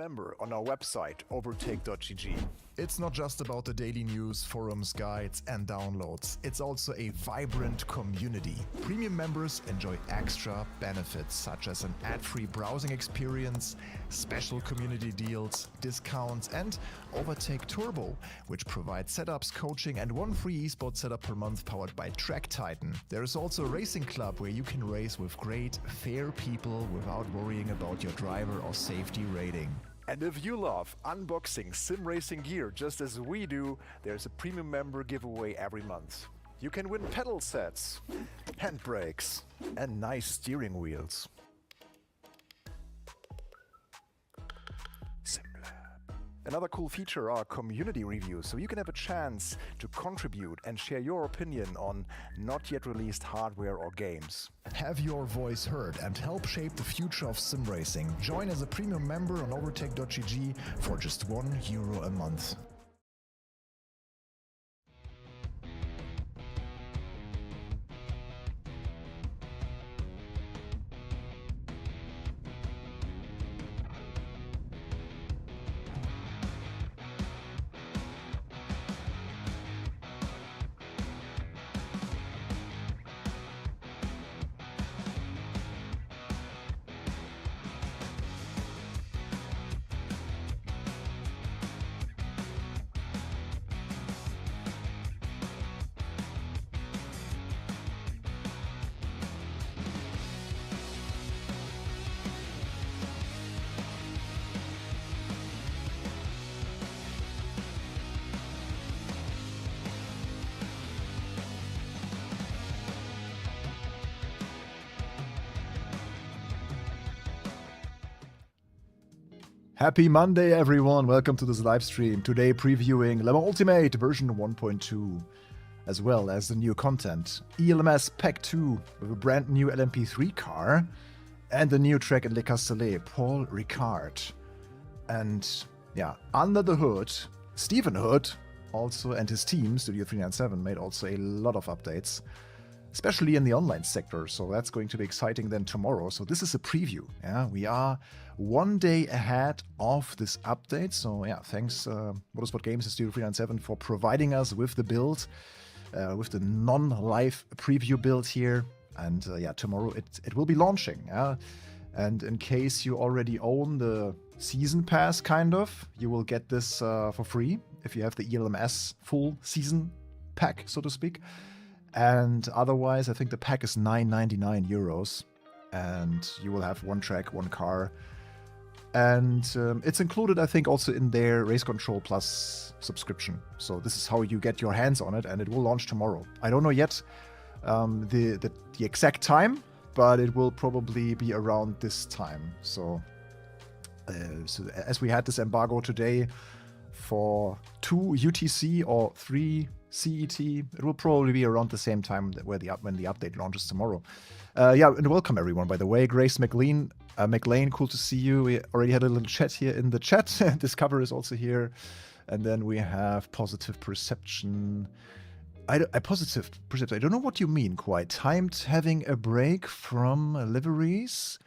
member on our website, overtake.gg. It's not just about the daily news, forums, guides, and downloads. It's also a vibrant community. Premium members enjoy extra benefits such as an ad-free browsing experience, special community deals, discounts, and Overtake Turbo, which provides setups, coaching, and one free esports setup per month powered by Track Titan. There is also a racing club where you can race with great, fair people without worrying about your driver or safety rating. And if you love unboxing sim racing gear just as we do, there's a premium member giveaway every month. You can win pedal sets, handbrakes, and nice steering wheels. Another cool feature are community reviews, so you can have a chance to contribute and share your opinion on not yet released hardware or games. Have your voice heard and help shape the future of sim racing. Join as a premium member on overtake.gg for just €1 a month. Happy Monday, everyone. Welcome to this live stream. Today previewing Le Mans Ultimate version 1.2, as well as the new content. ELMS Pack 2 with a brand new LMP3 car, and the new track in Le Castellet, Paul Ricard. And yeah, under the hood, Stephen Hood also and his team, Studio 397, made also a lot of updates, especially in the online sector. So that's going to be exciting then tomorrow. So this is a preview. Yeah, we are one day ahead of this update. So yeah, thanks Motorsport Games and Studio 397 for providing us with the build, with the non-live preview build here. And yeah, tomorrow it will be launching. Yeah, and in case you already own the season pass, kind of, you will get this for free if you have the ELMS full season pack, so to speak. And otherwise, I think the pack is €9.99, and you will have one track, one car. And it's included, I think, also in their Race Control Plus subscription. So this is how you get your hands on it, and it will launch tomorrow. I don't know yet the exact time, but it will probably be around this time. So as we had this embargo today for 2 UTC or 3 CET, it will probably be around the same time when the update launches tomorrow. Yeah, and welcome everyone, by the way. Grace McLean, cool to see you. We already had a little chat here in the chat. Discover is also here. And then we have Positive Perception. Positive Perception, I don't know what you mean quite. Timed having a break from liveries.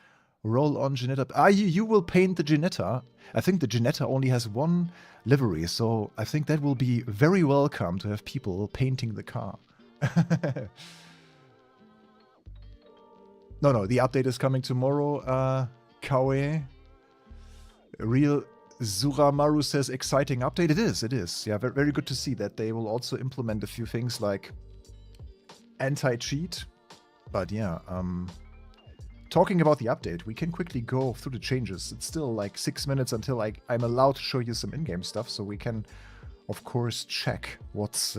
Roll on Ginetta. You will paint the Ginetta. I think the Ginetta only has one livery, so I think that will be very welcome to have people painting the car. No, the update is coming tomorrow. Kawe. Real Zuramaru says exciting update. It is. Yeah, very, very good to see that they will also implement a few things like anti-cheat. But yeah, talking about the update, we can quickly go through the changes. It's still like 6 minutes until I'm allowed to show you some in-game stuff, so we can, of course, check what's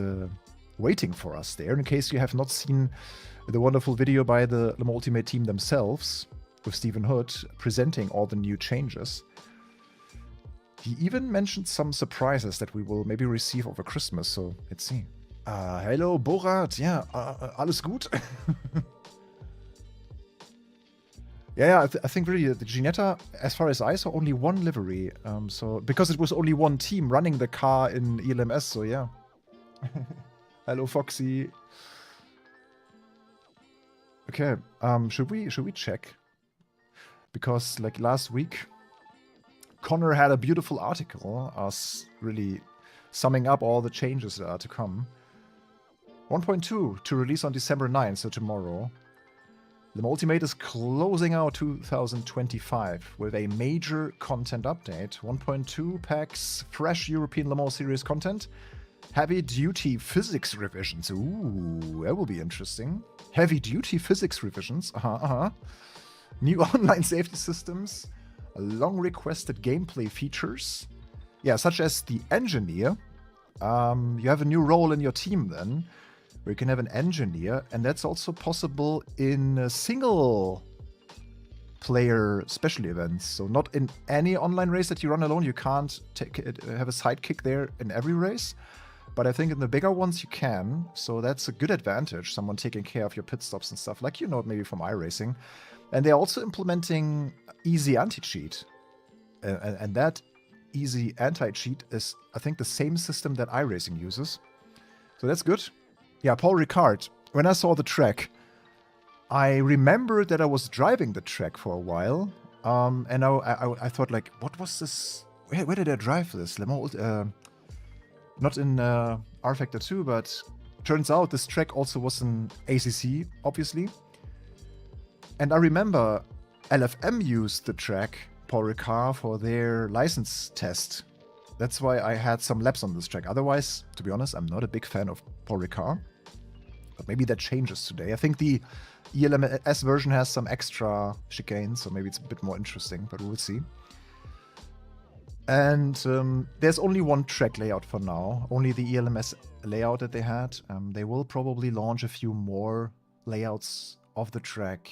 waiting for us there. In case you have not seen the wonderful video by the Le Mans Ultimate team themselves, with Stephen Hood presenting all the new changes. He even mentioned some surprises that we will maybe receive over Christmas, so let's see. Hello, Borat. Yeah, alles gut? Yeah, I think really the Ginetta, as far as I saw, only one livery. So because it was only one team running the car in ELMS, so yeah. Hello, Foxy. Okay, should we check? Because like last week, Connor had a beautiful article, really summing up all the changes that are to come. 1.2 to release on December 9th, so tomorrow. The Ultimate is closing out 2025 with a major content update. 1.2 packs fresh European Le Mans Series content. Heavy-duty physics revisions. Ooh, that will be interesting. Heavy-duty physics revisions. New online safety systems. Long-requested gameplay features. Yeah, such as the engineer. You have a new role in your team then, where you can have an engineer, and that's also possible in single-player special events. So not in any online race that you run alone. You can't have a sidekick there in every race. But I think in the bigger ones you can, so that's a good advantage, someone taking care of your pit stops and stuff, like you know maybe from iRacing. And they're also implementing easy anti-cheat. And that easy anti-cheat is, I think, the same system that iRacing uses. So that's good. Yeah, Paul Ricard, when I saw the track, I remembered that I was driving the track for a while. And I thought, like, what was this? Where did I drive this? Not in R-Factor 2, but turns out this track also was in ACC, obviously. And I remember LFM used the track, Paul Ricard, for their license test. That's why I had some laps on this track. Otherwise, to be honest, I'm not a big fan of Paul Ricard. But maybe that changes today. I think the ELMS version has some extra chicanes, so maybe it's a bit more interesting, but we'll see. And there's only one track layout for now, only the ELMS layout that they had. They will probably launch a few more layouts of the track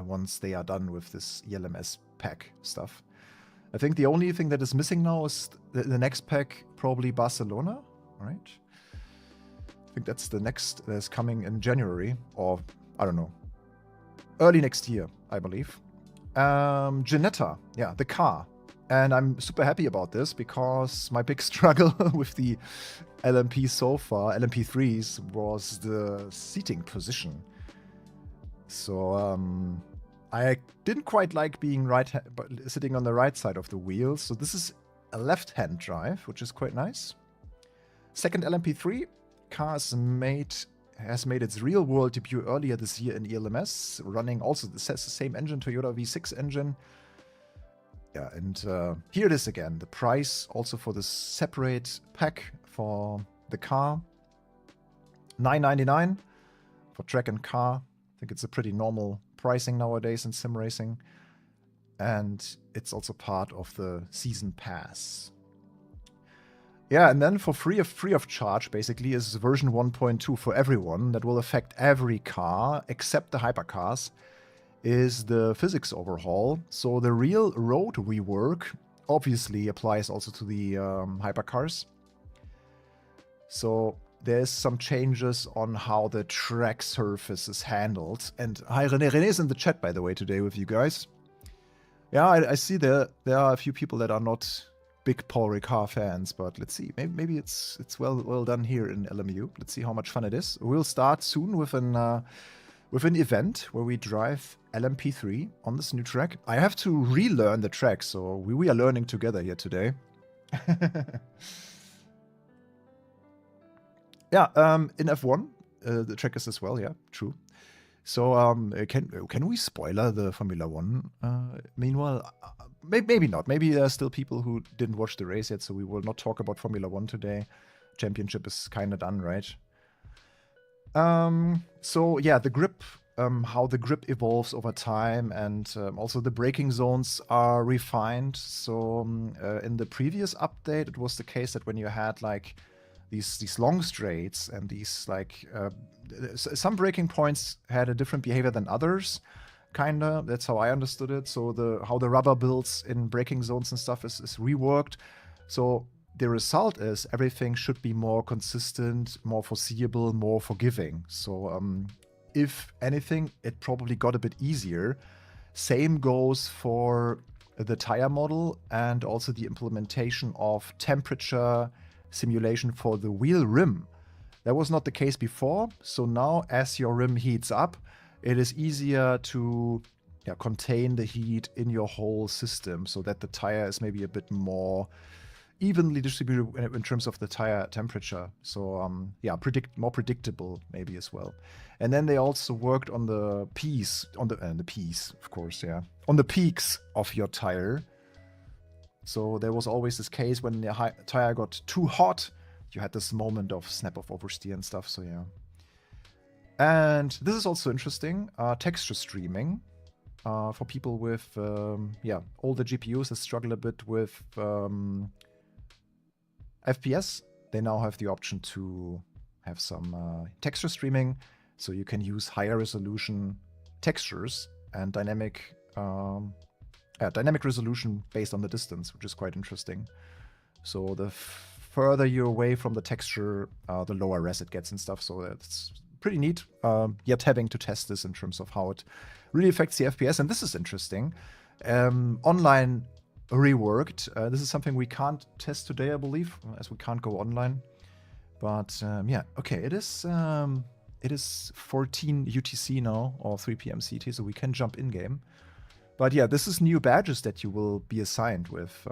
once they are done with this ELMS pack stuff. I think the only thing that is missing now is the next pack, probably Barcelona, right? I think that's the next that's coming in January, or I don't know, early next year, I believe. Ginetta, yeah, the car. And I'm super happy about this because my big struggle with the LMP so far, LMP3s, was the seating position. So I didn't quite like being sitting on the right side of the wheel. So this is a left-hand drive, which is quite nice. Second LMP3 car has made its real-world debut earlier this year in ELMS, running also the same engine, Toyota V6 engine. Yeah, and here it is again. The price also for this separate pack for the car, $9.99 for track and car. I think it's a pretty normal pricing nowadays in sim racing. And it's also part of the season pass. Yeah, and then for free of charge, basically, is version 1.2 for everyone. That will affect every car except the hypercars. Is the physics overhaul. So the real road rework obviously applies also to the hypercars. So there's some changes on how the track surface is handled. And hi, René. René's in the chat, by the way, today with you guys. Yeah, I see there are a few people that are not big Paul Ricard fans, but let's see. Maybe it's well done here in LMU. Let's see how much fun it is. We'll start soon with an event where we drive LMP3 on this new track. I have to relearn the track, so we are learning together here today. Yeah, in F1, the track is as well, yeah, true. So, can we spoiler the Formula 1? Meanwhile, maybe not. Maybe there are still people who didn't watch the race yet, so we will not talk about Formula 1 today. Championship is kind of done, right? So yeah, the grip, how the grip evolves over time, and also the braking zones are refined. So in the previous update, it was the case that when you had like these long straights and these like some braking points had a different behavior than others, kinda. That's how I understood it. So how the rubber builds in braking zones and stuff is reworked. So the result is everything should be more consistent, more foreseeable, more forgiving. So if anything, it probably got a bit easier. Same goes for the tire model and also the implementation of temperature simulation for the wheel rim. That was not the case before. So now as your rim heats up, it is easier to contain the heat in your whole system so that the tire is maybe a bit more evenly distributed in terms of the tire temperature. So more predictable maybe as well. And then they also worked on the peaks, of course, on the peaks of your tire. So there was always this case when the tire got too hot, you had this moment of snap of oversteer and stuff. So yeah. And this is also interesting, texture streaming. For people with older GPUs that struggle a bit with FPS, they now have the option to have some texture streaming, so you can use higher resolution textures and dynamic resolution based on the distance, which is quite interesting. So the further you're away from the texture, the lower res it gets and stuff. So that's pretty neat. Yet having to test this in terms of how it really affects the FPS, and this is interesting. Online reworked. This is something we can't test today, I believe, as we can't go online. But okay, it is 14 UTC now, or 3 PM CT, so we can jump in game. But yeah, this is new badges that you will be assigned with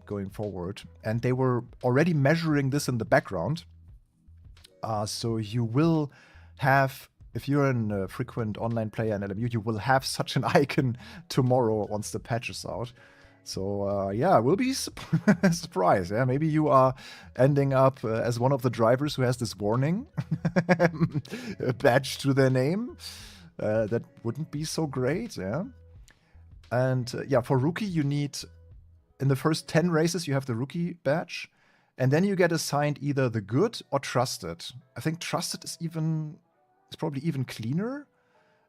going forward, and they were already measuring this in the background. So you will have, if you're a frequent online player in LMU, you will have such an icon tomorrow once the patch is out. So we'll be surprised. Yeah, maybe you are ending up as one of the drivers who has this warning badge to their name. That wouldn't be so great. Yeah, and for rookie, you need, in the first 10 races, you have the rookie badge, and then you get assigned either the good or trusted. I think trusted is probably even cleaner,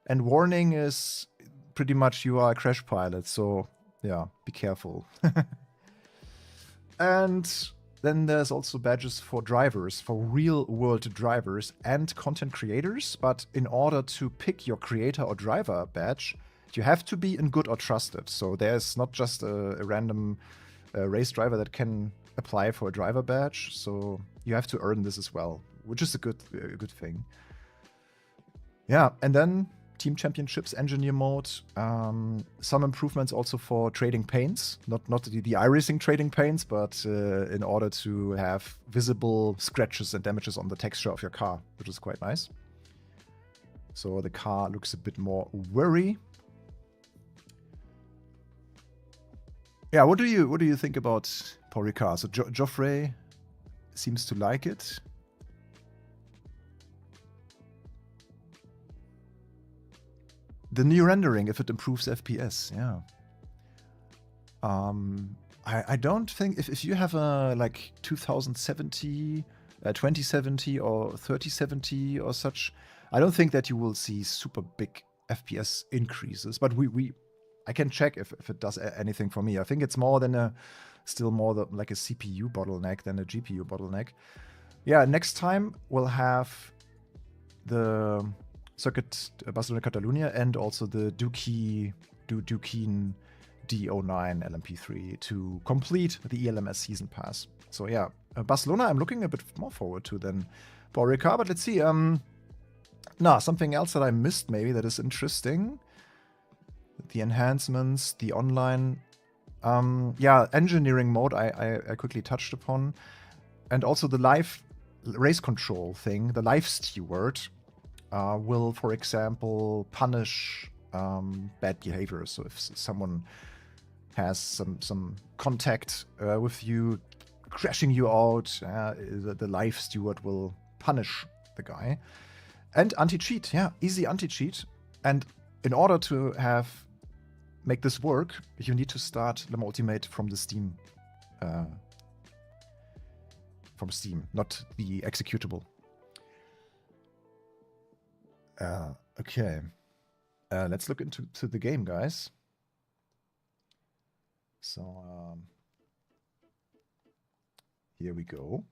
and warning is pretty much you are a crash pilot. So yeah, be careful. And then there's also badges for drivers, for real-world drivers and content creators. But in order to pick your creator or driver badge, you have to be in good or trusted. So there's not just a random race driver that can apply for a driver badge. So you have to earn this as well, which is a good thing. Yeah, and then Team Championships, Engineer Mode, some improvements also for trading paints, not the iRacing trading paints, but in order to have visible scratches and damages on the texture of your car, which is quite nice. So the car looks a bit more whirry. Yeah, what do you think about Paul Ricard? So Geoffrey seems to like it. The new rendering, if it improves FPS, yeah. I don't think, if you have a like 2070, 2070 or 3070 or such, I don't think that you will see super big FPS increases. But I can check if it does anything for me. I think it's more than still more like a CPU bottleneck than a GPU bottleneck. Yeah, next time we'll have the Circuit Barcelona Catalunya and also the Duquin D09 LMP3 to complete the ELMS season pass. So yeah, Barcelona I'm looking a bit more forward to than Paul Ricard, but let's see. Something else that I missed maybe that is interesting. The enhancements, the online, engineering mode I quickly touched upon. And also the live race control thing, the live steward, will, for example, punish bad behavior. So if someone has some contact with you, crashing you out, the live steward will punish the guy. And anti-cheat, easy anti-cheat. And in order to make this work, you need to start the Ultimate from the Steam. From Steam, not the executable. Okay. Let's look into the game, guys. So, here we go.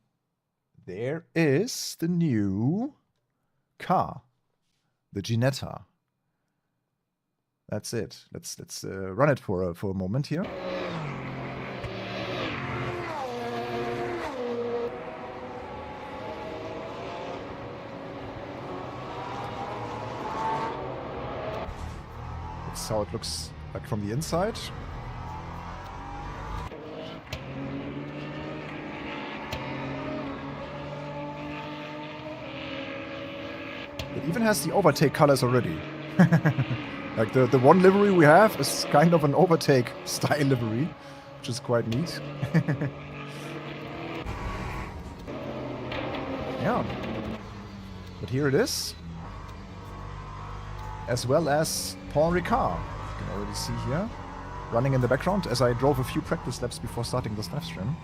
There is the new car, the Ginetta. That's it. Let's run it for a moment here. how it looks like from the inside. It even has the overtake colors already. Like the one livery we have is kind of an overtake style livery, which is quite neat. Yeah. But here it is. As well as Paul Ricard. You can already see here. Running in the background as I drove a few practice laps before starting this live stream.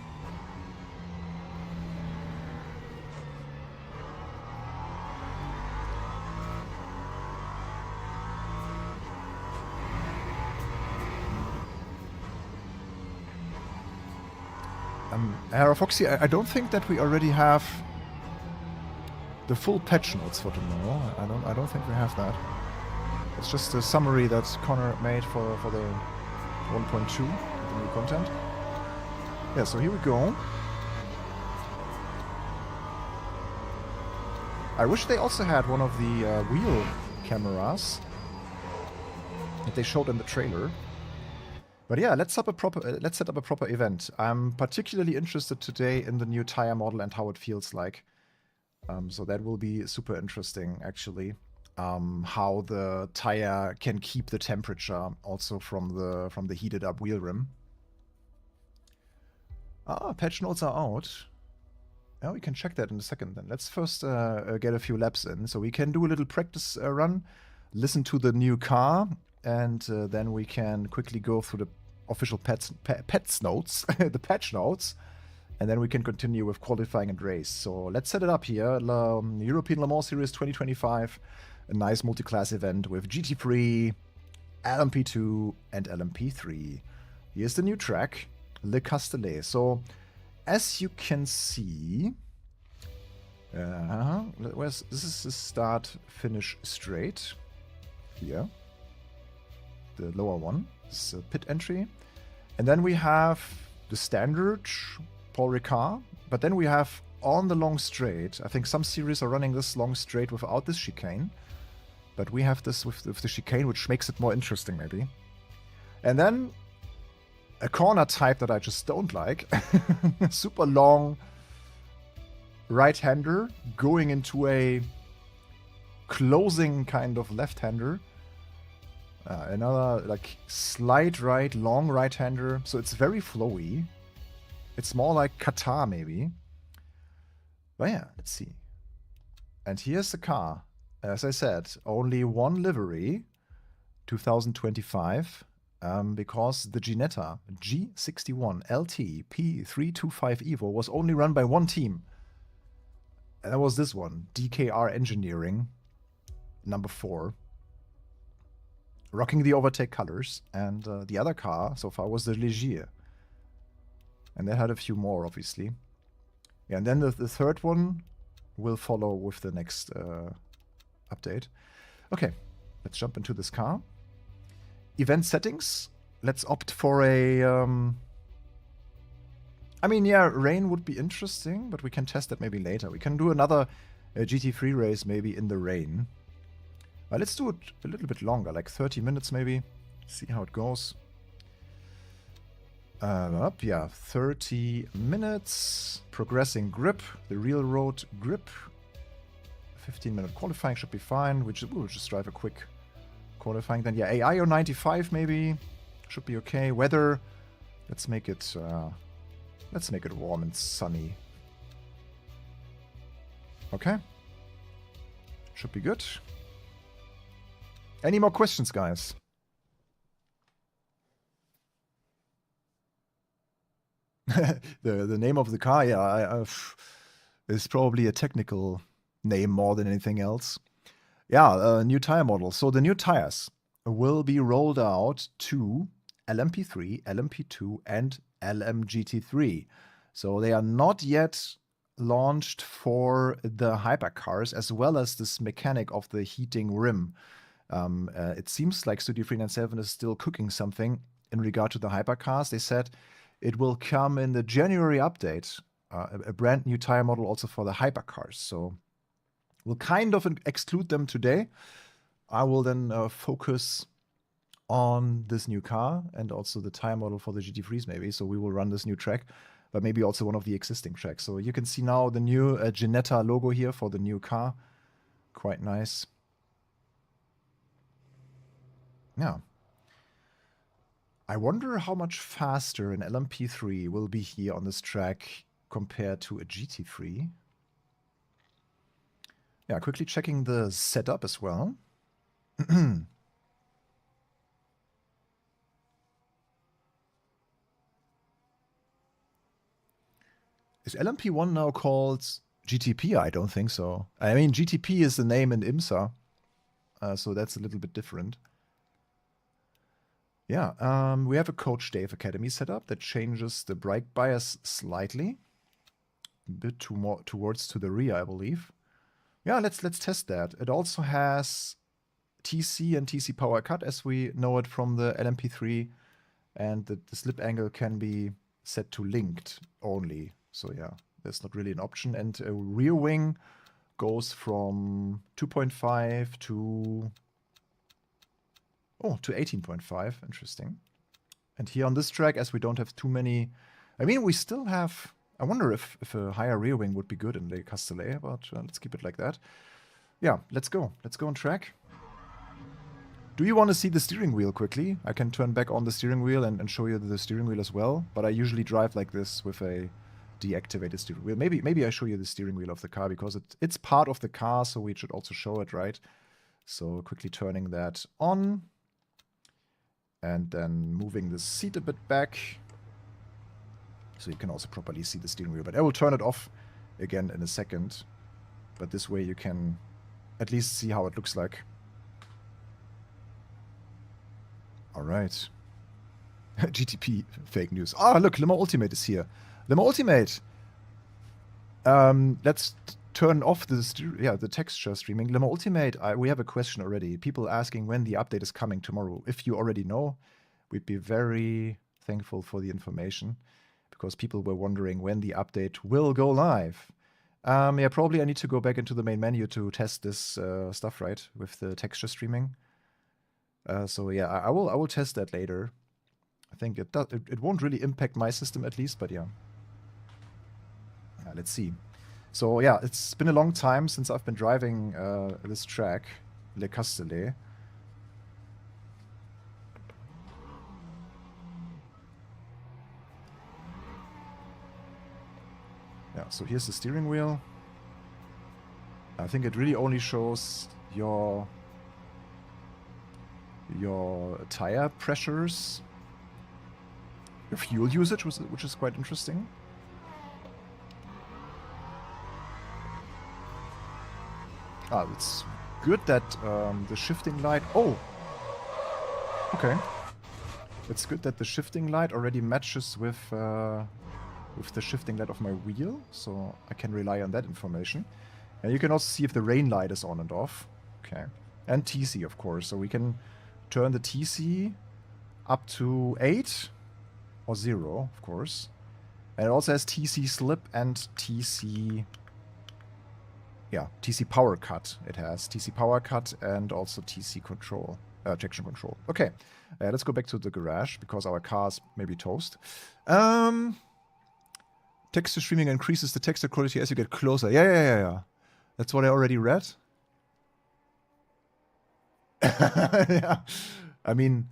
Foxy, I don't think that we already have the full patch notes for tomorrow. I don't think we have that. It's just a summary that Connor made for the 1.2, the new content. Yeah, so here we go. I wish they also had one of the wheel cameras that they showed in the trailer. But yeah, let's set up a proper event. I'm particularly interested today in the new tire model and how it feels like. So that will be super interesting, actually. How the tire can keep the temperature also from the heated up wheel rim. Patch notes are out. Yeah, we can check that in a second then. Let's first get a few laps in. So we can do a little practice run, listen to the new car, and then we can quickly go through the official pets notes, the patch notes, and then we can continue with qualifying and race. So let's set it up here. European Le Mans Series 2025, a nice multi-class event with GT3, LMP2, and LMP3. Here's the new track, Le Castellet. So as you can see, this is the start-finish straight here. The lower one is a pit entry. And then we have the standard Paul Ricard. But then we have on the long straight, I think some series are running this long straight without this chicane. But we have this with the chicane, which makes it more interesting maybe. And then a corner type that I just don't like. Super long right-hander going into a closing kind of left-hander. Another like slight right, long right-hander. So it's very flowy. It's more like Qatar maybe. But yeah, let's see. And here's the car. As I said, only one livery, 2025, because the Ginetta G61-LT-P325-EVO was only run by one team. And that was this one, DKR Engineering, number 4. Rocking the overtake colors, and the other car so far was the Legier. And they had a few more, obviously. Yeah, and then the third one will follow with the next update. Okay, let's jump into this car. Event settings. Let's opt for a... I mean, yeah, rain would be interesting, but we can test that maybe later. We can do another GT3 race maybe in the rain. Let's do it a little bit longer, like 30 minutes maybe. See how it goes. Yeah, 30 minutes. Progressing grip, the real road grip. 15-minute qualifying should be fine. We'll just drive a quick qualifying then. Yeah, AI or 95 maybe. Should be okay. Weather, let's make it warm and sunny. Okay. Should be good. Any more questions, guys? the name of the car, yeah, is probably a technical name more than anything else. Yeah, new tire model. So the new tires will be rolled out to LMP3, LMP2, and LMGT3. So they are not yet launched for the hypercars, as well as this mechanic of the heating rim. It seems like Studio 397 is still cooking something in regard to the hypercars. They said it will come in the January update, a brand new tire model also for the hypercars. So we'll kind of exclude them today. I will then focus on this new car and also the tire model for the GT3s maybe. So we will run this new track, but maybe also one of the existing tracks. So you can see now the new Ginetta logo here for the new car. Quite nice. Yeah. I wonder how much faster an LMP3 will be here on this track compared to a GT3. Yeah, quickly checking the setup as well. Is LMP1 now called GTP? I don't think so. I mean, GTP is the name in IMSA, so that's a little bit different. Yeah, we have a Coach Dave Academy setup that changes the brake bias slightly. A bit towards to the rear, I believe. Yeah, let's test that. It also has TC and TC power cut as we know it from the LMP3, and the slip angle can be set to linked only. So yeah, there's not really an option. And a rear wing goes from 2.5 to 18.5. Interesting. And here on this track, as we don't have too many, I mean, we still have, I wonder if a higher rear wing would be good in Le Castellet, but let's keep it like that. Yeah, let's go. Let's go on track. Do you want to see the steering wheel quickly? I can turn back on the steering wheel and show you the steering wheel as well, but I usually drive like this with a deactivated steering wheel. Maybe I show you the steering wheel of the car because it's part of the car, so we should also show it, right? So quickly turning that on and then moving the seat a bit back so you can also properly see the steering wheel. But I will turn it off again in a second, but this way you can at least see how it looks like. All right. GTP fake news. Ah, look, Le Mans Ultimate is here. Le Mans Ultimate. Let's turn off the texture streaming. Le Mans Ultimate, we have a question already. People asking when the update is coming tomorrow. If you already know, we'd be very thankful for the information because people were wondering when the update will go live. Yeah, probably I need to go back into the main menu to test this stuff, right, with the texture streaming. So yeah, I will test that later. I think it won't really impact my system at least, but yeah. Let's see. So yeah, it's been a long time since I've been driving this track, Le Castellet. Yeah, so here's the steering wheel. I think it really only shows your tire pressures, your fuel usage, which is quite interesting. It's good that the shifting light... Oh! Okay. It's good that the shifting light already matches with the shifting light of my wheel, so I can rely on that information. And you can also see if the rain light is on and off. Okay. And TC, of course. So we can turn the TC up to 8 or 0, of course. And it also has TC slip and TC... Yeah, TC power cut. It has TC power cut and also TC control, traction control. Okay, let's go back to the garage because our car's maybe toast. Texture streaming increases the texture quality as you get closer. Yeah. That's what I already read. Yeah, I mean,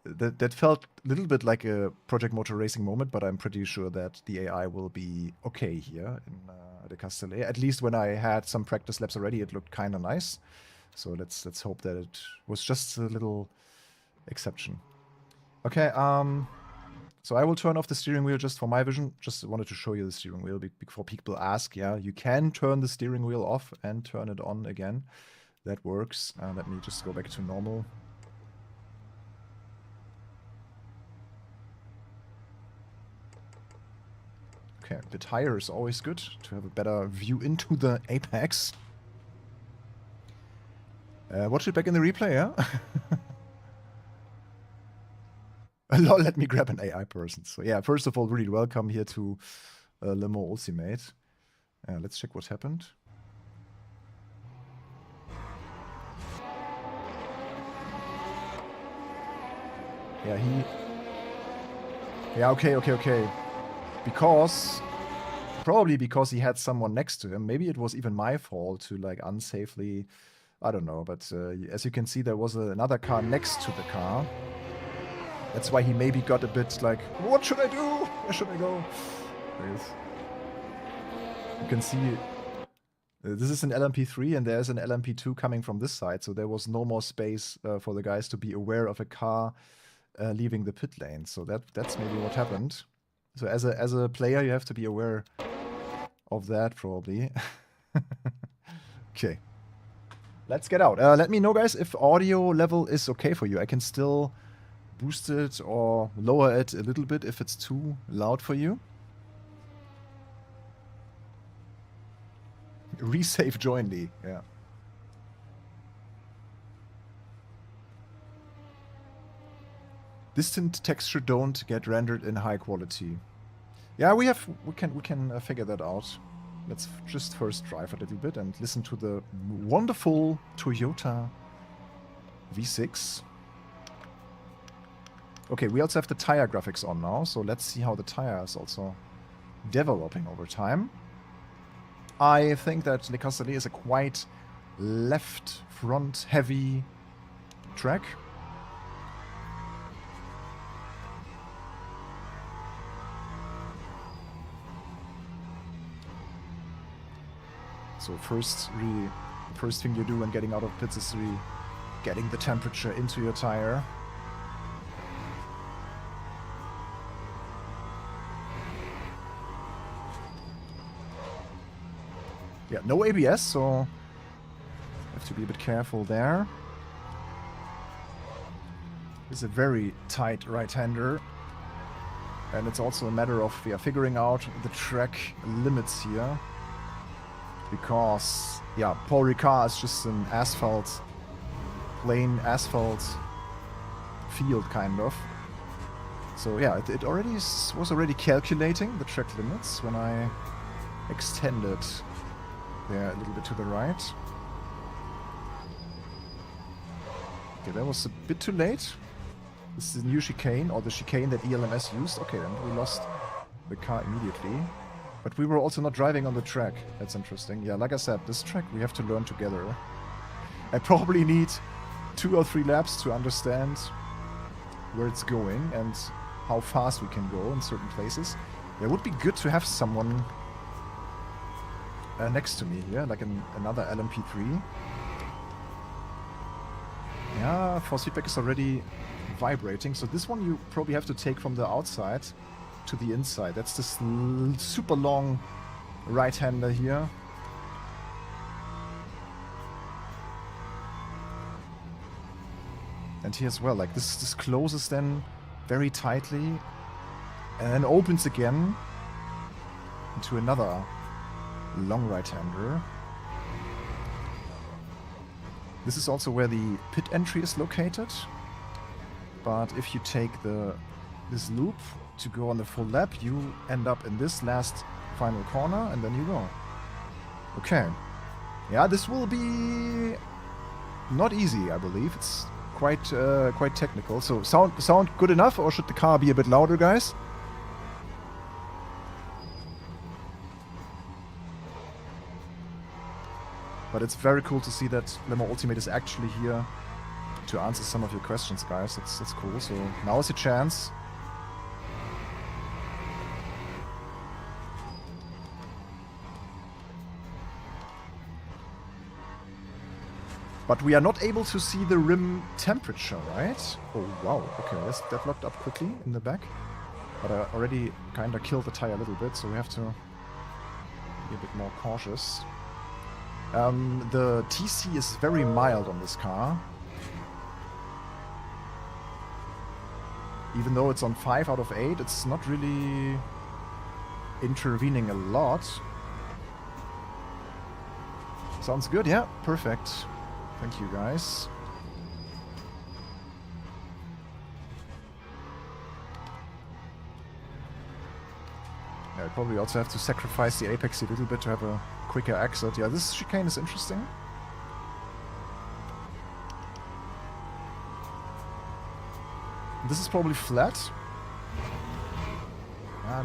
that felt a little bit like a Project Motor Racing moment, but I'm pretty sure that the AI will be okay here in the Castellet. At least when I had some practice laps already, it looked kind of nice. So let's hope that it was just a little exception. Okay, so I will turn off the steering wheel just for my vision. Just wanted to show you the steering wheel before people ask. Yeah, you can turn the steering wheel off and turn it on again. That works. Let me just go back to normal. Okay, a bit higher is always good to have a better view into the apex. Watch it back in the replay, yeah? Lol, let me grab an AI person. So yeah, first of all, really welcome here to Le Mans Ultimate. Let's check what happened. Yeah, Yeah, okay. Because... Probably because he had someone next to him. Maybe it was even my fault to, like, unsafely... I don't know, but as you can see, there was another car next to the car. That's why he maybe got a bit like, what should I do? Where should I go? You can see... this is an LMP3 and there's an LMP2 coming from this side, so there was no more space for the guys to be aware of a car leaving the pit lane. So that's maybe what happened. So as a player, you have to be aware of that, probably. Okay. Let's get out. Let me know, guys, if audio level is okay for you. I can still boost it or lower it a little bit if it's too loud for you. Resave jointly, yeah. Distant texture don't get rendered in high quality. Yeah, we can figure that out. Let's just first drive a little bit and listen to the wonderful Toyota V6. Okay, we also have the tire graphics on now, so let's see how the tire is also developing over time. I think that Le Castellet is a quite left front heavy track. So first thing you do when getting out of pits is really getting the temperature into your tire. Yeah, no ABS, so have to be a bit careful there. It's a very tight right-hander. And it's also a matter of figuring out the track limits here. Because, yeah, Paul Ricard is just an asphalt, plain asphalt field, kind of. So yeah, it already was already calculating the track limits when I extended there a little bit to the right. Okay, that was a bit too late. This is the new chicane, or the chicane that ELMS used. Okay, then we lost the car immediately. But we were also not driving on the track. That's interesting. Yeah, like I said, this track we have to learn together. I probably need 2 or 3 laps to understand where it's going and how fast we can go in certain places. Yeah, it would be good to have someone next to me here, like another LMP3. Yeah, force feedback is already vibrating, so this one you probably have to take from the outside to the inside. That's this super long right-hander here. And here as well, like this closes then very tightly and then opens again into another long right-hander. This is also where the pit entry is located. But if you take this loop to go on the full lap, you end up in this last final corner and then you go. Okay. Yeah, this will be not easy, I believe. It's quite technical. So sound good enough, or should the car be a bit louder, guys? But it's very cool to see that Le Mans Ultimate is actually here to answer some of your questions, guys. That's cool. So now is your chance. But we are not able to see the rim temperature, right? Oh, wow. Okay, that locked up quickly in the back. But I already kind of killed the tire a little bit, so we have to be a bit more cautious. The TC is very mild on this car. Even though it's on 5 out of 8, it's not really intervening a lot. Sounds good, yeah, perfect. Thank you, guys. Yeah, I probably also have to sacrifice the apex a little bit to have a quicker exit. Yeah, this chicane is interesting. This is probably flat.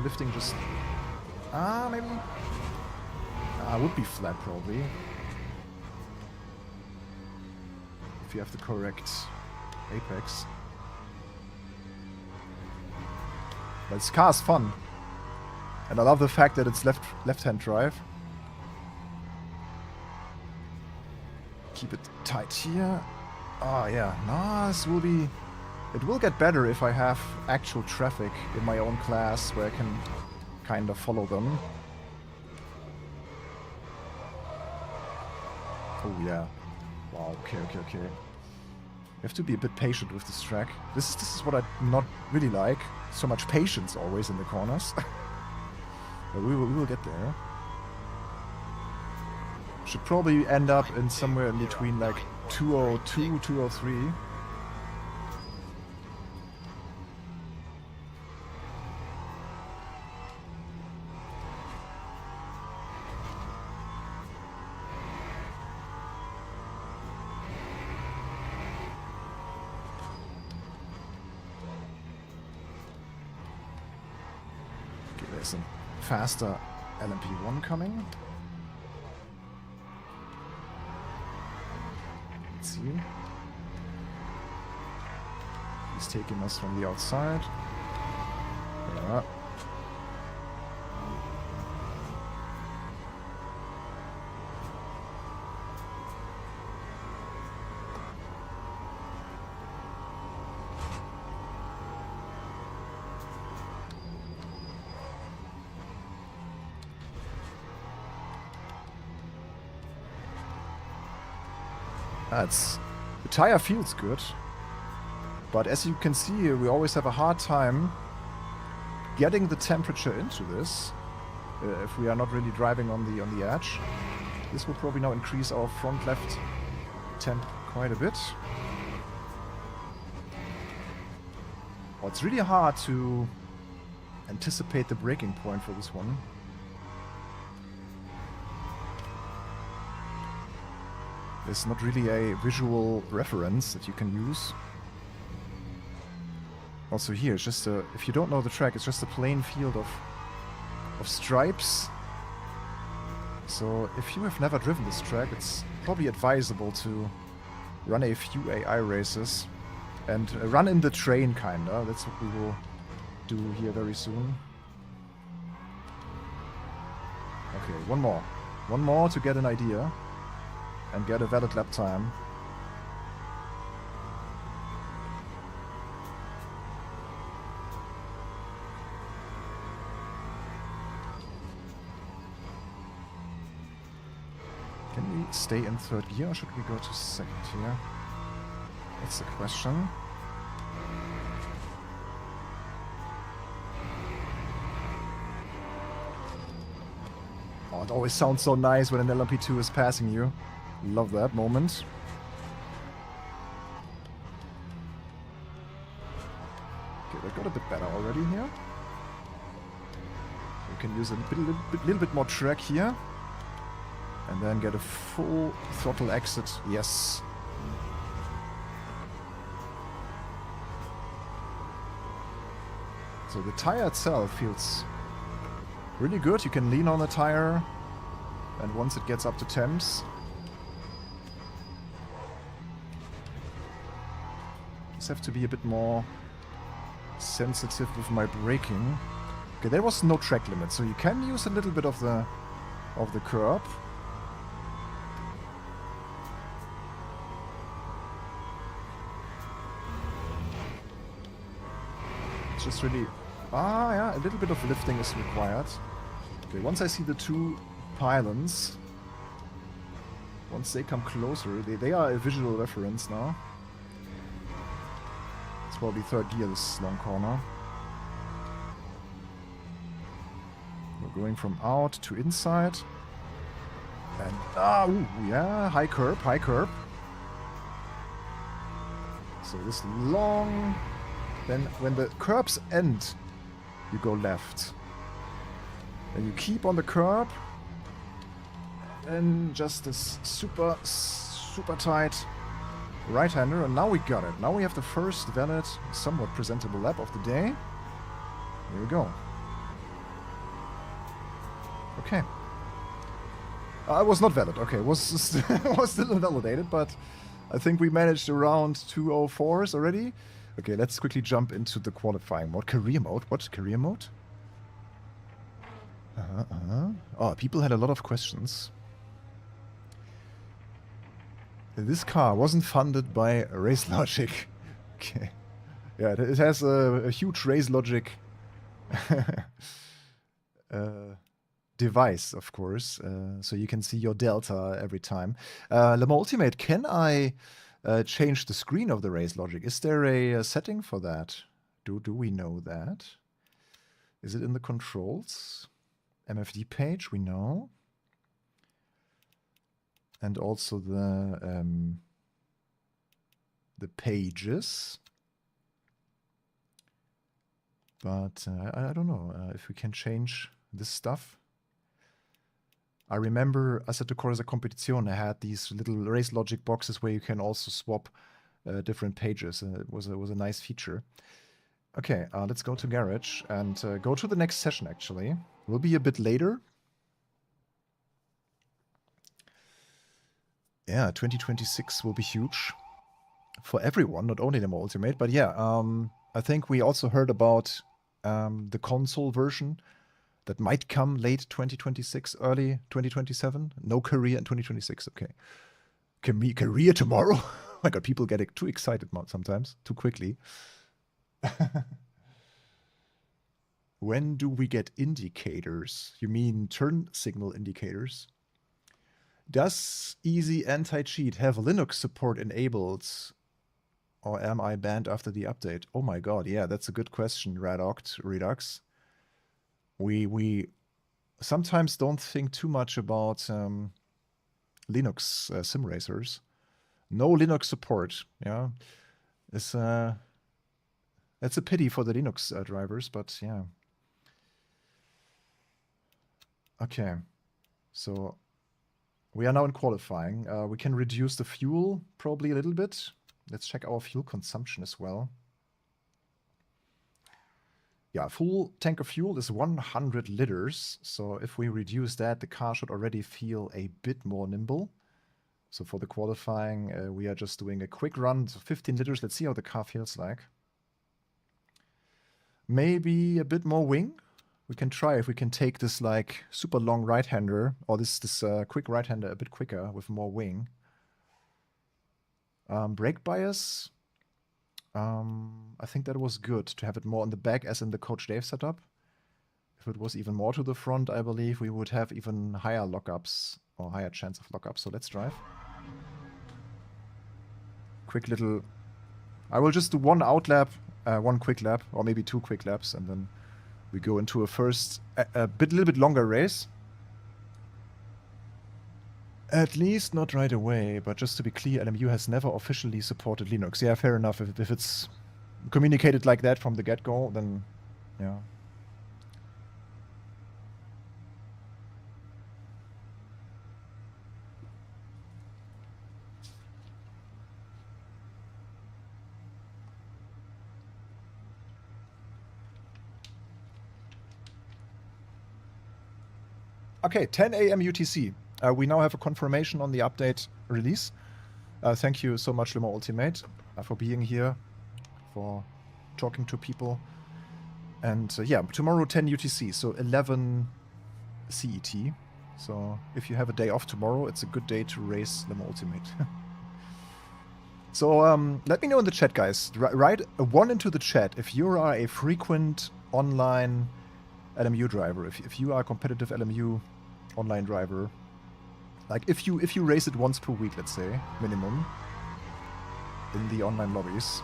Lifting just... maybe... would be flat, probably. If you have the correct apex. But this car is fun. And I love the fact that it's left-hand drive. Keep it tight here. Oh yeah, no, this will be... It will get better if I have actual traffic in my own class where I can kind of follow them. Oh yeah. Wow, okay. You have to be a bit patient with this track. This is what I not really like. So much patience always in the corners. But we will get there. Should probably end up in somewhere in between like 202, 203. Okay, there's some faster LMP1 coming. Let's see. He's taking us from the outside. Yeah. The tire feels good, but as you can see, we always have a hard time getting the temperature into this if we are not really driving on the edge. This will probably now increase our front left temp quite a bit. Oh, it's really hard to anticipate the braking point for this one. There's not really a visual reference that you can use. Also here, it's just a, if you don't know the track, it's just a plain field of stripes. So if you have never driven this track, it's probably advisable to run a few AI races and run in the train kinda. That's what we will do here very soon. Okay, one more. One more to get an idea. And get a valid lap time. Can we stay in third gear or should we go to second gear? That's the question. Oh, it always sounds so nice when an LMP2 is passing you. Love that moment. Okay, that got a bit better already here. We can use a little bit more track here. And then get a full throttle exit. Yes. So the tire itself feels really good. You can lean on the tire. And once it gets up to temps, have to be a bit more sensitive with my braking. Okay, there was no track limit, so you can use a little bit of the curb. It's just really yeah, a little bit of lifting is required. Okay, once I see the two pylons, once they come closer, they are a visual reference now. It's probably third gear, this long corner. We're going from out to inside. And, ooh, yeah, high curb. So this long... Then when the curbs end, you go left. Then you keep on the curb. And just this super tight right-hander, and now we got it. Now we have the first valid, somewhat presentable lap of the day. Here we go. Okay. It was not valid. Okay, was still invalidated, but I think we managed around 204s already. Okay, let's quickly jump into the qualifying mode. Career mode? What? Career mode? Oh, people had a lot of questions. This car wasn't funded by Race Logic. Okay. Yeah, it has a huge Race Logic device, of course, so you can see your delta every time. Le Mans Ultimate, can I change the screen of the Race Logic? Is there a setting for that? Do we know that? Is it in the controls? MFD page, we know. And also the pages. But I don't know if we can change this stuff. I remember Assetto Corsa Competizione had these little Race Logic boxes where you can also swap different pages. It was a nice feature. Okay, let's go to Garage and go to the next session, actually. We'll be a bit later. Yeah, 2026 will be huge for everyone, not only the Ultimate. But yeah, I think we also heard about the console version that might come late 2026, early 2027. No career in 2026. Okay. Career tomorrow? Oh my god, people get too excited sometimes, too quickly. When do we get indicators? You mean turn signal indicators? Does Easy Anti-Cheat have Linux support enabled? Or am I banned after the update? Oh my god, yeah, that's a good question, Redux. We sometimes don't think too much about Linux sim racers. No Linux support, yeah. That's a pity for the Linux drivers, but yeah. Okay, so we are now in qualifying. We can reduce the fuel probably a little bit. Let's check our fuel consumption as well. Yeah, full tank of fuel is 100 liters. So if we reduce that, the car should already feel a bit more nimble. So for the qualifying, we are just doing a quick run. So 15 liters. Let's see how the car feels like. Maybe a bit more wing. We can try if we can take this like super long right-hander or this quick right-hander a bit quicker with more wing. Brake bias. I think that was good to have it more on the back as in the Coach Dave setup. If it was even more to the front, I believe we would have even higher lockups or higher chance of lockups. So let's drive. Quick little... I will just do one out lap, one quick lap, or maybe two quick laps, and then we go into a first, little bit longer race. At least not right away, but just to be clear, LMU has never officially supported Linux. Yeah, fair enough. If it's communicated like that from the get-go, then yeah. Okay, 10 a.m. UTC. We now have a confirmation on the update release. Thank you so much, Le Mans Ultimate, for being here, for talking to people. And yeah, tomorrow 10 UTC, so 11 CET. So if you have a day off tomorrow, it's a good day to race Le Mans Ultimate. So let me know in the chat, guys. Write a 1 into the chat if you are a frequent online LMU driver. If you are a competitive LMU online driver. Like if you race it once per week, let's say, minimum, in the online lobbies.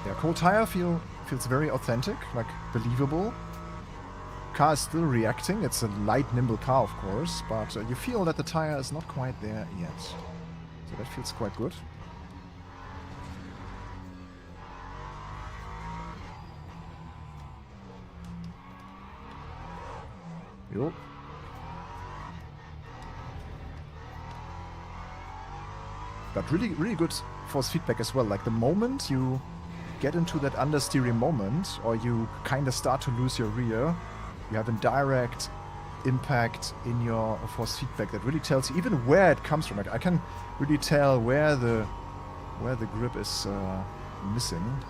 Yeah, cold tire feels very authentic, like believable. Car is still reacting. It's a light, nimble car, of course, but you feel that the tire is not quite there yet. So that feels quite good. Yo. But really good force feedback as well. Like the moment you get into that understeering moment, or you kind of start to lose your rear, you have a direct impact in your force feedback that really tells you even where it comes from. Like I can really tell where the grip is missing.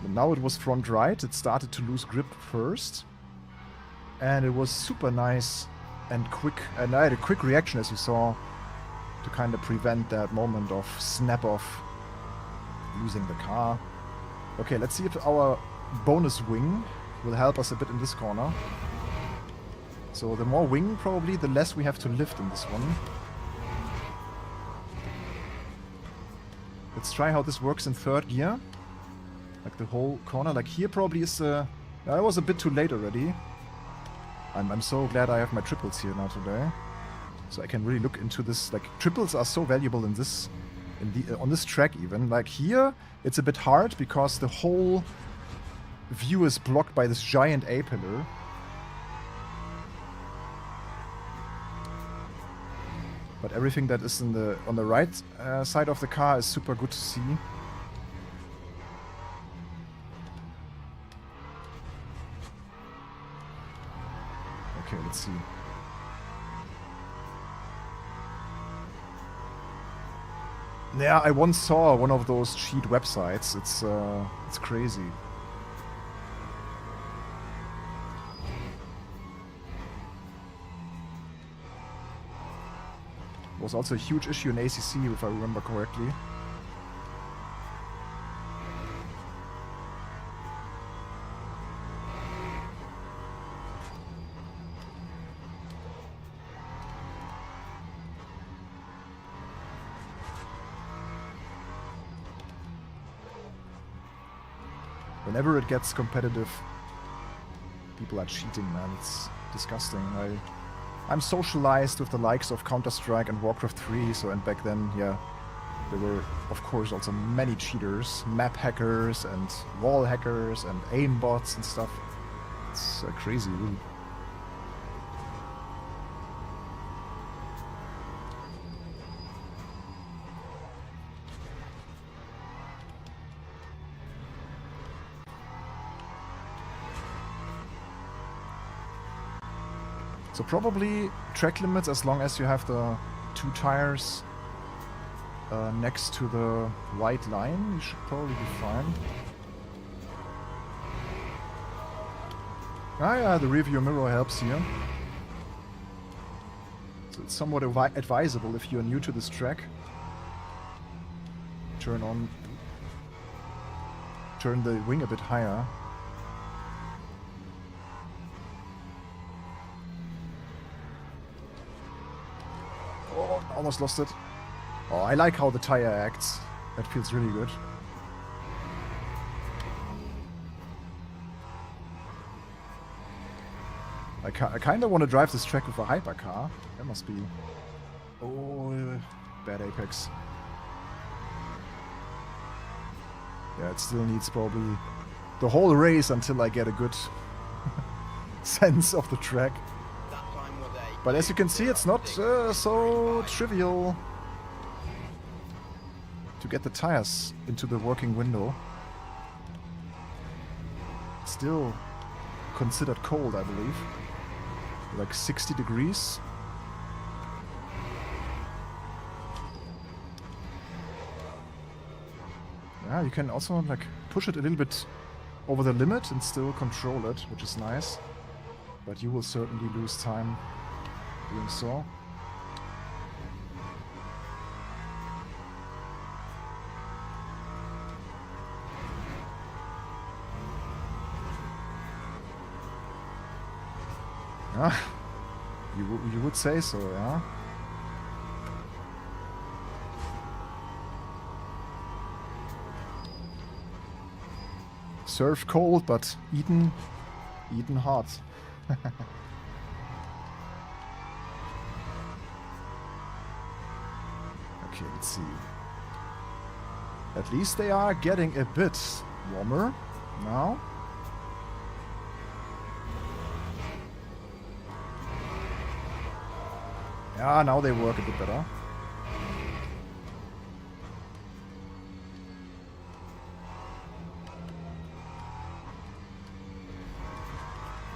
And now it was front right. It started to lose grip first, and it was super nice and quick. And I had a quick reaction, as you saw, to kind of prevent that moment of snap off losing the car. Okay, let's see if our bonus wing will help us a bit in this corner. So the more wing, probably, the less we have to lift in this one. Let's try how this works in third gear. Like the whole corner. Like here probably is... I was a bit too late already. I'm so glad I have my triples here now today. So I can really look into this. Like triples are so valuable in this... on this track even. Like here, it's a bit hard because the whole view is blocked by this giant A-pillar. But everything that is on the right side of the car is super good to see. Okay, let's see. Yeah, I once saw one of those cheat websites. It's crazy. Was also a huge issue in ACC, if I remember correctly. Whenever it gets competitive, people are cheating, man. It's disgusting. I'm socialized with the likes of Counter-Strike and Warcraft 3, so, and back then, yeah, there were, of course, also many cheaters, map hackers and wall hackers and aim bots and stuff. It's crazy, really. So probably track limits as long as you have the 2 tires next to the white line, you should probably be fine. Ah yeah, the rear view mirror helps here. So it's somewhat advisable if you're new to this track. Turn the wing a bit higher. Almost lost it. Oh, I like how the tire acts. That feels really good. I kind of want to drive this track with a hypercar. That must be... Oh, bad apex. Yeah, it still needs probably the whole race until I get a good sense of the track. But as you can see, it's not so trivial to get the tires into the working window. Still considered cold, I believe. Like 60 degrees. Yeah, you can also like push it a little bit over the limit and still control it, which is nice. But you will certainly lose time doing so. Yeah, you would say so, yeah. Served cold, but eaten hot. Okay, let's see. At least they are getting a bit warmer now. Yeah, now they work a bit better.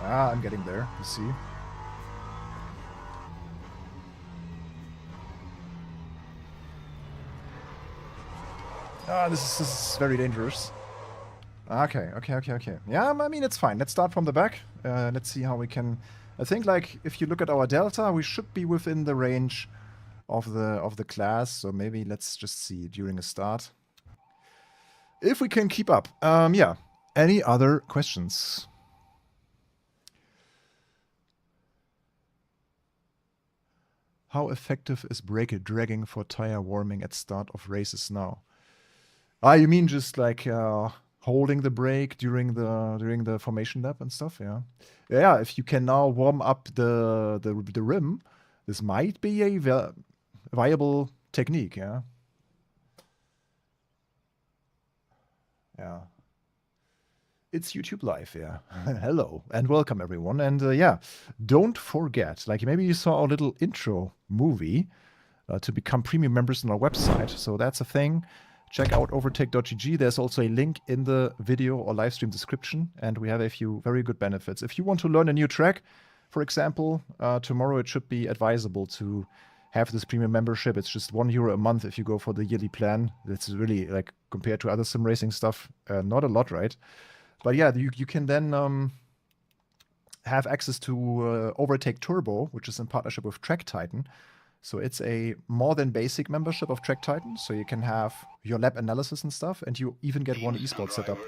Ah, I'm getting there, you see. Ah, this is very dangerous. Okay. Yeah, I mean, it's fine. Let's start from the back. Let's see how we can... I think, like, if you look at our delta, we should be within the range of the class. So maybe let's just see during a start if we can keep up. Yeah. Any other questions? How effective is brake dragging for tire warming at start of races now? Ah, you mean just like holding the brake during the formation lap and stuff? Yeah, yeah. If you can now warm up the rim, this might be a viable technique. Yeah. Yeah. It's YouTube Live, yeah. Hello and welcome everyone. And yeah, don't forget, like maybe you saw our little intro movie to become premium members on our website. So that's a thing. Check out overtake.gg. There's also a link in the video or live stream description, and we have a few very good benefits. If you want to learn a new track, for example, tomorrow it should be advisable to have this premium membership. It's just €1 a month if you go for the yearly plan. That's really, like, compared to other sim racing stuff, not a lot, right? But yeah, you can then have access to Overtake Turbo, which is in partnership with Track Titan. So it's a more than basic membership of Track Titan. So you can have your lab analysis and stuff, and you even get one esports setup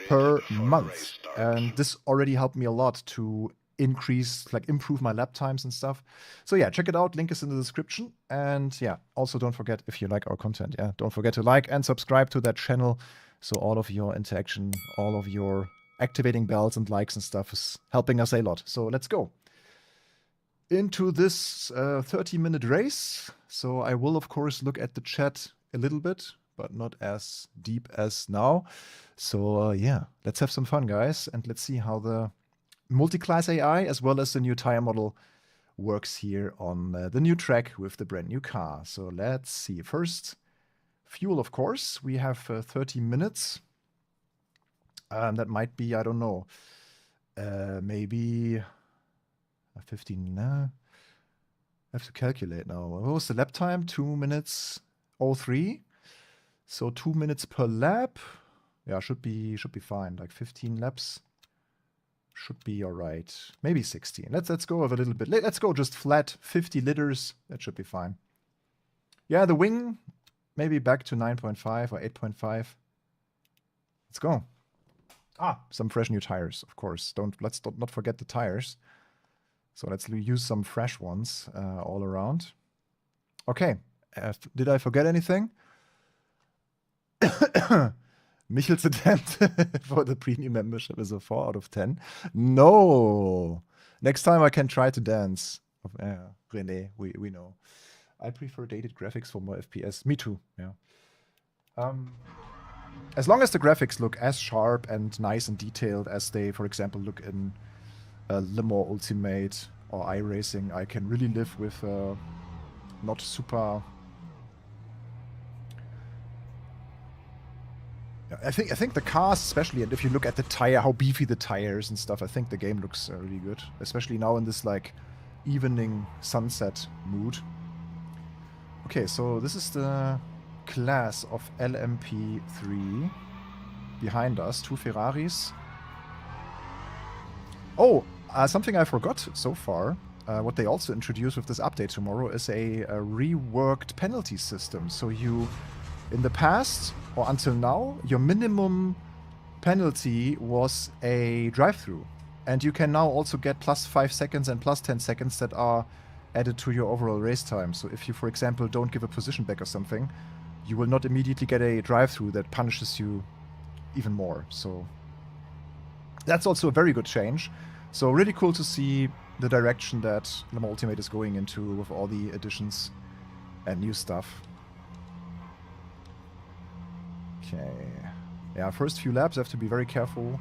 per month. And this already helped me a lot to improve my lap times and stuff. So yeah, check it out. Link is in the description. And yeah, also don't forget, if you like our content, yeah, don't forget to like and subscribe to that channel. So all of your interaction, all of your activating bells and likes and stuff is helping us a lot. So let's go into this 30-minute race. So I will, of course, look at the chat a little bit, but not as deep as now. So yeah, let's have some fun, guys. And let's see how the Multiclass AI as well as the new tire model works here on the new track with the brand new car. So let's see. First, fuel, of course. We have 30 minutes. That might be, I don't know, maybe 15. I have to calculate now. What was the lap time? 2 minutes 03. So 2 minutes per lap. Yeah, should be fine. Like 15 laps should be all right. Maybe 16. Let's go with a little bit. Let's go just flat 50 liters. That should be fine. Yeah, the wing. Maybe back to 9.5 or 8.5. Let's go. Ah, some fresh new tires, of course. Let's not forget the tires. So let's use some fresh ones all around. Okay. Did I forget anything? Michel's attempt for the premium membership is a 4 out of 10. No. Next time I can try to dance. René, we know. I prefer dated graphics for more FPS. Me too, yeah. As long as the graphics look as sharp and nice and detailed as they, for example, look in Le Mans Ultimate or iRacing, I can really live with not super... I think the cars especially, and if you look at the tire, how beefy the tires and stuff, I think the game looks really good. Especially now in this, like, evening sunset mood. Okay, so this is the class of LMP3 behind us. 2 Ferraris. Oh, something I forgot so far. What they also introduced with this update tomorrow is a reworked penalty system. So you, in the past, or until now, your minimum penalty was a drive-through. And you can now also get plus 5 seconds and plus 10 seconds that are added to your overall race time. So if you, for example, don't give a position back or something, you will not immediately get a drive-through that punishes you even more. So that's also a very good change. So really cool to see the direction that Le Mans Ultimate is going into with all the additions and new stuff. Okay. Yeah, first few laps I have to be very careful,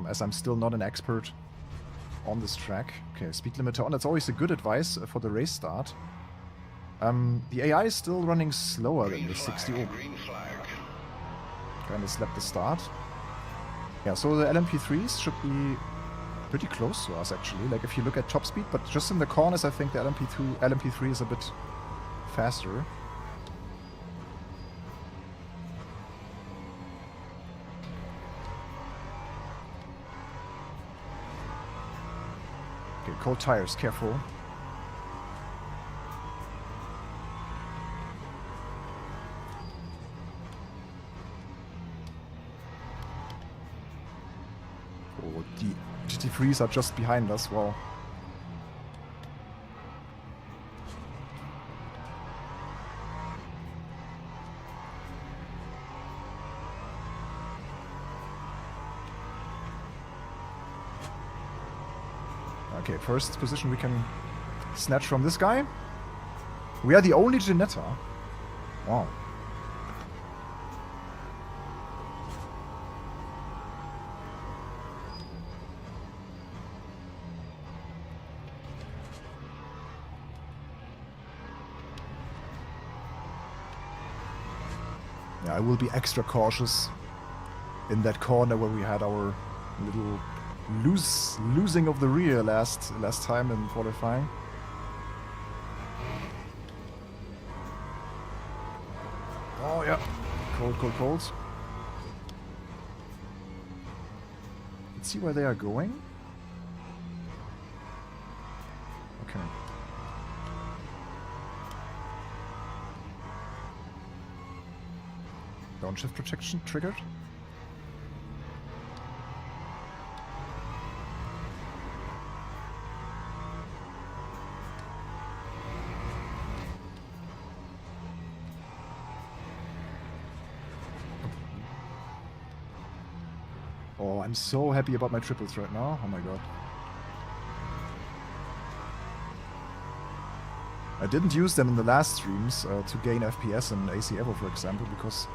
as I'm still not an expert on this track. Okay, speed limiter on. That's always a good advice for the race start. The AI is still running slower than the 60. Oh. Kind of slept the start. Yeah, so the LMP3s should be pretty close to us actually. Like if you look at top speed, but just in the corners, I think the LMP3 is a bit faster. Okay, cold tires, careful. Oh, the GT3s are just behind us, wow. Okay, first position we can snatch from this guy. We are the only Ginetta. Wow. Yeah, I will be extra cautious in that corner where we had our little losing of the rear last time in qualifying. Oh yeah, cold. Let's see where they are going. Okay. Downshift protection triggered. Oh, I'm so happy about my triples right now. Oh my god. I didn't use them in the last streams to gain FPS in AC EVO, for example, because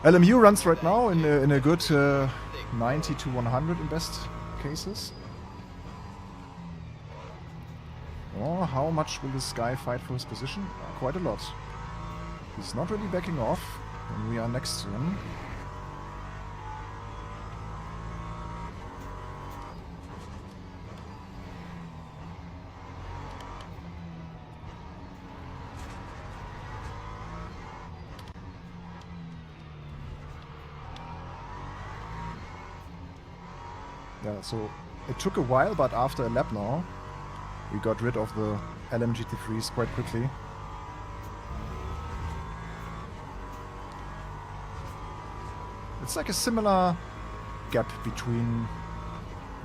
LMU runs right now in a good 90 to 100 in best cases. Oh, how much will this guy fight for his position? Quite a lot. He's not really backing off, and we are next to him. Yeah, so it took a while, but after a lap now, we got rid of the LMGT3s quite quickly. It's like a similar gap between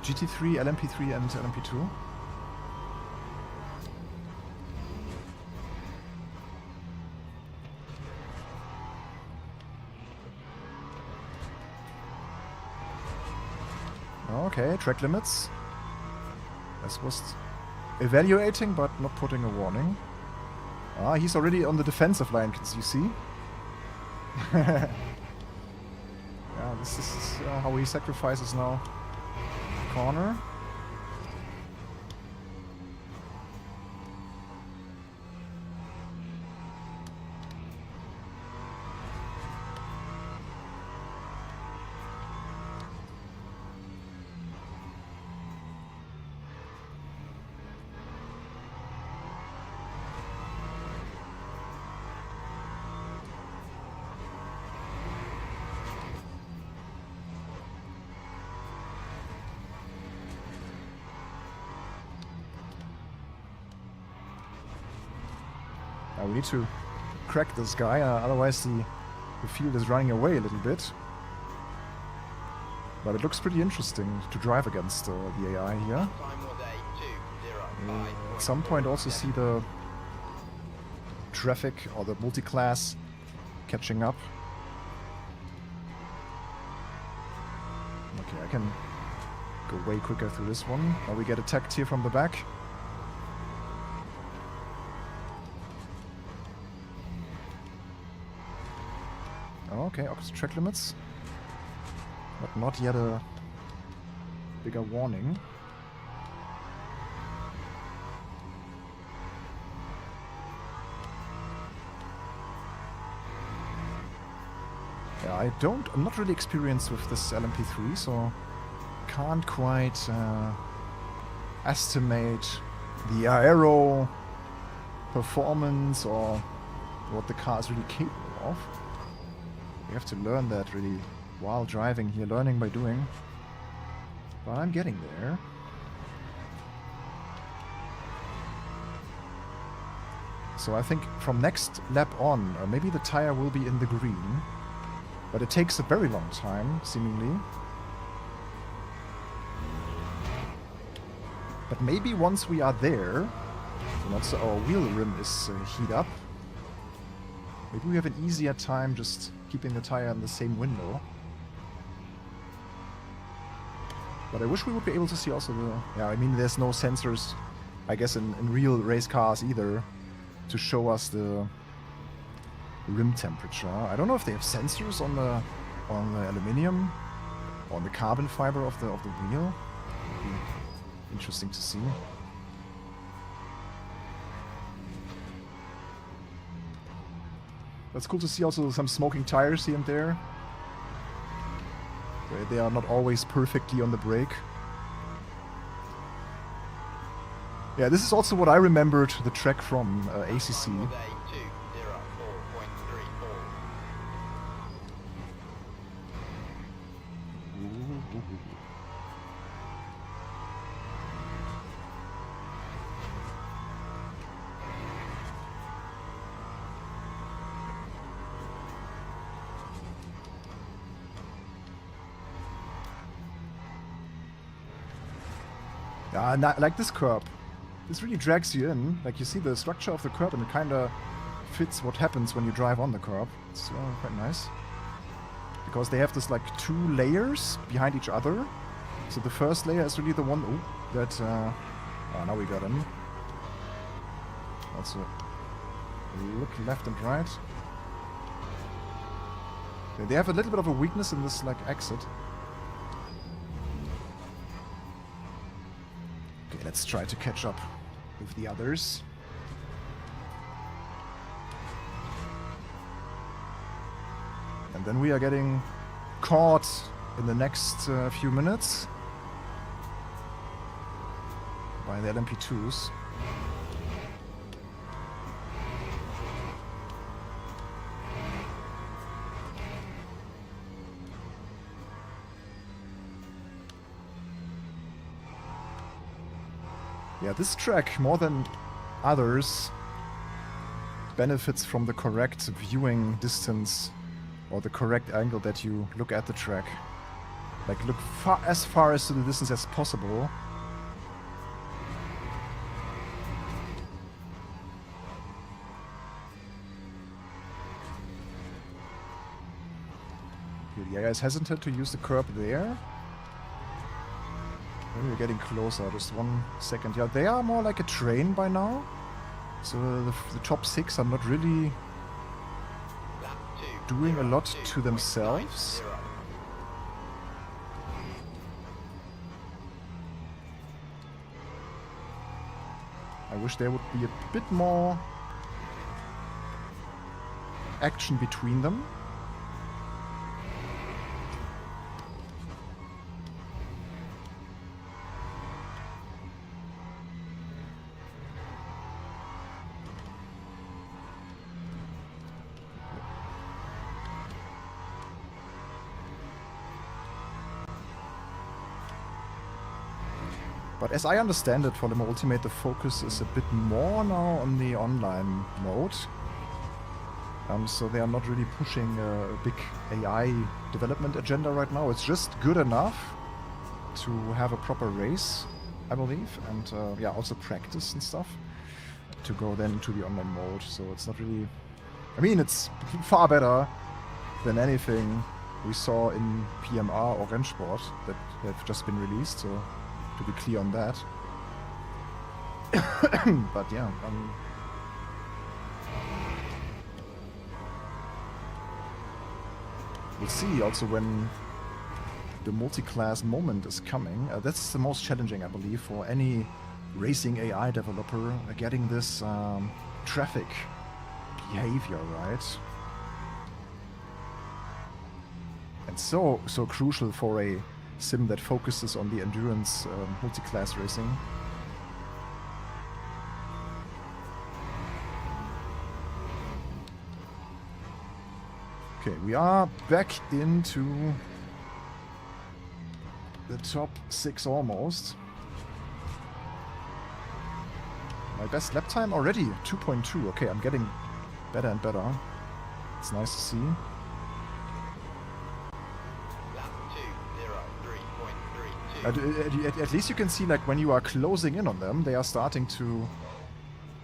GT3, LMP3 and LMP2. Okay, track limits. This was evaluating, but not putting a warning. Ah, he's already on the defensive line, as you see. Yeah, this is how he sacrifices now. Corner. We need to crack this guy, otherwise the field is running away a little bit. But it looks pretty interesting to drive against the AI here. At some point also see the traffic or the multiclass catching up. Okay, I can go way quicker through this one. Now we get attacked here from the back. Okay, opposite track limits. But not yet a bigger warning. I'm not really experienced with this LMP3, so can't quite estimate the aero performance or what the car is really capable of. You have to learn that really while driving here, learning by doing. But I'm getting there. So I think from next lap on, maybe the tire will be in the green. But it takes a very long time, seemingly. But maybe once we are there, once our wheel rim is heat up, maybe we have an easier time just keeping the tire in the same window. But I wish we would be able to see also the... Yeah, I mean, there's no sensors, I guess, in real race cars either, to show us the rim temperature. I don't know if they have sensors on the aluminium or on the carbon fiber of the wheel. Would be interesting to see. That's cool to see also some smoking tires here and there. They are not always perfectly on the brake. Yeah, this is also what I remembered the track from ACC. Yeah, like this curb. This really drags you in. Like, you see the structure of the curb and it kind of fits what happens when you drive on the curb. It's quite nice. Because they have this, like, 2 layers behind each other. So the first layer is really the one that... oh, now we got him. Also, look left and right. They have a little bit of a weakness in this, like, exit. Okay, let's try to catch up with the others. And then we are getting caught in the next few minutes by the LMP2s. Yeah, this track, more than others, benefits from the correct viewing distance or the correct angle that you look at the track. Like, look as far as to the distance as possible. Okay, the AI is hesitant to use the curb there. We're getting closer, just 1 second. Yeah, they are more like a train by now. So the top 6 are not really doing a lot to themselves. I wish there would be a bit more action between them. But as I understand it, for the Ultimate, the focus is a bit more now on the online mode. So they are not really pushing a big AI development agenda right now. It's just good enough to have a proper race, I believe, and yeah, also practice and stuff to go then into the online mode. So it's not really... I mean, it's far better than anything we saw in PMR or Rennsport that have just been released, so to be clear on that. But yeah, we'll see also when the multiclass moment is coming. That's the most challenging, I believe, for any racing AI developer, getting this traffic behavior right. And so crucial for a sim that focuses on the endurance multi-class racing. Okay, we are back into the top 6 almost. My best lap time already, 2.2. Okay, I'm getting better and better. It's nice to see. At least you can see, like, when you are closing in on them, they are starting to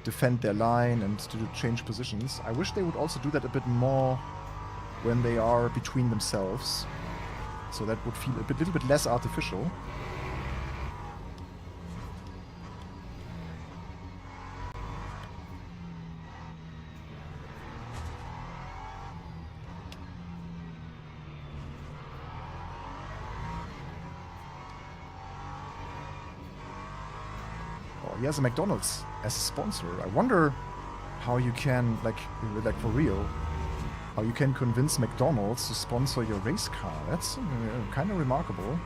defend their line and to change positions. I wish they would also do that a bit more when they are between themselves. So that would feel a little bit less artificial. He has a McDonald's as a sponsor. I wonder how you can, like for real, how you can convince McDonald's to sponsor your race car. That's kind of remarkable.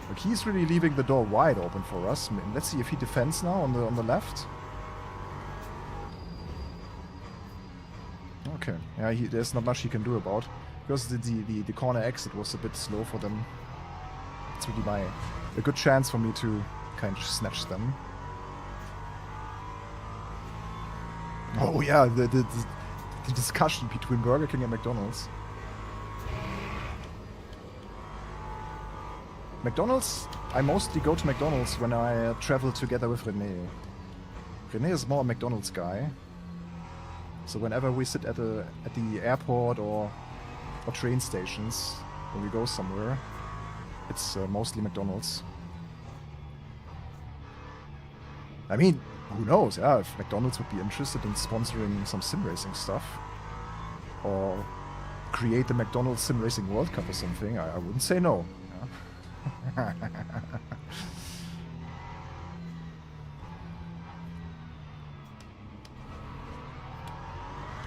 Like, he's really leaving the door wide open for us. Let's see if he defends now on the left. Okay, yeah, there's not much he can do about, because the corner exit was a bit slow for them. It's really a good chance for me to kind of snatch them. Oh yeah, the discussion between Burger King and McDonald's. McDonald's, I mostly go to McDonald's when I travel together with René. René is more a McDonald's guy. So whenever we sit at the airport or train stations, when we go somewhere, it's mostly McDonald's. I mean, who knows, yeah, if McDonald's would be interested in sponsoring some sim racing stuff, or create the McDonald's Sim Racing World Cup or something, I wouldn't say no. Yeah.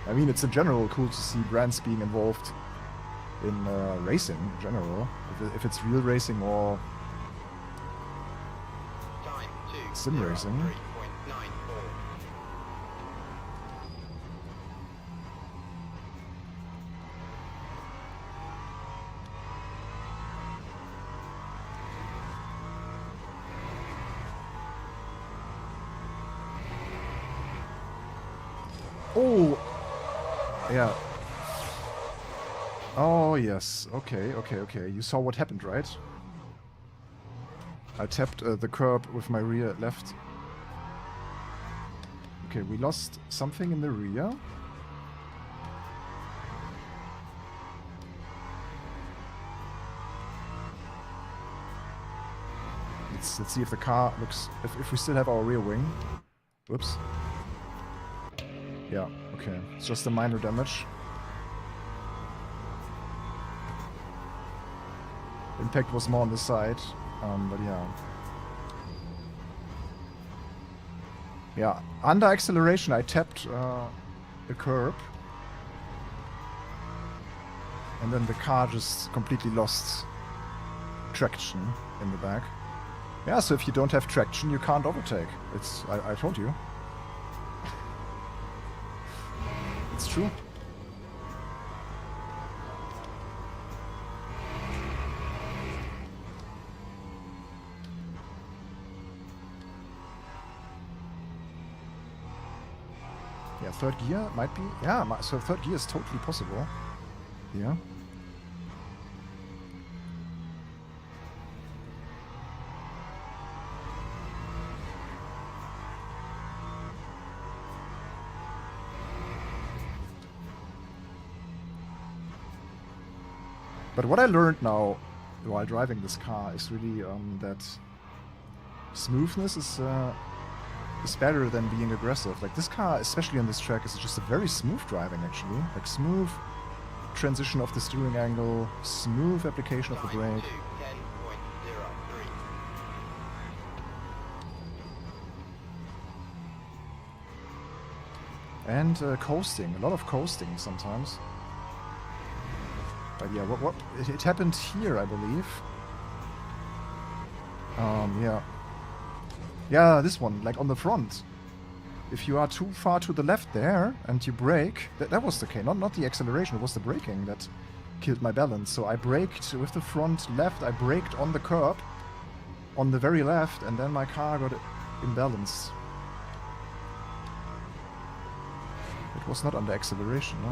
I mean, it's in general cool to see brands being involved in racing in general, if it's real racing or sim racing. Oh! Yeah. Oh, yes. Okay. You saw what happened, right? I tapped the curb with my rear left. Okay, we lost something in the rear. Let's see if the car looks... If we still have our rear wing. Whoops. Yeah, okay. It's just a minor damage. Impact was more on the side, but yeah. Yeah, under acceleration I tapped a curb. And then the car just completely lost traction in the back. Yeah, so if you don't have traction, you can't overtake. I told you. It's true. Yeah, third gear might be... Yeah, so third gear is totally possible. Yeah. But what I learned now while driving this car is really that smoothness is better than being aggressive. Like, this car, especially on this track, is just a very smooth driving, actually. Like, smooth transition of the steering angle, smooth application of the brake. And coasting, a lot of coasting sometimes. But yeah, what it happened here, I believe. Yeah. Yeah, this one, like on the front. If you are too far to the left there and you brake, that was the case. Not the acceleration, it was the braking that killed my balance. So I braked with the front left, I braked on the curb, on the very left, and then my car got imbalanced. It was not under acceleration, no.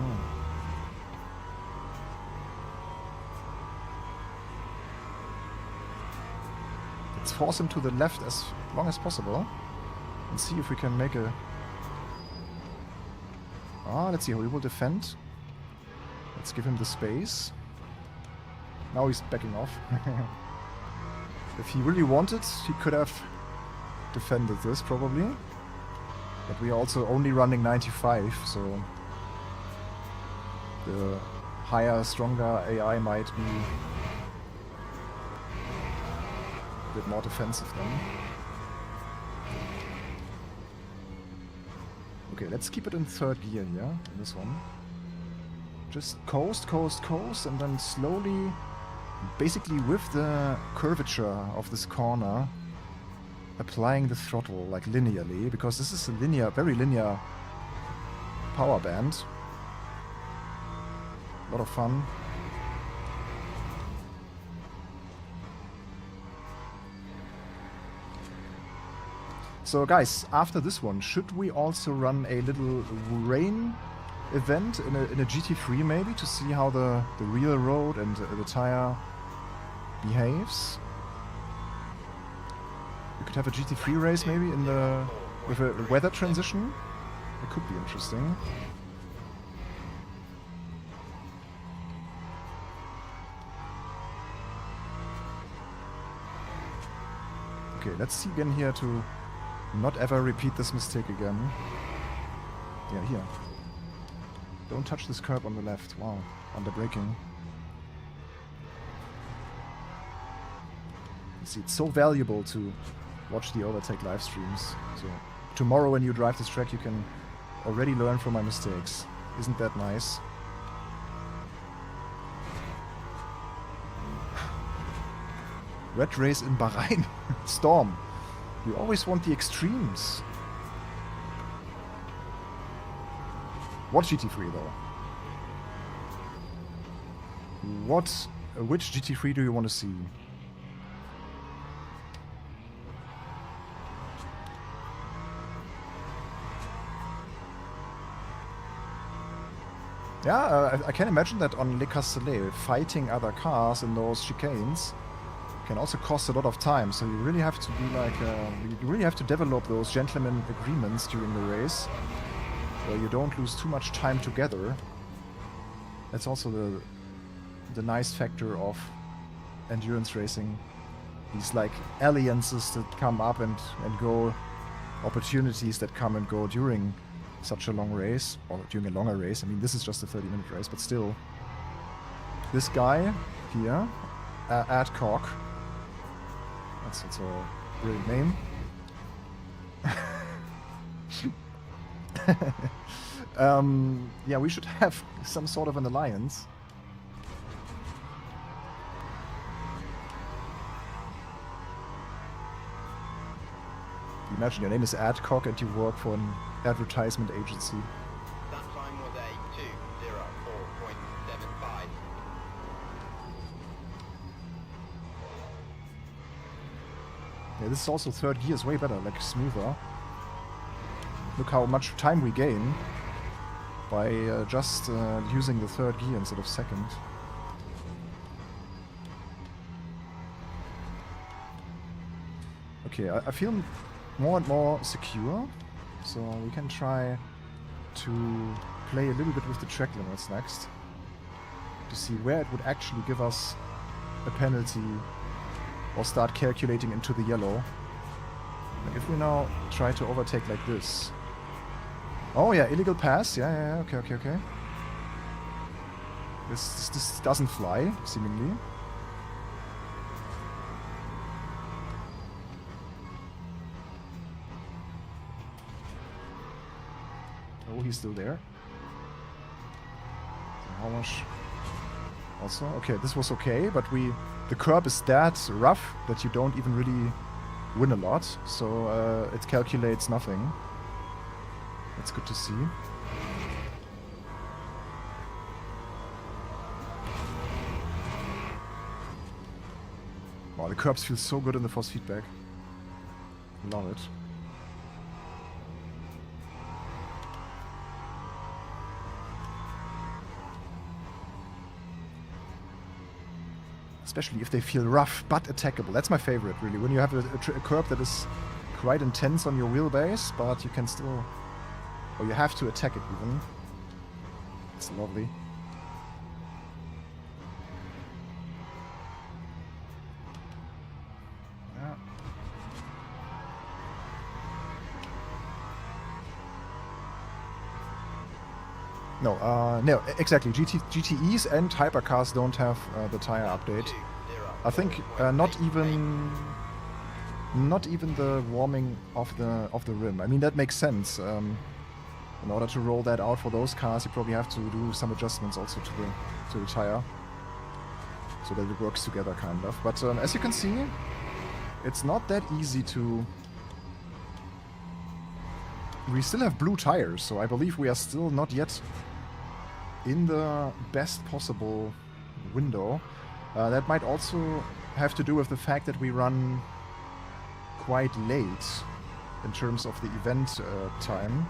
Let's force him to the left as long as possible. And see if we can make a... let's see how he will defend. Let's give him the space. Now he's backing off. If he really wanted, he could have defended this, probably. But we are also only running 95, so... the higher, stronger AI might be a bit more defensive then. Okay, let's keep it in third gear here, in this one. Just coast, coast, coast, and then slowly, basically with the curvature of this corner, applying the throttle, like linearly, because this is a linear, very linear power band. A lot of fun. So guys, after this one, should we also run a little rain event in a GT3 maybe, to see how the real road and the tire behaves? We could have a GT3 race maybe in with a weather transition. It could be interesting. Okay, let's see again here to not ever repeat this mistake again. Yeah, here. Don't touch this curb on the left. Wow, under braking. You see, it's so valuable to watch the Overtake live streams. So tomorrow when you drive this track, you can already learn from my mistakes. Isn't that nice? Red race in Bahrain. Storm. You always want the extremes. What GT3 though? Which GT3 do you want to see? Yeah, I can imagine that on Le Castellet, fighting other cars in those chicanes can also cost a lot of time, so you really have to be like, you really have to develop those gentleman agreements during the race, where you don't lose too much time together. That's also the nice factor of endurance racing. These like alliances that come up and go, opportunities that come and go during such a long race, or during a longer race. I mean, this is just a 30-minute race, but still. This guy here, Adcock, that's a brilliant name. Yeah, we should have some sort of an alliance. Imagine your name is Adcock and you work for an advertisement agency. That time was a 2:04.75. Yeah, this is also third gear is way better, like smoother. Look how much time we gain by just using the third gear instead of second. Okay, I feel more and more secure, so we can try to play a little bit with the track limits next to see where it would actually give us a penalty or start calculating into the yellow. Like if we now try to overtake like this. Oh yeah, illegal pass. Yeah, okay. This doesn't fly, seemingly. Oh, he's still there. So how much Also, okay, this was okay, but the curb is that rough that you don't even really win a lot, so it calculates nothing. That's good to see. Wow, the curbs feel so good in the force feedback. Love it. Especially if they feel rough but attackable. That's my favorite, really. When you have a curb that is quite intense on your wheelbase, but you can still... or you have to attack it even. It's lovely. Yeah. No, exactly. GTEs and hypercars don't have the tire update. I think not even the warming of the rim. I mean, that makes sense. In order to roll that out for those cars, you probably have to do some adjustments also to the tire, so that it works together, kind of. But as you can see, it's not that easy to... We still have blue tires, so I believe we are still not yet in the best possible window. That might also have to do with the fact that we run quite late in terms of the event time.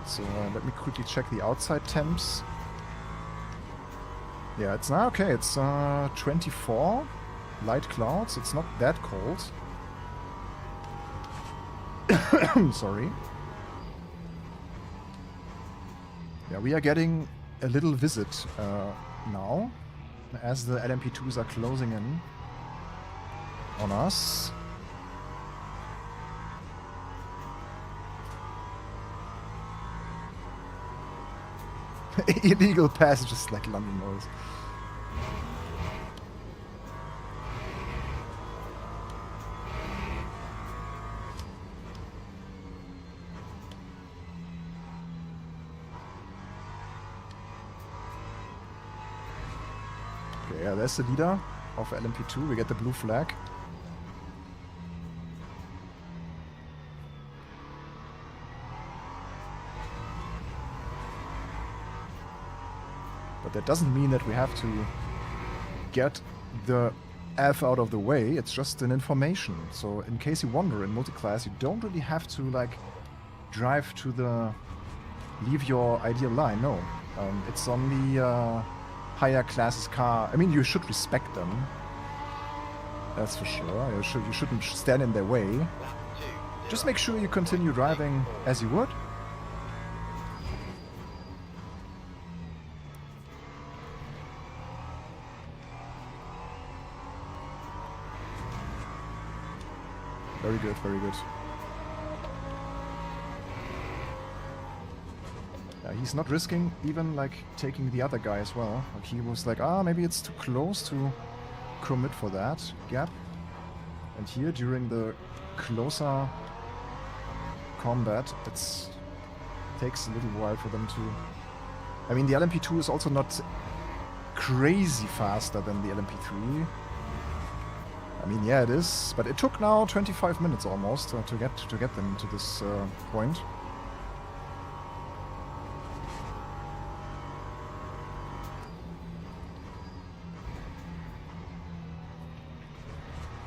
So let me quickly check the outside temps. Yeah, it's now okay. It's 24 light clouds. It's not that cold. Sorry. Yeah, we are getting a little visit now, as the LMP2s are closing in on us. Illegal passages like London noise. Okay, yeah, there's the leader of LMP2. We get the blue flag. But that doesn't mean that we have to get the F out of the way. It's just an information. So in case you wonder, in Multiclass, you don't really have to like drive to the... leave your ideal line. No. It's on the higher classes car. I mean, you should respect them. That's for sure. You shouldn't stand in their way. Just make sure you continue driving as you would. Very good, very good. Yeah, he's not risking even like taking the other guy as well. Like he was like, maybe it's too close to commit for that gap. And here during the closer combat, it takes a little while for them to... I mean, the LMP2 is also not crazy faster than the LMP3. I mean, yeah, it is, but it took now 25 minutes almost to get them to this point.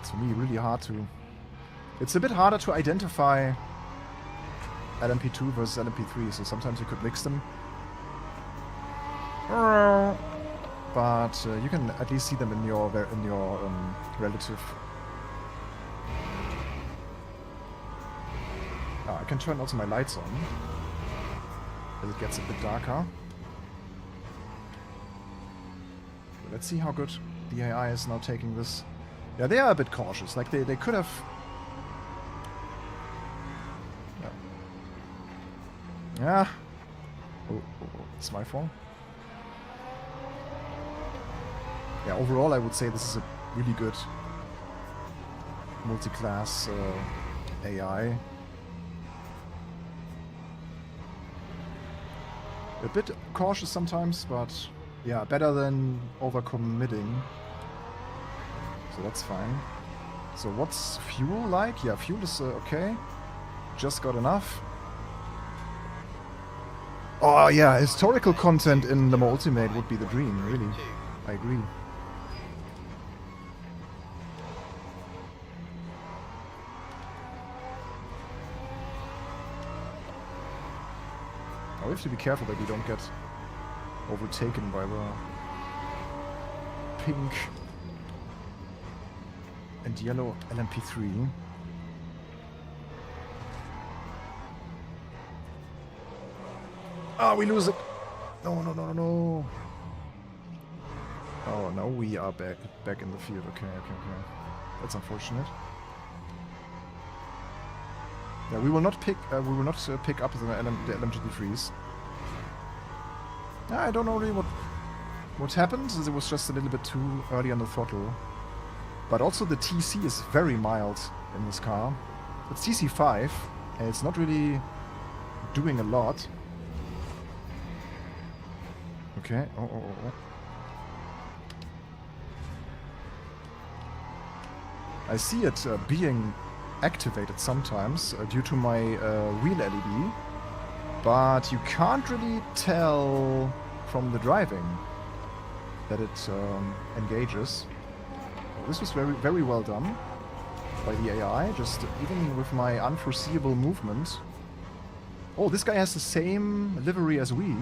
It's for me really hard to... It's a bit harder to identify LMP2 versus LMP3, so sometimes you could mix them. But you can at least see them in your relative. I can turn also my lights on as it gets a bit darker. But let's see how good the AI is now taking this. Yeah, they are a bit cautious. Like they could have. Yeah. Oh, it's my fault. Yeah, overall I would say this is a really good multi-class AI. A bit cautious sometimes, but Yeah, better than overcommitting. So that's fine. So what's fuel like? Yeah, fuel is okay. Just got enough. Oh yeah, historical content in the Ultimate would be the dream, really. I agree. Oh, we have to be careful that we don't get overtaken by the pink and yellow LMP3. Ah, we lose it. No, no, no, no, no. Oh, no, we are back in the field. Okay, okay, okay. That's unfortunate. Yeah, we will not pick up the LMGT3s. I don't know really what happened. It was just a little bit too early on the throttle. But also the TC is very mild in this car. It's TC5, and it's not really doing a lot. Okay. Oh, oh, oh, oh. I see it being activated sometimes due to my wheel LED, but you can't really tell from the driving that it engages. This was very, very well done by the AI, just even with my unforeseeable movement. Oh, this guy has the same livery as we.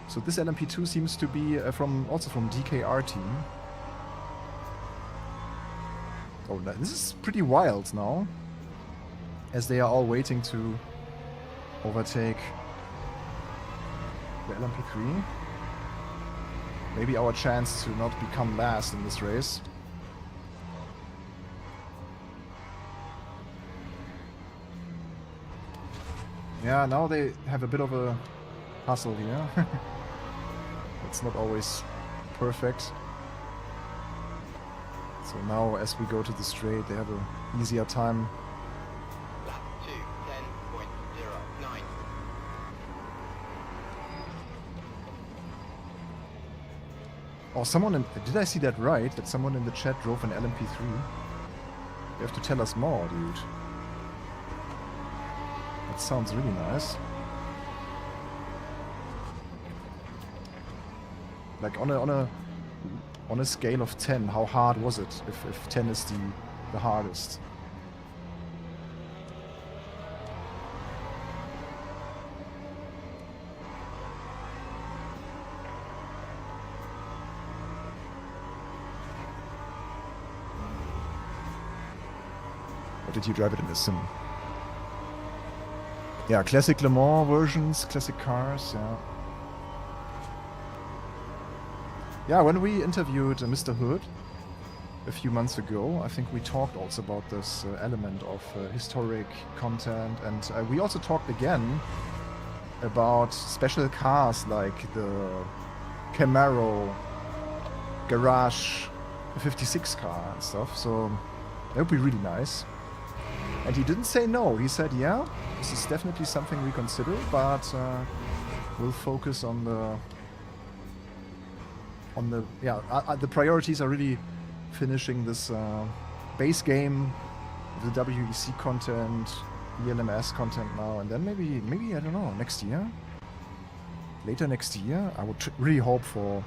So this LMP2 seems to be also from DKR team. Oh, this is pretty wild now, as they are all waiting to overtake the LMP3. Maybe our chance to not become last in this race. Yeah, now they have a bit of a hustle here. It's not always perfect. So now, as we go to the straight, they have an easier time. Lap 2, 10.09. Oh, someone did I see that right? That someone in the chat drove an LMP3? You have to tell us more, dude. That sounds really nice. Like on a scale of 10, how hard was it? If 10 is the hardest. Or did you drive it in a sim? Yeah, classic Le Mans versions, classic cars, yeah. Yeah, when we interviewed Mr. Hood a few months ago, I think we talked also about this element of historic content, and we also talked again about special cars like the Camaro Garage 56 car and stuff, so that would be really nice. And he didn't say no, he said, yeah, this is definitely something we consider, but we'll focus on the the priorities are really finishing this base game, the WEC content, ELMS content now, and then maybe I don't know, next year, later next year, I would really hope for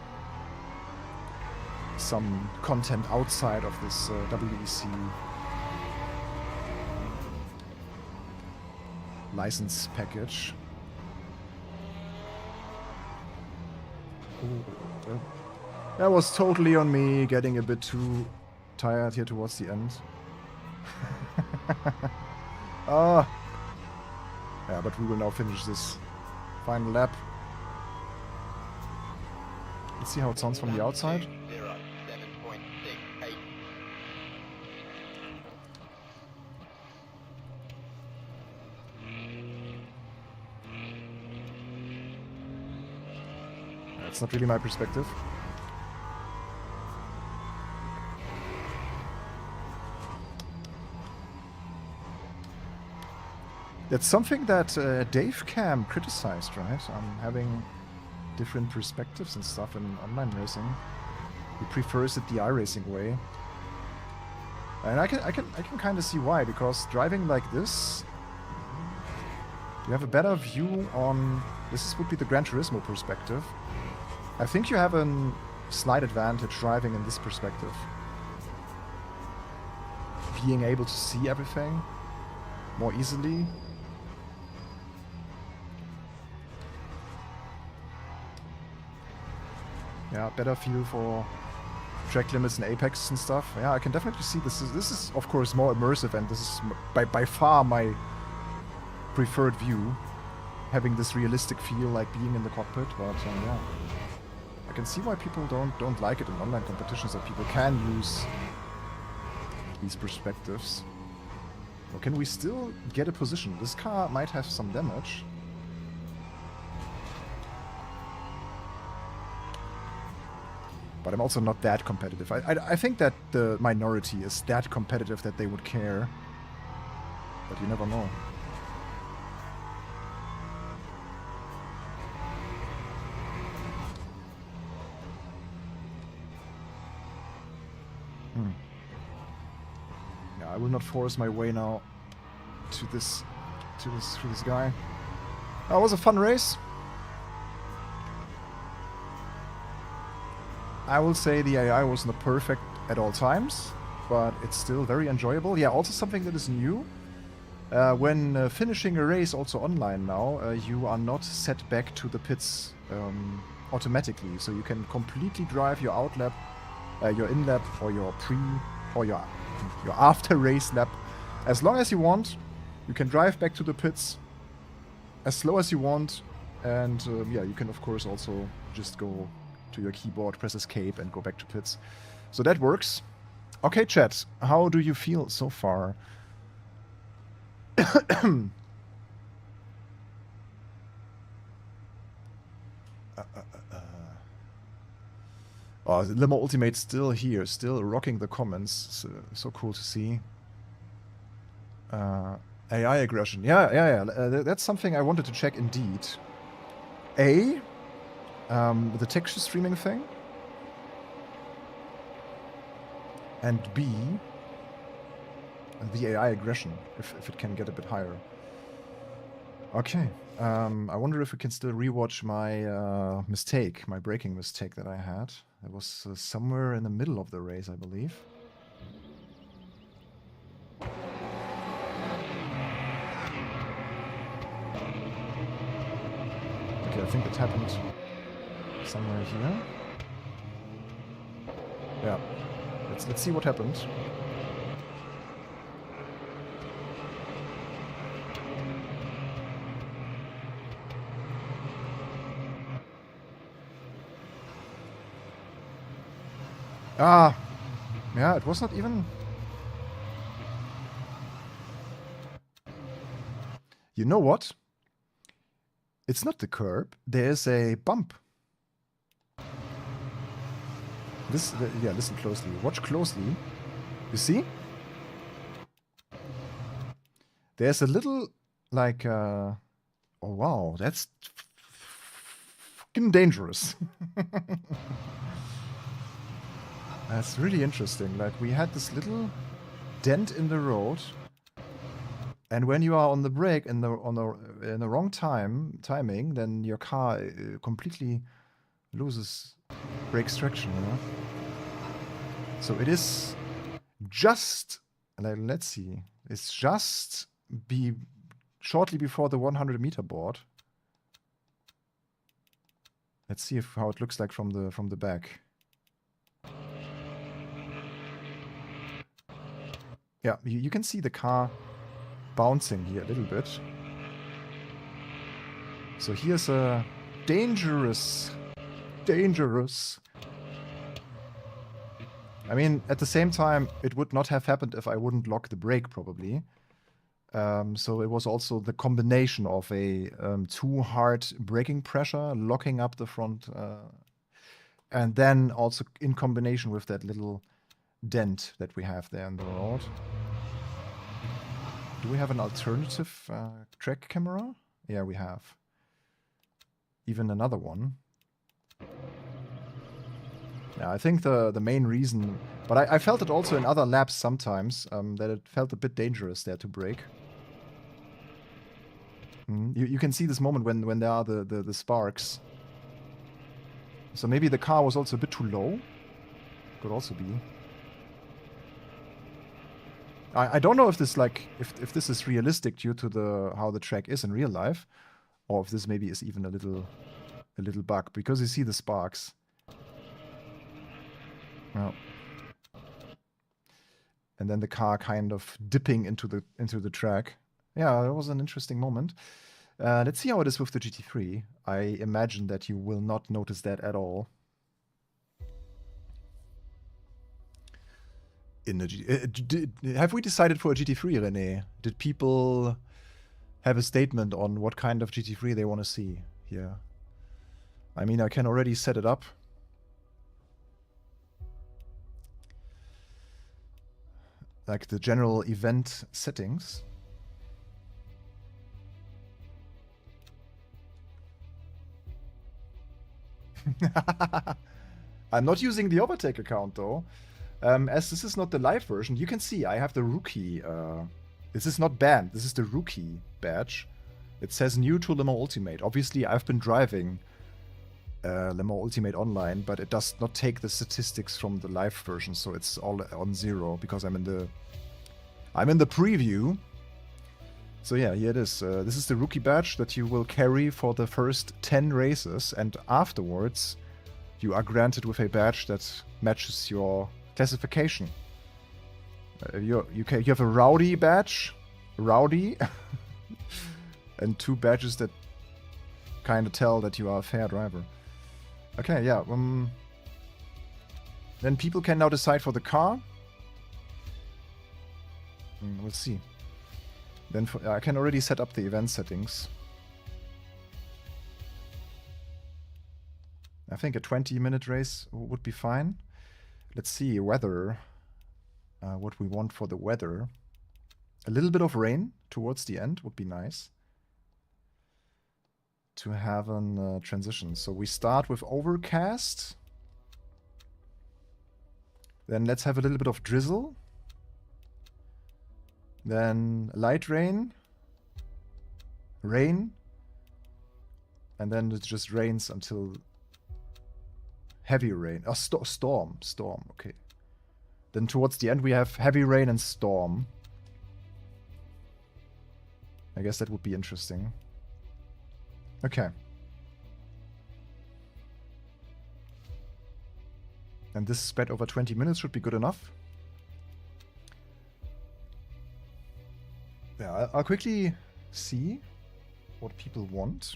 some content outside of this WEC license package. Ooh, that was totally on me, getting a bit too tired here towards the end. Yeah, but we will now finish this final lap. Let's see how it sounds from the outside. 7.68. That's not really my perspective. That's something that Dave Cam criticized, right? Having different perspectives and stuff in online racing. He prefers it the iRacing way. And I can kind of see why, because driving like this, you have a better view on... would be the Gran Turismo perspective. I think you have a slight advantage driving in this perspective. Being able to see everything more easily. Yeah, better feel for track limits and apex and stuff. Yeah, I can definitely see this is of course more immersive, and this is by far my preferred view, having this realistic feel like being in the cockpit. But yeah, I can see why people don't like it in online competitions, that people can use these perspectives. Or can we still get a position? This car might have some damage. But I'm also not that competitive. I think that the minority is that competitive that they would care. But you never know. Yeah, I will not force my way now to this guy. That was a fun race. I will say the AI was not perfect at all times, but it's still very enjoyable. Yeah, also something that is new. When finishing a race also online now, you are not set back to the pits automatically. So you can completely drive your out lap, your in lap, or your your after race lap as long as you want. You can drive back to the pits as slow as you want, and yeah, you can of course also just go to your keyboard, press escape, and go back to pits. So that works. Okay, chat, how do you feel so far? Oh, Limo Ultimate still here, still rocking the comments. So cool to see. AI aggression. Yeah. That's something I wanted to check indeed. The texture streaming thing. And B, the AI aggression, if it can get a bit higher. Okay. I wonder if we can still rewatch my mistake, my braking mistake that I had. It was somewhere in the middle of the race, I believe. Okay, I think it happened somewhere here. Yeah. Let's see what happened. Ah, yeah, it was not even... You know what? It's not the curb. There's a bump. Yeah, listen closely. Watch closely. You see? There's a little, like, oh wow, that's fucking dangerous. That's really interesting. Like, we had this little dent in the road, and when you are on the brake in the wrong timing, then your car completely loses brake traction, you know? So it is just, like, let's see, it's just shortly before the 100-meter board. Let's see how it looks like from the back. Yeah, you can see the car bouncing here a little bit. So here's a dangerous. I mean, at the same time, it would not have happened if I wouldn't lock the brake, probably. So it was also the combination of a too hard braking pressure, locking up the front, and then also in combination with that little dent that we have there in the road. Do we have an alternative track camera? Yeah, we have. Even another one. Yeah, I think the main reason, but I felt it also in other laps sometimes, that it felt a bit dangerous there to brake. You can see this moment when there are the sparks. So maybe the car was also a bit too low. Could also be. I don't know if this if this is realistic due to how the track is in real life, or if this maybe is even a little bug, because you see the sparks. Well, and then the car kind of dipping into the track. Yeah, that was an interesting moment. Let's see how it is with the GT3. I imagine that you will not notice that at all. In the have we decided for a GT3, René? Did people have a statement on what kind of GT3 they want to see here? I mean, I can already set it up. Like the general event settings. I'm not using the Overtake account though. As this is not the live version, you can see I have the rookie. This is not banned. This is the rookie badge. It says new to Le Mans Ultimate. Obviously, I've been driving Le Mans Ultimate online, but it does not take the statistics from the live version, so it's all on 0 because I'm in the preview. So yeah, here it is. This is the rookie badge that you will carry for the first 10 races, and afterwards you are granted with a badge that matches your classification. You have a rowdy badge, rowdy, and 2 badges that kind of tell that you are a fair driver. Okay, yeah. Then people can now decide for the car. We'll see. Then I can already set up the event settings. I think a 20-minute race would be fine. Let's see, weather. What we want for the weather. A little bit of rain towards the end would be nice. To have a transition. So we start with overcast. Then let's have a little bit of drizzle. Then light rain. Rain. And then it just rains until heavy rain. Oh, storm. Storm, okay. Then towards the end we have heavy rain and storm. I guess that would be interesting. Okay. And this spread over 20 minutes should be good enough. Yeah, I'll quickly see what people want.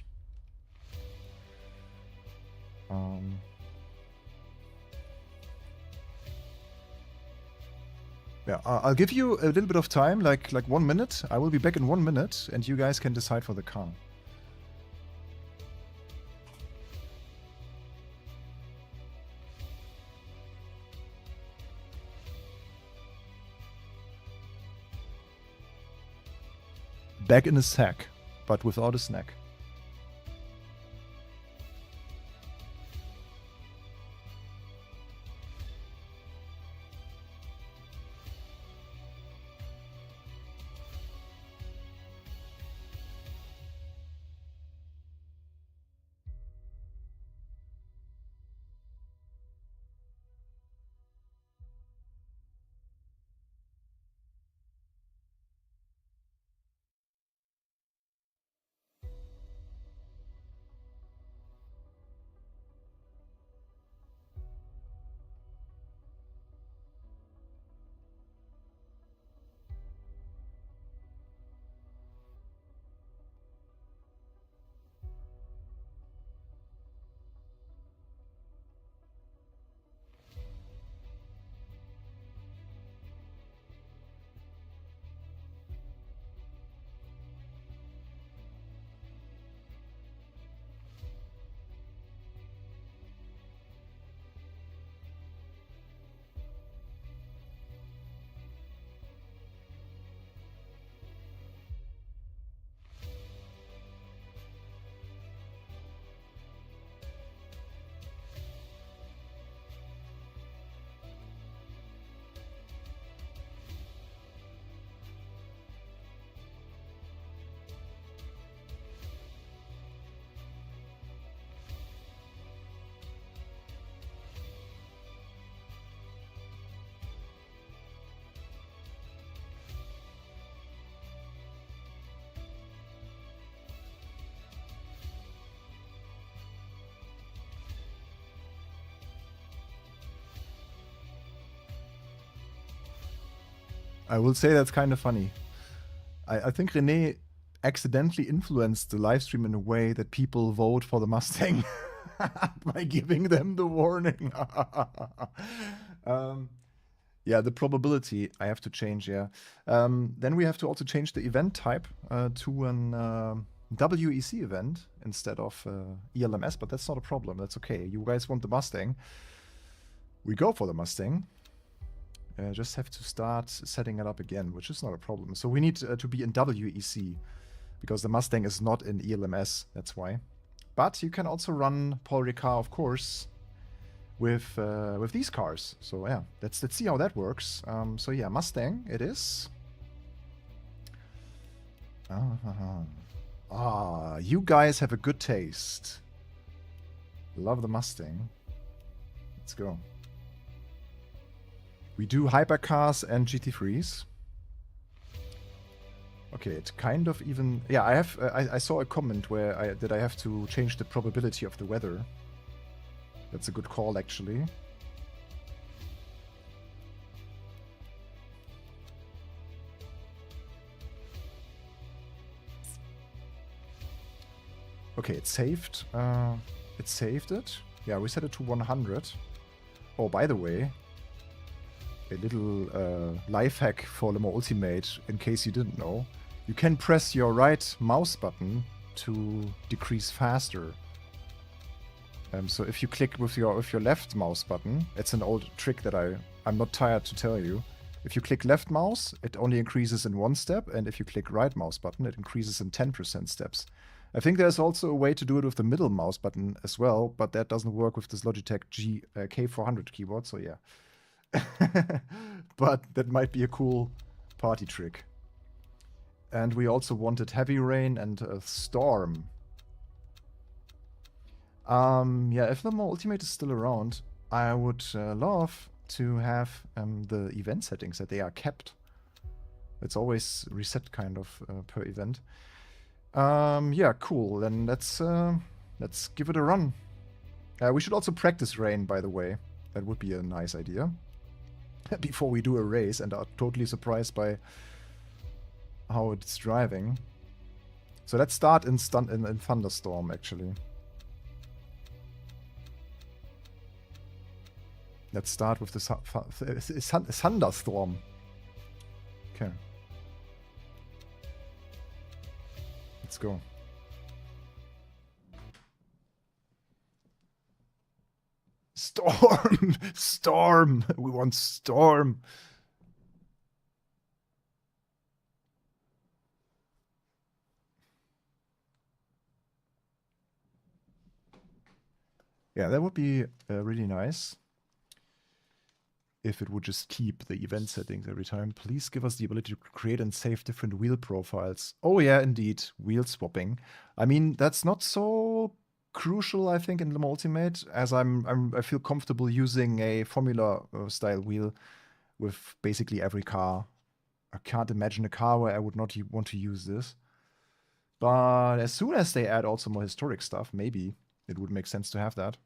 Yeah, I'll give you a little bit of time, like 1 minute. I will be back in 1 minute, and you guys can decide for the car. Back in a sack, but without a snack. I will say that's kind of funny. I think René accidentally influenced the live stream in a way that people vote for the Mustang by giving them the warning. Yeah, the probability I have to change, yeah. Then we have to also change the event type to an WEC event instead of ELMS, but that's not a problem. That's okay. You guys want the Mustang. We go for the Mustang. Just have to start setting it up again, which is not a problem. So we need to be in WEC because the Mustang is not in ELMS. That's why. But you can also run Paul Ricard, of course, with these cars. So yeah, let's see how that works. So yeah, Mustang it is. You guys have a good taste. Love the Mustang. Let's go. We do hypercars and GT3s. Okay, it kind of even... Yeah, I saw a comment where I have to change the probability of the weather. That's a good call, actually. Okay, it saved. It saved it. Yeah, we set it to 100. Oh, by the way, a little life hack for Le Mans Ultimate, in case you didn't know. You can press your right mouse button to decrease faster. So if you click with your left mouse button, it's an old trick that I'm not tired to tell you. If you click left mouse, it only increases in 1 step, and if you click right mouse button, it increases in 10% steps. I think there's also a way to do it with the middle mouse button as well, but that doesn't work with this Logitech K400 keyboard, so yeah. But that might be a cool party trick. And we also wanted heavy rain and a storm. Yeah, if the Ultimate is still around, I would love to have the event settings that they are kept. It's always reset kind of per event. Yeah, cool. Then let's give it a run. We should also practice rain, by the way. That would be a nice idea. Before we do a race and are totally surprised by how it's driving. So let's start in thunderstorm, actually. Let's start with the thunderstorm. Okay. Let's go. Storm! Storm! We want storm! Yeah, that would be really nice. If it would just keep the event settings every time. Please give us the ability to create and save different wheel profiles. Oh yeah, indeed. Wheel swapping. I mean, that's not so crucial, I think, in the Ultimate, as I feel comfortable using a Formula style wheel with basically every car. I can't imagine a car where I would not want to use this. But as soon as they add also more historic stuff, maybe it would make sense to have that.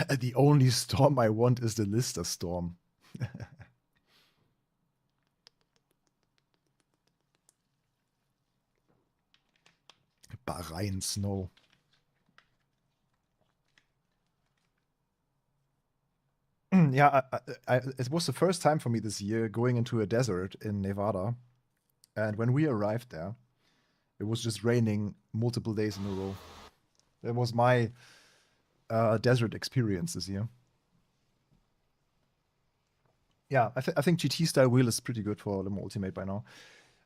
The only storm I want is the Lister storm. Bahrain snow. Yeah, it was the first time for me this year going into a desert in Nevada. And when we arrived there, it was just raining multiple days in a row. That was my desert experience this year. Yeah, I think GT style wheel is pretty good for Le Mans Ultimate by now.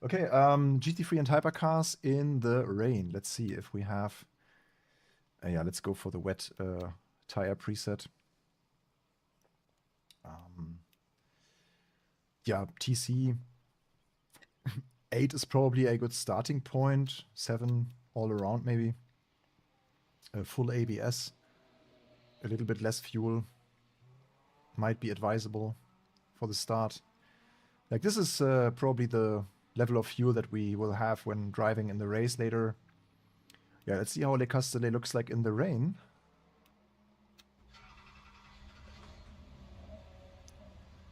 Okay, GT3 and hypercars in the rain. Let's see if we have... yeah, let's go for the wet tire preset. Yeah, TC 8 is probably a good starting point. 7 all around maybe. Full ABS. A little bit less fuel might be advisable for the start. Like, this is probably the level of fuel that we will have when driving in the race later. Yeah, let's see how Le Castellet looks like in the rain.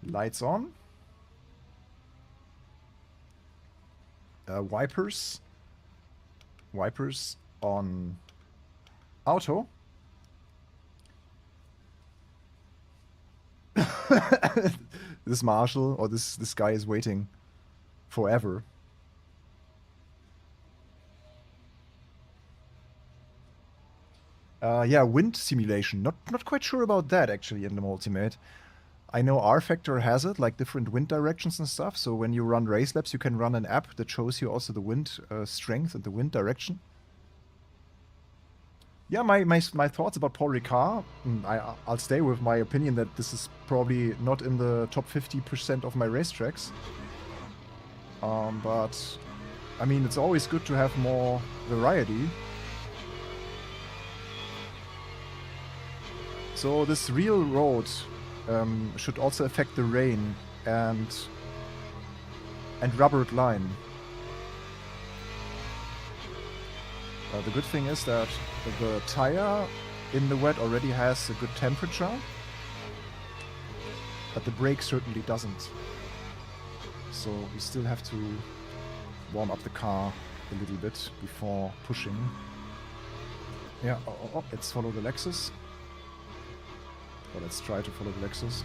Lights on. Wipers. Wipers on auto. This marshal or this guy is waiting forever. Yeah, wind simulation. Not quite sure about that actually in the Multimate. I know R Factor has it, like different wind directions and stuff. So when you run race laps, you can run an app that shows you also the wind strength and the wind direction. Yeah, my thoughts about Paul Ricard. I'll stay with my opinion that this is probably not in the top 50% of my racetracks. But I mean, it's always good to have more variety. So this real road should also affect the rain and rubbered line. The good thing is that the tire in the wet already has a good temperature, but the brake certainly doesn't. So we still have to warm up the car a little bit before pushing. Yeah, let's follow the Lexus. Or let's try to follow the Lexus.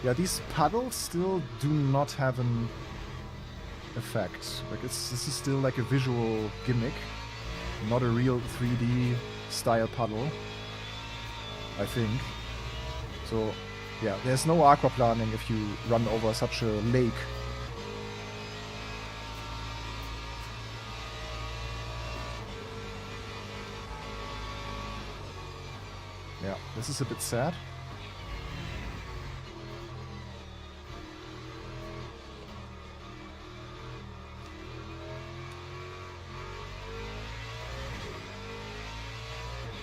Yeah, these puddles still do not have an effect. Like this is still like a visual gimmick, not a real 3D style puddle, I think. So yeah, there's no aquaplaning if you run over such a lake. Yeah, this is a bit sad.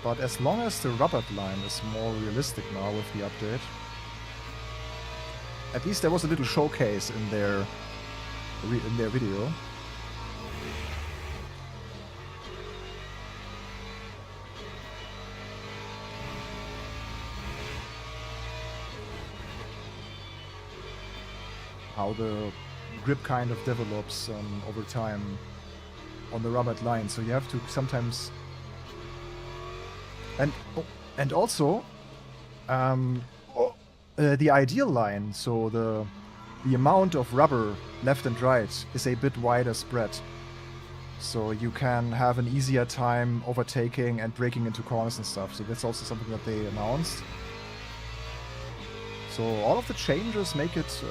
But as long as the rubber line is more realistic now with the update. At least there was a little showcase in their video. How the grip kind of develops over time on the rubbered line. So you have to sometimes... And also, the ideal line, so the amount of rubber left and right is a bit wider spread. So you can have an easier time overtaking and braking into corners and stuff. So that's also something that they announced. So all of the changes make it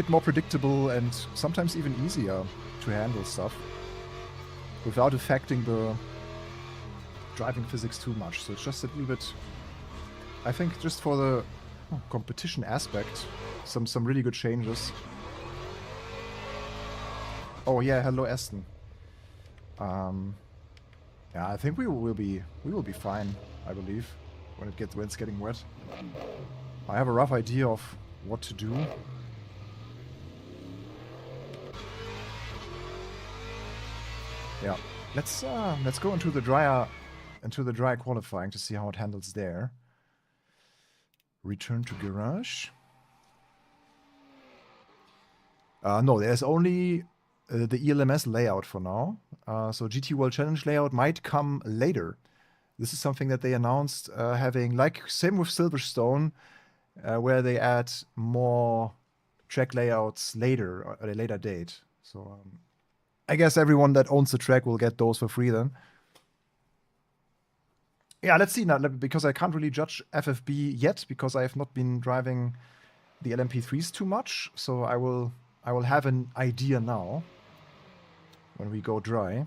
more predictable and sometimes even easier to handle stuff without affecting the driving physics too much. So it's just a little bit, I think, just for the competition aspect, some really good changes. Oh yeah, hello Aston. Yeah, I think we will be fine, I believe, when it's getting wet. I have a rough idea of what to do. Yeah, let's go into the dry qualifying to see how it handles there. Return to garage. No, there's only the ELMS layout for now. So GT World Challenge layout might come later. This is something that they announced, having, like, same with Silverstone, where they add more track layouts later, or at a later date. So I guess everyone that owns the track will get those for free then. Yeah, let's see now, because I can't really judge FFB yet, because I have not been driving the LMP3s too much. So I will have an idea now when we go dry.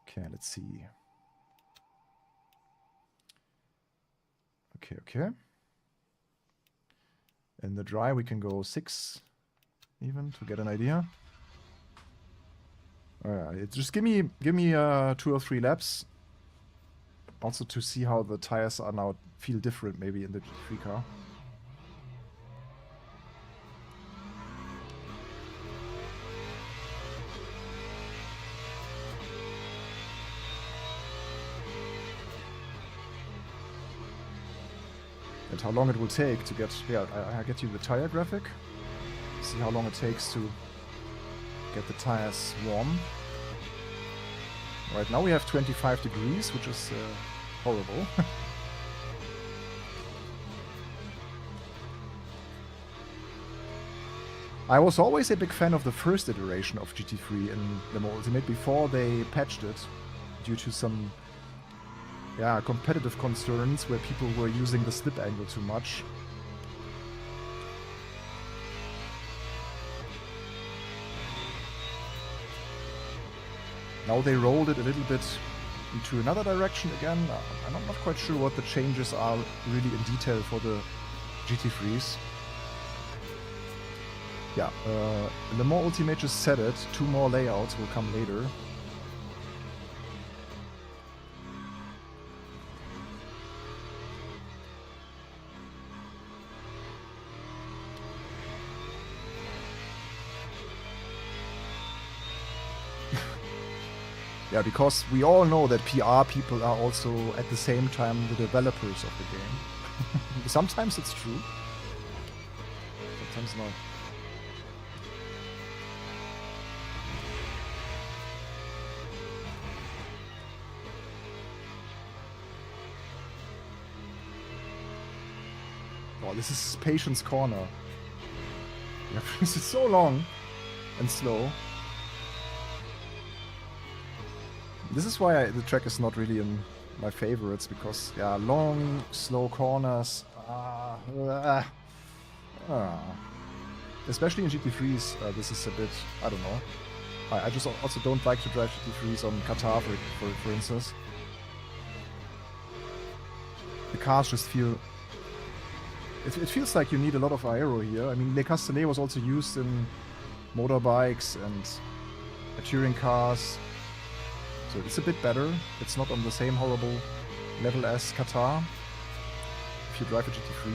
Okay, let's see. Okay. In the dry, we can go 6 even to get an idea. Just give me 2 or 3 laps. Also to see how the tires are now feel different maybe in the G3 car. And how long it will take to get... Yeah, I get you the tire graphic. See how long it takes to get the tires warm. Right now we have 25 degrees, which is horrible. I was always a big fan of the first iteration of GT3 in Le Mans Ultimate before they patched it due to some competitive concerns where people were using the slip angle too much. Now they rolled it a little bit into another direction again. I'm not quite sure what the changes are really in detail for the GT3s. Yeah, Le Mans Ultimate just said it. 2 more layouts will come later. Yeah, because we all know that PR people are also at the same time the developers of the game. Sometimes it's true. Sometimes not. Oh, this is Patience Corner. Yeah, this is so long and slow. This is why the track is not really in my favorites, because, yeah, long, slow corners. Especially in GT3s, this is a bit, I don't know. I just also don't like to drive GT3s on Qatar, for instance. The cars just feel... It feels like you need a lot of aero here. I mean, Le Castellet was also used in motorbikes and touring cars. So it's a bit better. It's not on the same horrible level as Qatar, if you drive a GT3.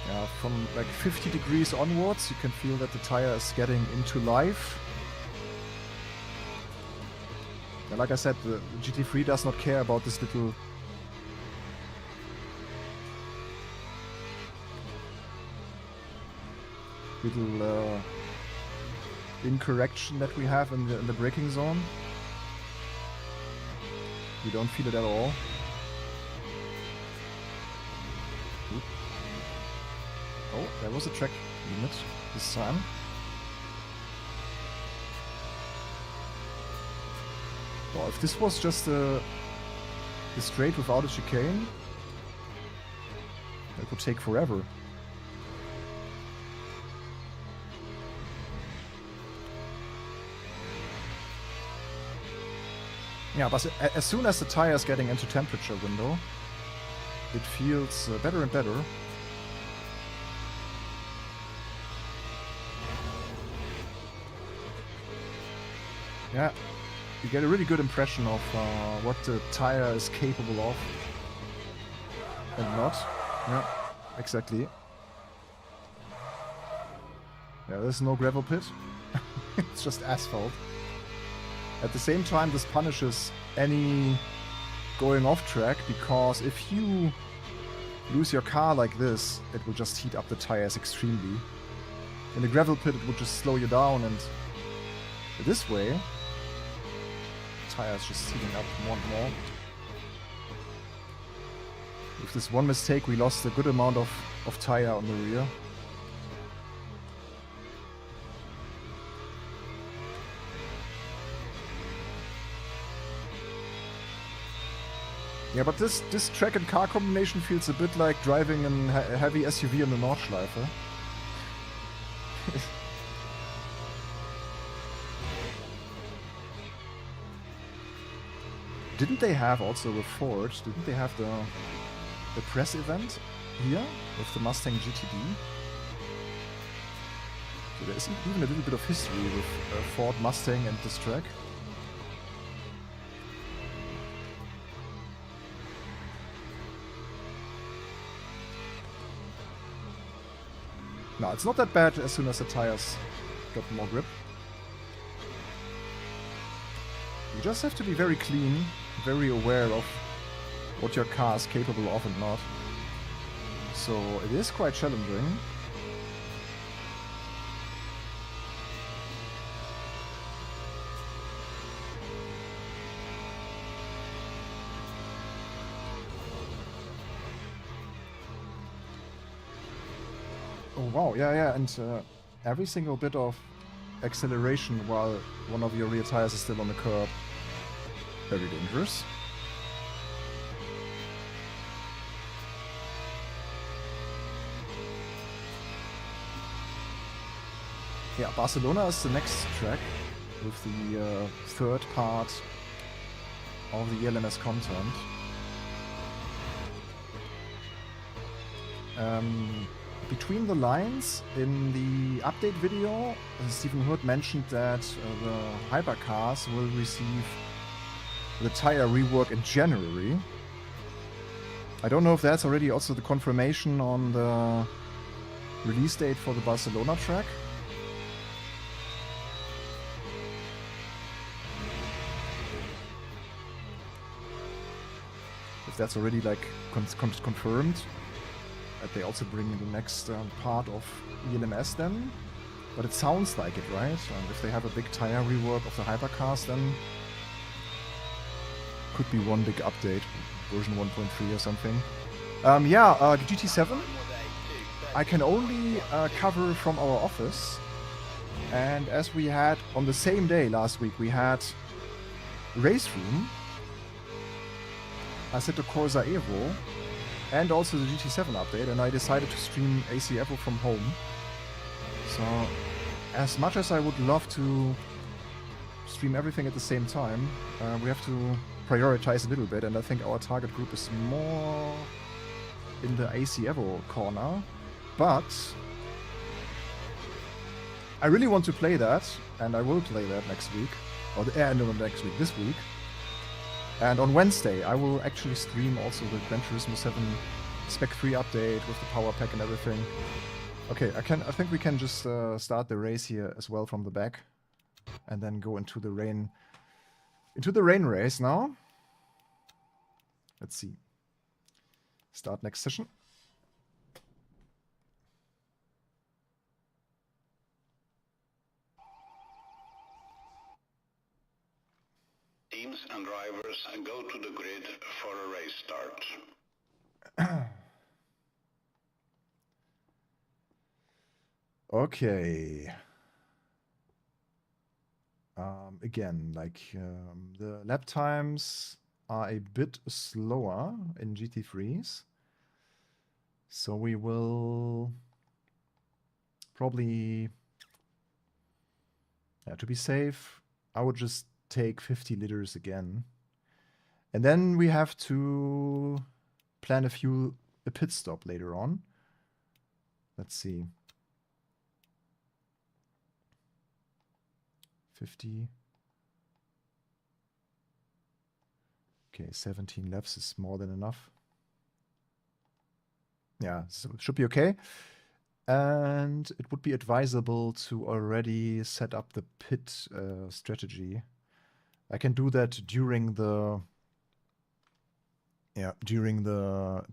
Yeah, from like 50 degrees onwards, you can feel that the tire is getting into life. And like I said, the GT3 does not care about this little incorrection that we have in the braking zone. You don't feel it at all. Oop. Oh, there was a track limit this time. Well, if this was just the straight without a chicane, that would take forever. Yeah, but as soon as the tire is getting into temperature window, it feels better and better. Yeah. You get a really good impression of what the tire is capable of and not. Yeah, exactly. Yeah, there's no gravel pit. It's just asphalt. At the same time, this punishes any going off track, because if you lose your car like this, it will just heat up the tires extremely. In the gravel pit, it would just slow you down, and this way, tires just heating up more and more. With this one mistake, we lost a good amount of tire on the rear. Yeah, but this track and car combination feels a bit like driving a heavy SUV in the Nordschleife. Didn't they have also with Ford, didn't they have the press event here with the Mustang GTD? So there is even a little bit of history with Ford Mustang and this track. No, it's not that bad as soon as the tires got more grip. You just have to be very clean, very aware of what your car is capable of and not. So it is quite challenging. Oh wow, yeah, and every single bit of acceleration while one of your rear tires is still on the curb. Very dangerous. Yeah, Barcelona is the next track with the third part of the ELMS content. Between the lines, in the update video, Stephen Hood mentioned that the hypercars will receive the tire rework in January. I don't know if that's already also the confirmation on the release date for the Barcelona track. If that's already like confirmed. That they also bring in the next part of ELMS then. But it sounds like it, right? And if they have a big tire rework of the hypercars, then could be one big update, version 1.3 or something. GT7, I can only cover from our office. And as we had on the same day last week, we had Race Room, Assetto Corsa Evo, and also the GT7 update, and I decided to stream AC Evo from home. So, as much as I would love to stream everything at the same time, we have to prioritize a little bit, and I think our target group is more in the AC Evo corner. But I really want to play that, and I will play that next week, or next week, this week. And on Wednesday, I will actually stream also the Gran Turismo 7 Spec 3 update with the power pack and everything. Okay, I think we can just start the race here as well from the back, and then go into the rain race now. Let's see. Start next session. Teams and drivers go to the grid for a race start. Okay. Again, the lap times are a bit slower in GT3s. So we will probably, to be safe, I would just take 50 liters again. And then we have to plan a pit stop later on. Let's see. 50. Okay, 17 laps is more than enough. Yeah, so it should be okay. And it would be advisable to already set up the pit strategy. I can do that during the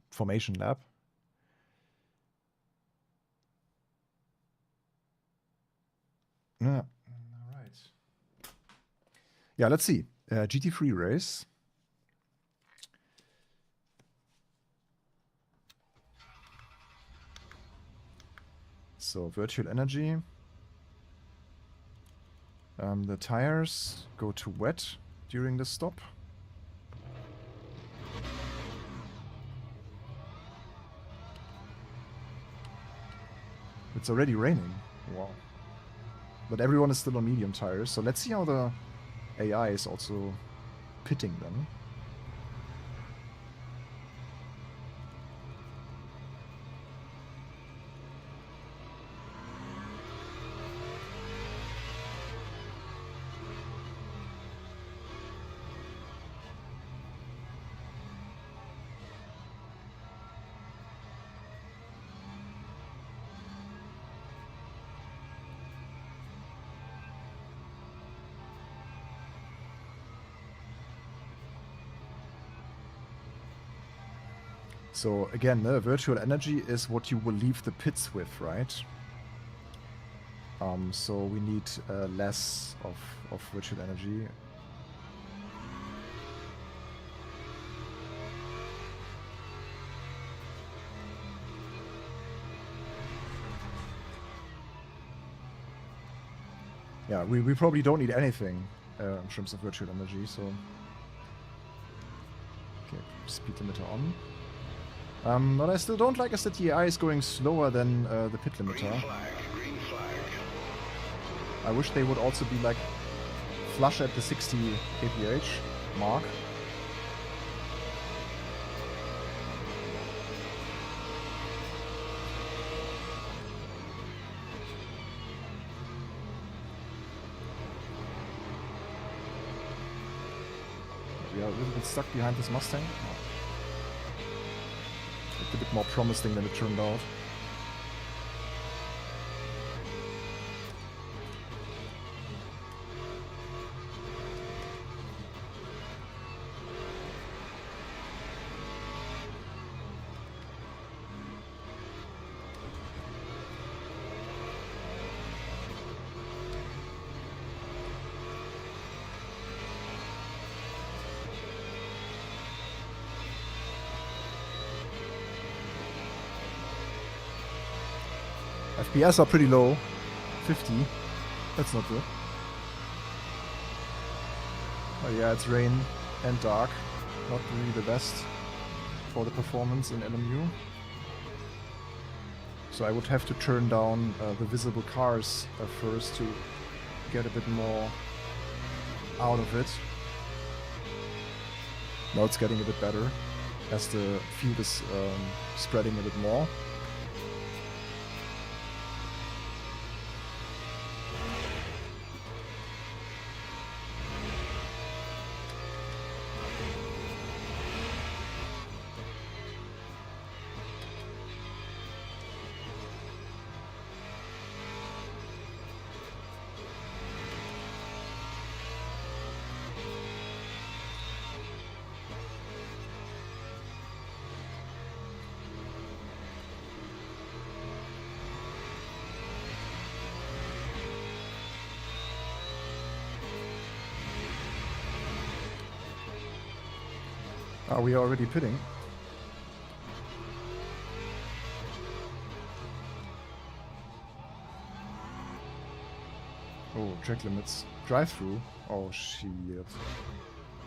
formation lap. Yeah, all right. Yeah, let's see. GT3 race. So virtual energy. The tires go to wet during the stop. It's already raining. Wow. But everyone is still on medium tires, so let's see how the AI is also pitting them. So again, virtual energy is what you will leave the pits with, right? So we need less of virtual energy. Yeah, we probably don't need anything in terms of virtual energy, so... Okay, speed limiter on. But I still don't like us that the AI is going slower than the pit limiter. Green flag, green flag. I wish they would also be like flush at the 60 kph mark. We are a little bit stuck behind this Mustang. Looked a bit more promising than it turned out. FPS are pretty low. 50. That's not good. Oh yeah, it's rain and dark. Not really the best for the performance in LMU. So I would have to turn down the visible cars first to get a bit more out of it. Now it's getting a bit better as the field is spreading a bit more. Are we already pitting? Oh, track limits. Drive-through. Oh, shit.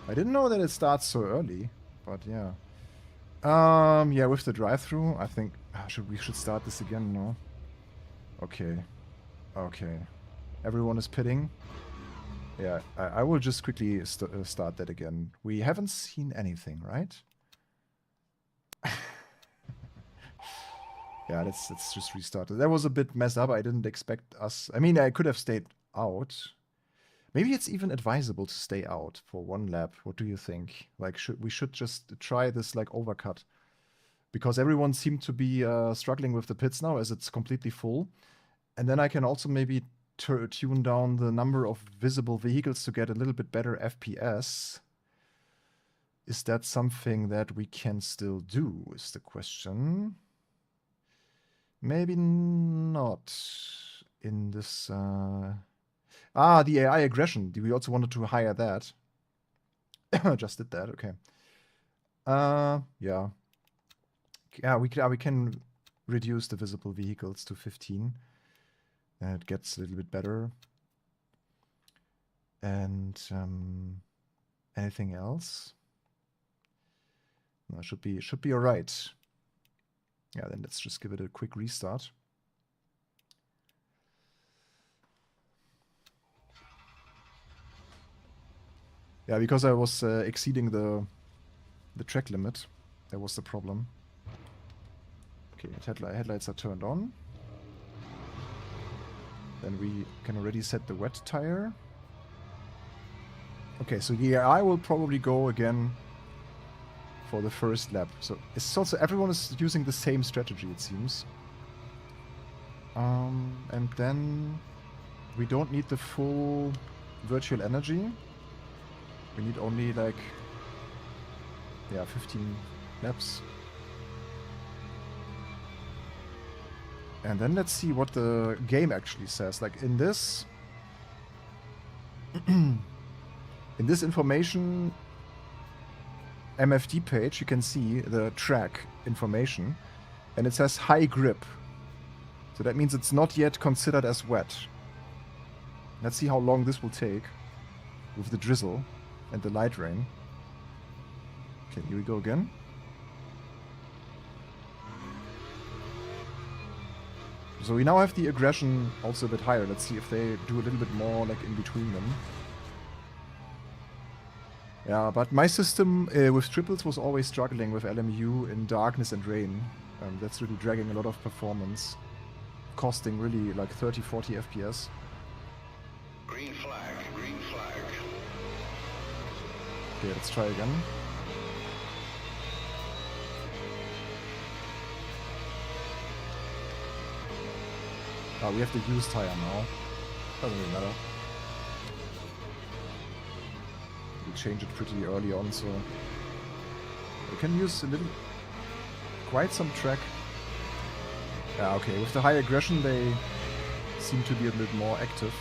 I didn't know that it starts so early, but yeah. Yeah, with the drive-through, I think we should start this again, no? Okay. Okay. Everyone is pitting. Yeah, I will just quickly start that again. We haven't seen anything, right? Yeah, let's just restart it. That was a bit messed up. I didn't expect us... I mean, I could have stayed out. Maybe it's even advisable to stay out for one lap. What do you think? Like, we should just try this, like, overcut. Because everyone seemed to be struggling with the pits now, as it's completely full. And then I can also maybe tune down the number of visible vehicles to get a little bit better FPS. Is that something that we can still do, is the question. Maybe not in this... the AI aggression. We also wanted to hire that. Just did that, okay. Yeah. Yeah, we can reduce the visible vehicles to 15. It gets a little bit better. And anything else? No, should be all right. Yeah, then let's just give it a quick restart. Yeah, because I was exceeding the track limit. That was the problem. Okay, headlights are turned on. Then we can already set the wet tire. Okay, so the AI will probably go again for the first lap. So it's also everyone is using the same strategy, it seems. And then we don't need the full virtual energy. We need only like 15 laps. And then let's see what the game actually says. Like in this... in this information MFD page, you can see the track information. And it says high grip. So that means it's not yet considered as wet. Let's see how long this will take with the drizzle and the light rain. Okay, here we go again. So we now have the aggression also a bit higher. Let's see if they do a little bit more like in between them. Yeah, but my system with triples was always struggling with LMU in darkness and rain. That's really dragging a lot of performance. Costing really like 30-40 FPS. Green flag, green flag. Okay, let's try again. Oh, we have the used tire now. Doesn't really matter. We changed it pretty early on, so we can use a little, quite some track. Yeah, okay. With the high aggression, they seem to be a bit more active.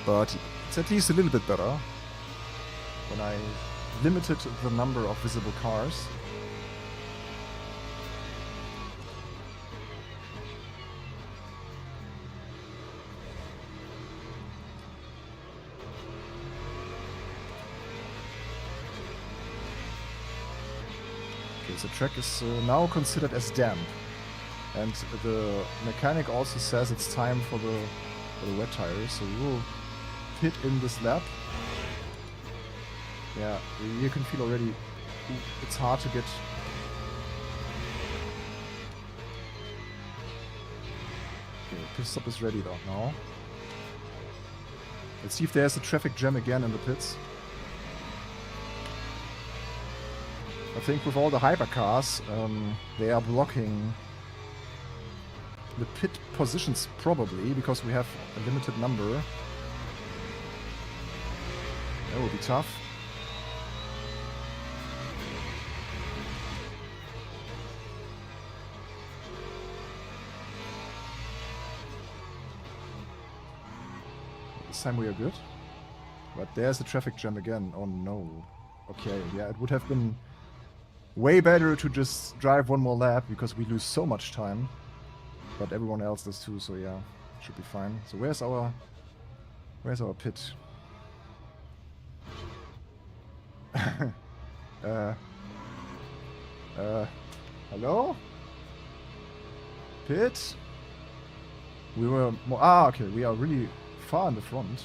But it's at least a little bit better when I limited the number of visible cars. Okay, the track is now considered as damp. And the mechanic also says it's time for the wet tires, so we will hit in this lap. Yeah, you can feel already it's hard to get. Okay, pit stop is ready though now. Let's see if there's a traffic jam again in the pits. I think with all the hypercars, they are blocking the pit positions probably, because we have a limited number. That will be tough. This time we are good. But there's a traffic jam again. Oh no. Okay, yeah, it would have been way better to just drive one more lap, because we lose so much time. But everyone else does too, so yeah, should be fine. So where's our pit? Hello? Pit? We were more, okay, we are really far in the front.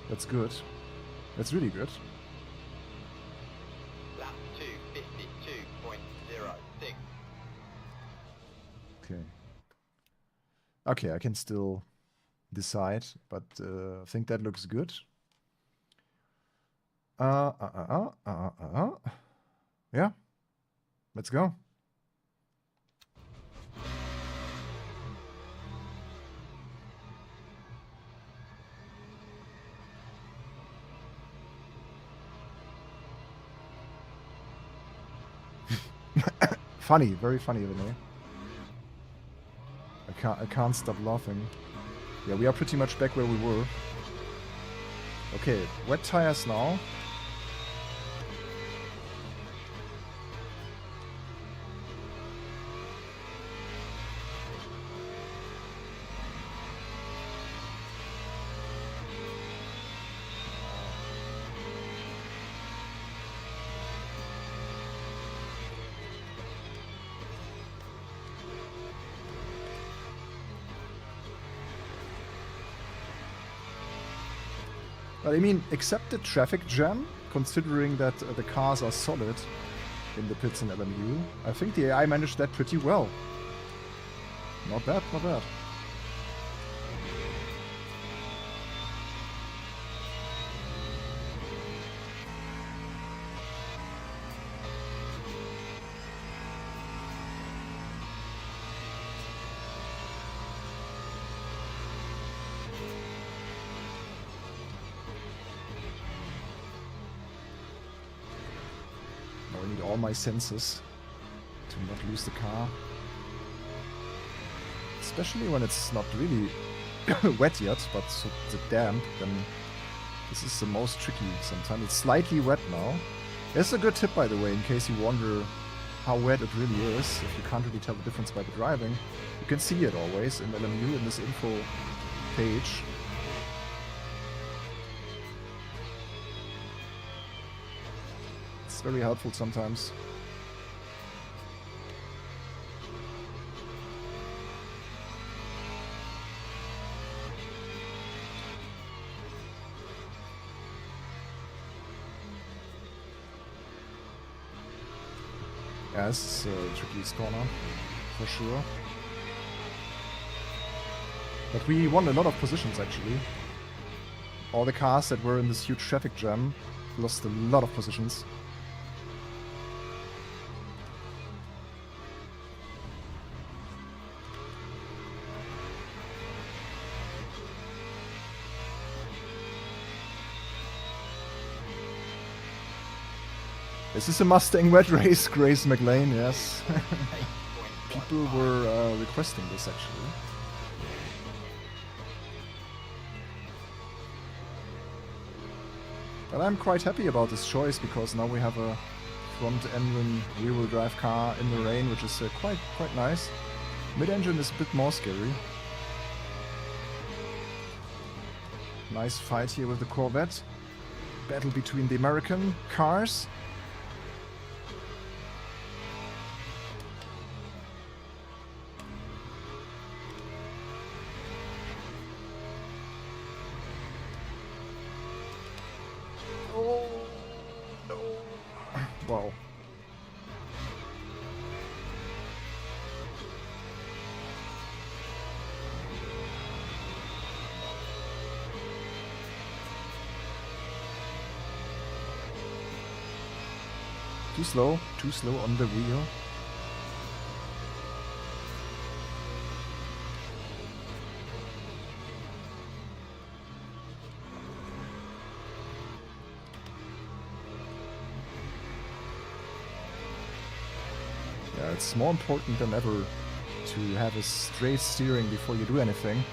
That's good. That's really good. Lap 2:52.06. Okay. Okay, I can still decide, but I think that looks good. Yeah. Let's go. Funny, very funny, Renee. I can't stop laughing. Yeah, we are pretty much back where we were. Okay, wet tires now. But I mean, except the traffic jam, considering that the cars are solid, in the pits in LMU. I think the AI managed that pretty well. Not bad, not bad. Now I need all my senses to not lose the car. Especially when it's not really wet yet, but so it's damp, then this is the most tricky sometimes. It's slightly wet now. It's a good tip, by the way, in case you wonder how wet it really is. If you can't really tell the difference by the driving, you can see it always in LMU in this info page. It's very helpful sometimes. Yeah, this is a trickiest corner, for sure. But we won a lot of positions, actually. All the cars that were in this huge traffic jam lost a lot of positions. This is a Mustang wet race, Grace McLean, yes. People were requesting this, actually. But I'm quite happy about this choice, because now we have a front-engine rear-wheel drive car in the rain, which is quite nice. Mid-engine is a bit more scary. Nice fight here with the Corvette. Battle between the American cars. Wow. Too slow on the wheel. Yeah, it's more important than ever to have a straight steering before you do anything.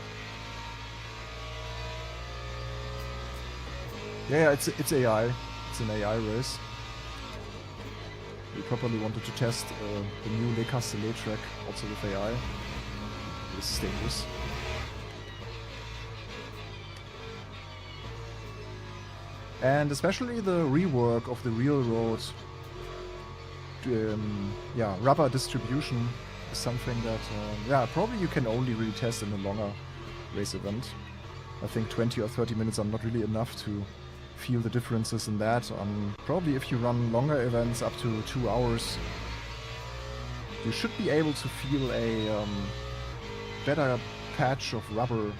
Yeah, it's AI. It's an AI race. We probably wanted to test the new Le Castellet track also with AI. This is dangerous. And especially the rework of the real road rubber distribution is something that probably you can only really test in a longer race event. I think 20 or 30 minutes are not really enough to feel the differences in that. Probably if you run longer events up to 2 hours, you should be able to feel a better patch of rubber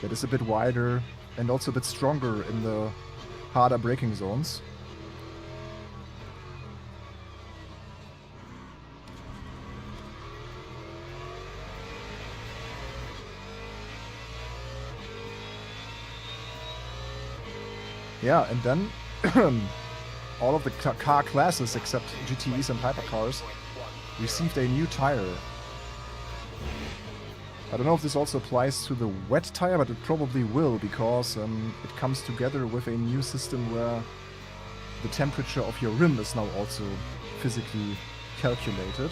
that is a bit wider and also a bit stronger in the harder braking zones. Yeah, and then all of the car classes except GTEs and hypercars received a new tire. I don't know if this also applies to the wet tire, but it probably will, because it comes together with a new system where the temperature of your rim is now also physically calculated.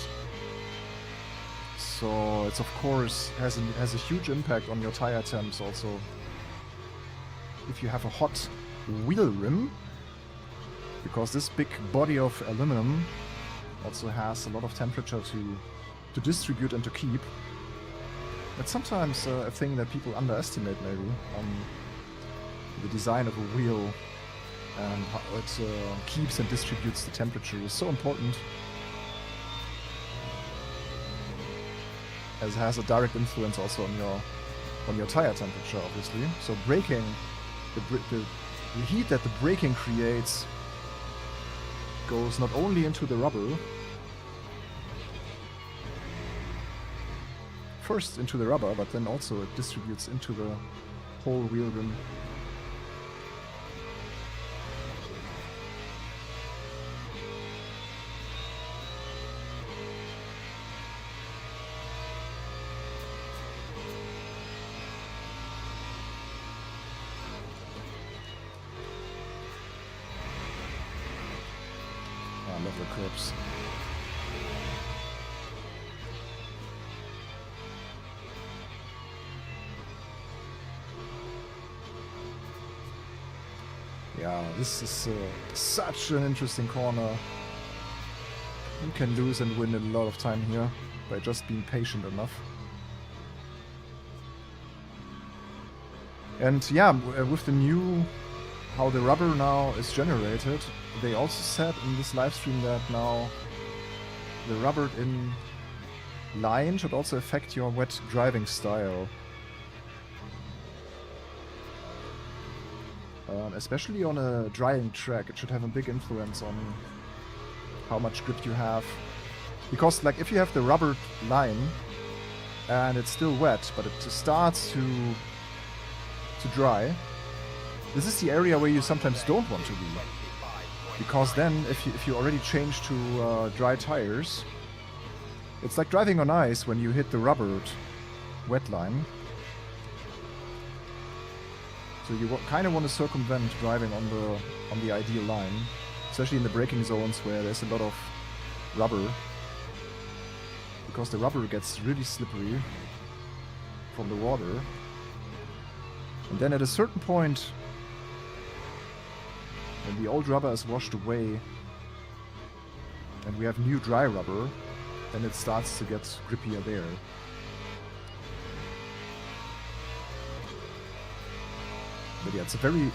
So it's of course has a huge impact on your tire temps also. If you have a hot wheel rim, because this big body of aluminum also has a lot of temperature to distribute and to keep. That's sometimes a thing that people underestimate maybe. The design of a wheel and how it keeps and distributes the temperature is so important, as it has a direct influence also on your tire temperature, obviously. So braking, the heat that the braking creates goes not only into the rubber, first into the rubber, but then also it distributes into the whole wheel rim. I love the curves. Yeah, this is such an interesting corner. You can lose and win a lot of time here by just being patient enough. And yeah, with the new, how the rubber now is generated, they also said in this live stream that now the rubber in line should also affect your wet driving style. Especially on a drying track, it should have a big influence on how much grip you have. Because like if you have the rubber line and it's still wet, but it starts to dry, this is the area where you sometimes don't want to be. Because then if you already change to dry tires, it's like driving on ice when you hit the rubbered wet line. So you kind of want to circumvent driving on the ideal line, especially in the braking zones where there's a lot of rubber, because the rubber gets really slippery from the water. And then at a certain point, when the old rubber is washed away and we have new dry rubber, then it starts to get grippier there. But yeah, it's a very,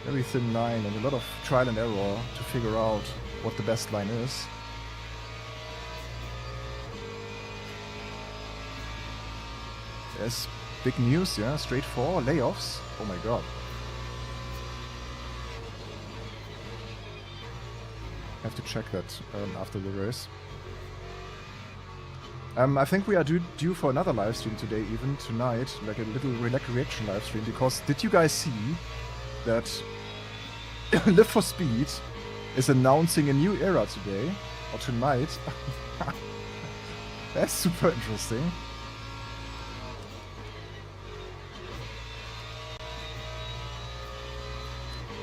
very thin line and a lot of trial and error to figure out what the best line is. There's big news, yeah, straight 4 layoffs. Oh my god. Have to check that after the race. I think we are due for another live stream today, even tonight, like a little reaction live stream, because did you guys see that Live for Speed is announcing a new era today, or tonight? That's super interesting.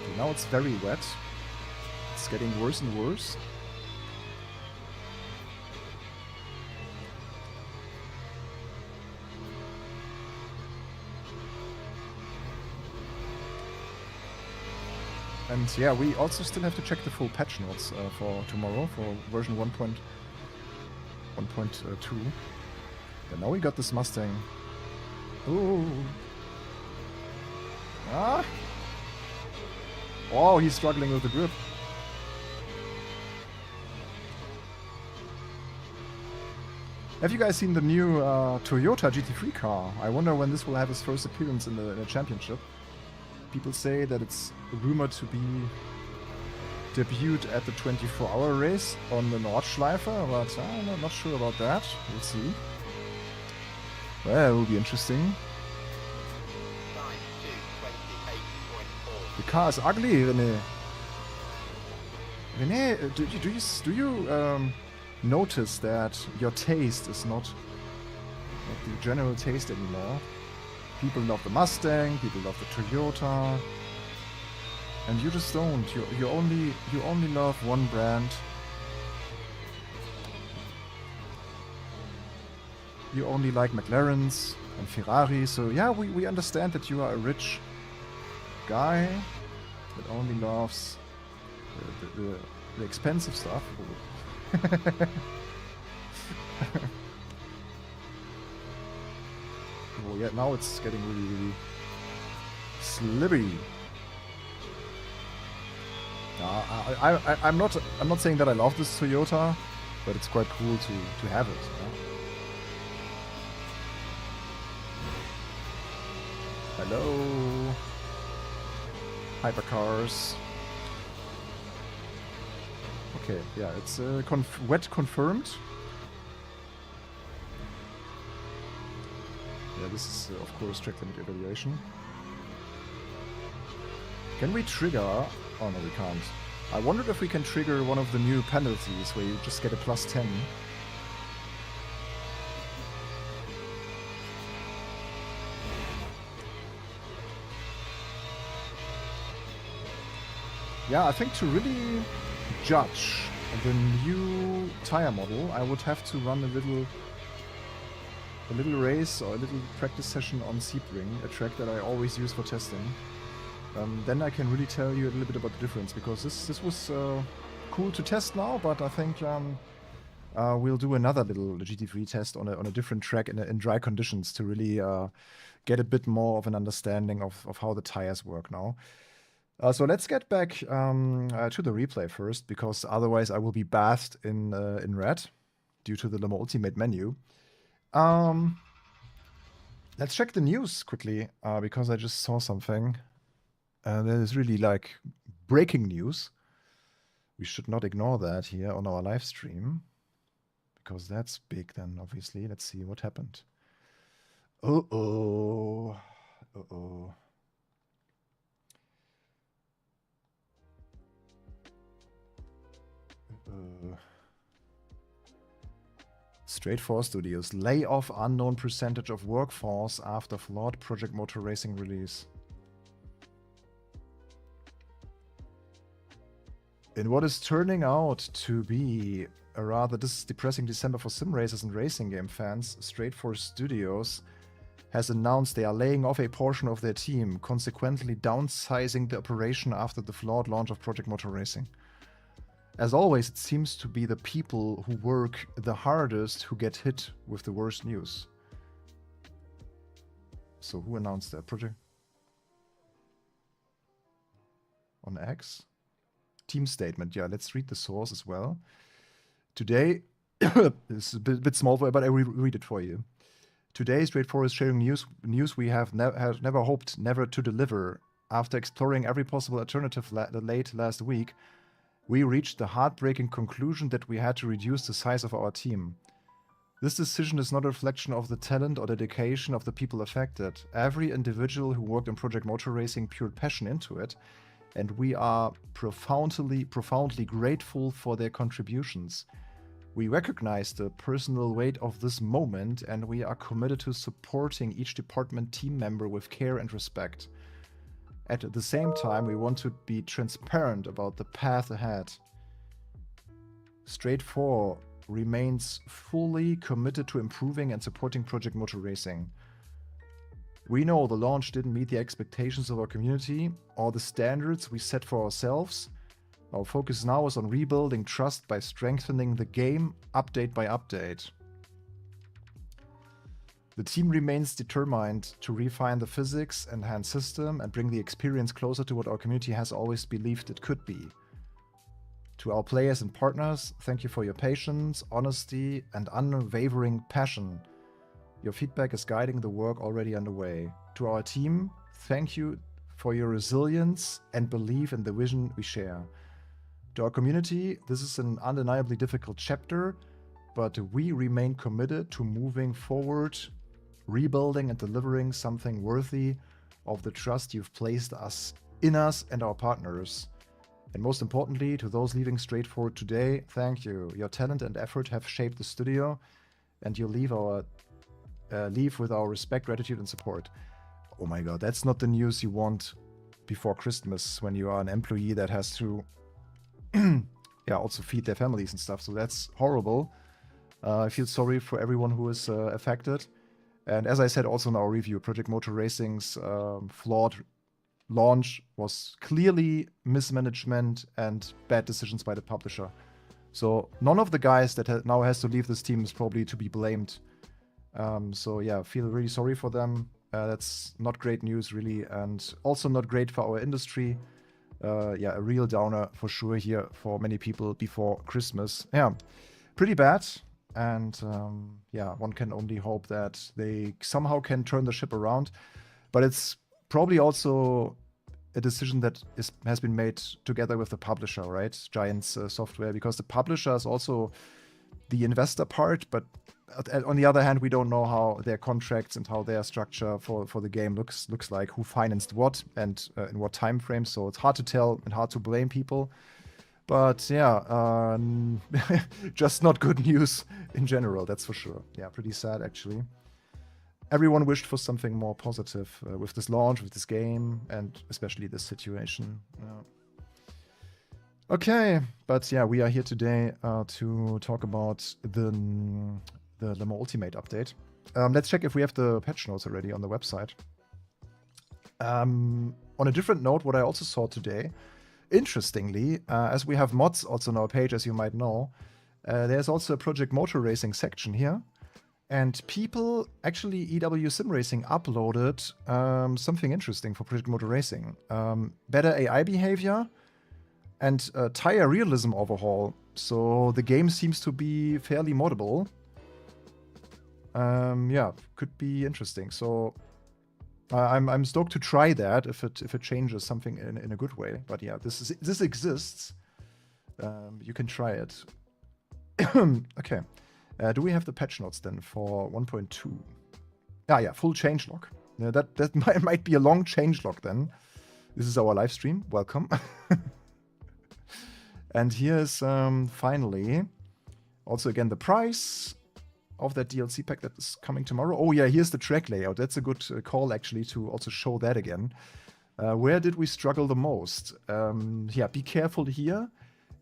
Okay, now it's very wet. It's getting worse and worse. And yeah, we also still have to check the full patch notes for tomorrow for version 1.2. And now we got this Mustang. Ooh. Ah. Oh, he's struggling with the grip. Have you guys seen the new Toyota GT3 car? I wonder when this will have its first appearance in the championship. People say that it's rumored to be debuted at the 24-hour race on the Nordschleife, but I'm not sure about that. We'll see. Well, it will be interesting. The car is ugly, René. René, do you notice that your taste is not the general taste anymore? People love the Mustang, people love the Toyota, and you just don't. You only love one brand. You only like McLarens and Ferraris. So yeah, we understand that you are a rich guy that only loves the expensive stuff. Oh yeah, now it's getting really, really slippery. I'm not saying that I love this Toyota, but it's quite cool to have it. Yeah? Hello, hypercars. Okay, yeah, it's wet confirmed. Yeah, this is of course track limit evaluation. Can we trigger? Oh no, we can't. I wondered if we can trigger one of the new penalties where you just get a +10. Yeah, I think to really judge the new tire model, I would have to run a little race or a little practice session on Sebring, a track that I always use for testing. Then I can really tell you a little bit about the difference, because this was cool to test now, but I think we'll do another little GT3 test on a different track in dry conditions to really get a bit more of an understanding of how the tires work now. So let's get back to the replay first, because otherwise I will be bathed in red due to the Le Mans Ultimate menu. Let's check the news quickly, because I just saw something. That is really like breaking news. We should not ignore that here on our live stream, because that's big then, obviously. Let's see what happened. Uh-oh. Uh-oh. Straight 4 Studios. Lay off unknown percentage of workforce after flawed Project Motor Racing release. In what is turning out to be a rather depressing December for sim racers and racing game fans, Straight 4 Studios has announced they are laying off a portion of their team, consequently downsizing the operation after the flawed launch of Project Motor Racing. As always, it seems to be the people who work the hardest who get hit with the worst news. So who announced that? Project? On X? Team statement. Yeah, let's read the source as well. Today, it's a bit small, but I will read it for you. Today, Straight 4 is sharing news we have never hoped never to deliver. After exploring every possible alternative late last week, we reached the heartbreaking conclusion that we had to reduce the size of our team. This decision is not a reflection of the talent or dedication of the people affected. Every individual who worked on Project Motor Racing poured passion into it, and we are profoundly grateful for their contributions. We recognize the personal weight of this moment, and we are committed to supporting each department team member with care and respect. At the same time, we want to be transparent about the path ahead. Straight 4 remains fully committed to improving and supporting Project Motor Racing. We know the launch didn't meet the expectations of our community or the standards we set for ourselves. Our focus now is on rebuilding trust by strengthening the game update by update. The team remains determined to refine the physics, enhance system, and bring the experience closer to what our community has always believed it could be. To our players and partners, thank you for your patience, honesty, and unwavering passion. Your feedback is guiding the work already underway. To our team, thank you for your resilience and belief in the vision we share. To our community, this is an undeniably difficult chapter, but we remain committed to moving forward, rebuilding and delivering something worthy of the trust you've placed in us and our partners. And most importantly, to those leaving Straight 4 today, thank you. Your talent and effort have shaped the studio, and you leave with our respect, gratitude, and support. Oh my god, that's not the news you want before Christmas when you are an employee that has to also feed their families and stuff. So that's horrible. I feel sorry for everyone who is affected. And as I said also in our review, Project Motor Racing's flawed launch was clearly mismanagement and bad decisions by the publisher. So none of the guys that now has to leave this team is probably to be blamed. So yeah, feel really sorry for them. That's not great news, really, and also not great for our industry. Yeah, a real downer for sure here for many people before Christmas. Yeah, pretty bad. And yeah, one can only hope that they somehow can turn the ship around. But it's probably also a decision that has been made together with the publisher, right? Giants Software, because the publisher is also the investor part, but on the other hand, we don't know how their contracts and how their structure for the game looks like, who financed what and in what time frame. So it's hard to tell and hard to blame people. But yeah, just not good news in general, that's for sure. Yeah, pretty sad actually. Everyone wished for something more positive with this launch, with this game, and especially this situation. Okay, but yeah, we are here today to talk about the Lemma Ultimate update. Let's check if we have the patch notes already on the website. On a different note, what I also saw today, interestingly, as we have mods also on our page, as you might know, there's also a Project Motor Racing section here. And people, actually, EW Sim Racing uploaded something interesting for Project Motor Racing. Better AI behavior and tire realism overhaul. So the game seems to be fairly moddable. Yeah, could be interesting. So I'm stoked to try that if it changes something in a good way. But yeah, this exists. You can try it. Okay. Do we have the patch notes then for 1.2? Ah, yeah, full changelog. Yeah, that might be a long changelog then. This is our live stream. Welcome. And here's finally also again the price of that DLC pack that is coming tomorrow. Oh yeah, here's the track layout. That's a good call actually to also show that again. Where did we struggle the most? Yeah, be careful here.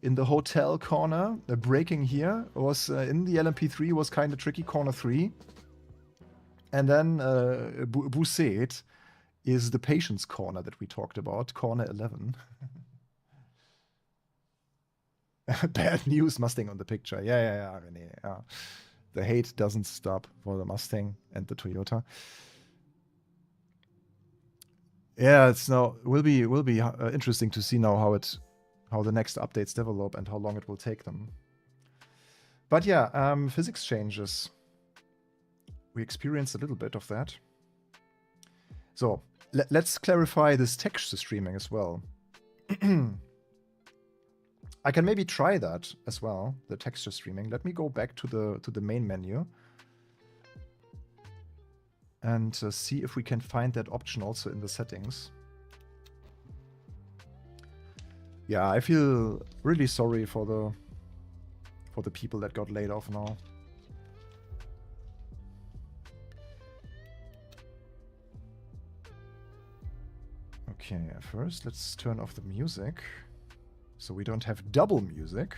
In the hotel corner, the braking here was in the LMP3 was kind of tricky, corner 3. And then Bousset is the patience corner that we talked about, corner 11. Bad news, Mustang on the picture. Yeah, René. Yeah. The hate doesn't stop for the Mustang and the Toyota. Yeah, it's now will be interesting to see now how the next updates develop and how long it will take them. But yeah, physics changes. We experienced a little bit of that. So let's clarify this texture streaming as well. I can maybe try that as well, the texture streaming. Let me go back to the main menu and see if we can find that option also in the settings. Yeah, I feel really sorry for the people that got laid off now. Okay, first let's turn off the music so we don't have double music.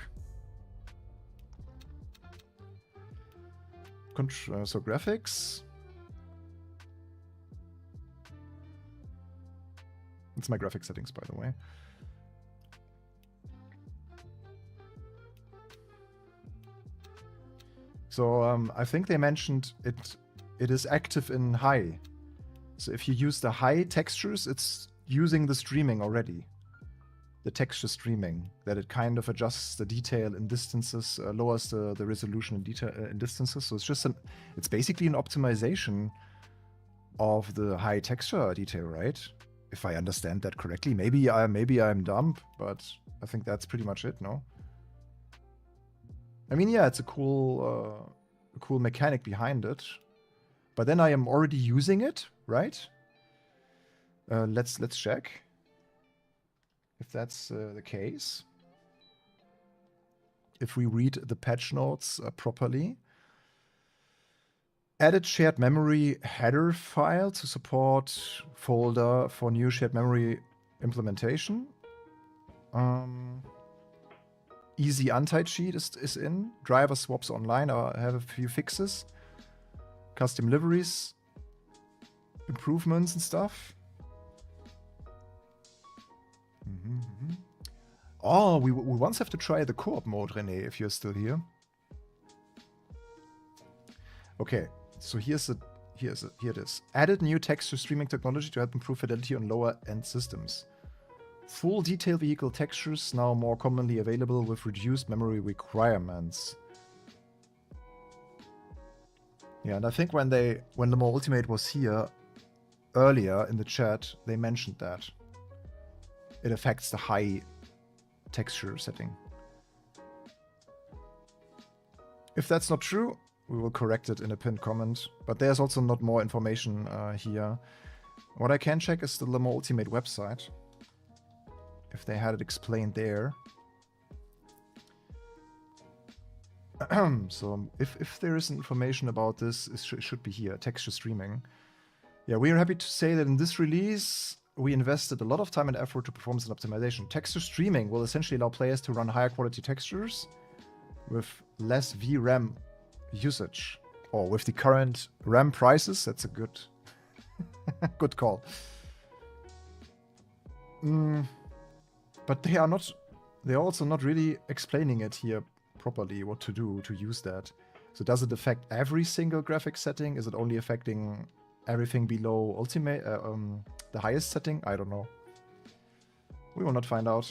So graphics. It's my graphic settings, by the way. So I think they mentioned it is active in high. So if you use the high textures, it's using the streaming already. The texture streaming, that it kind of adjusts the detail in distances, lowers the resolution in detail in distances. So it's just it's basically an optimization of the high texture detail, right? If I understand that correctly. Maybe I'm dumb, but I think that's pretty much it, no? I mean, yeah, it's a cool mechanic behind it, but then I am already using it, right? Let's check if that's the case. If we read the patch notes properly, added shared memory header file to support folder for new shared memory implementation. Easy untied sheet is in. Driver swaps online. I have a few fixes. Custom liveries. Improvements and stuff. Oh, we once have to try the co-op mode, René, if you're still here. Okay, so here it is. Added new texture streaming technology to help improve fidelity on lower-end systems. Full detail vehicle textures now more commonly available with reduced memory requirements. Yeah, and I think when Le Mans Ultimate was here earlier in the chat, they mentioned that it affects the high texture setting. If that's not true, we will correct it in a pinned comment. But there's also not more information here. What I can check is the Le Mans Ultimate website, if they had it explained there. So if there is information about this, it should be here, texture streaming. Yeah, we are happy to say that in this release, we invested a lot of time and effort to performance and optimization. Texture streaming will essentially allow players to run higher quality textures with less VRAM usage. Or with the current RAM prices, that's a good, good call. But they're also not really explaining it here properly, what to do to use that. So does it affect every single graphic setting? Is it only affecting everything below ultimate, the highest setting? I don't know. We will not find out.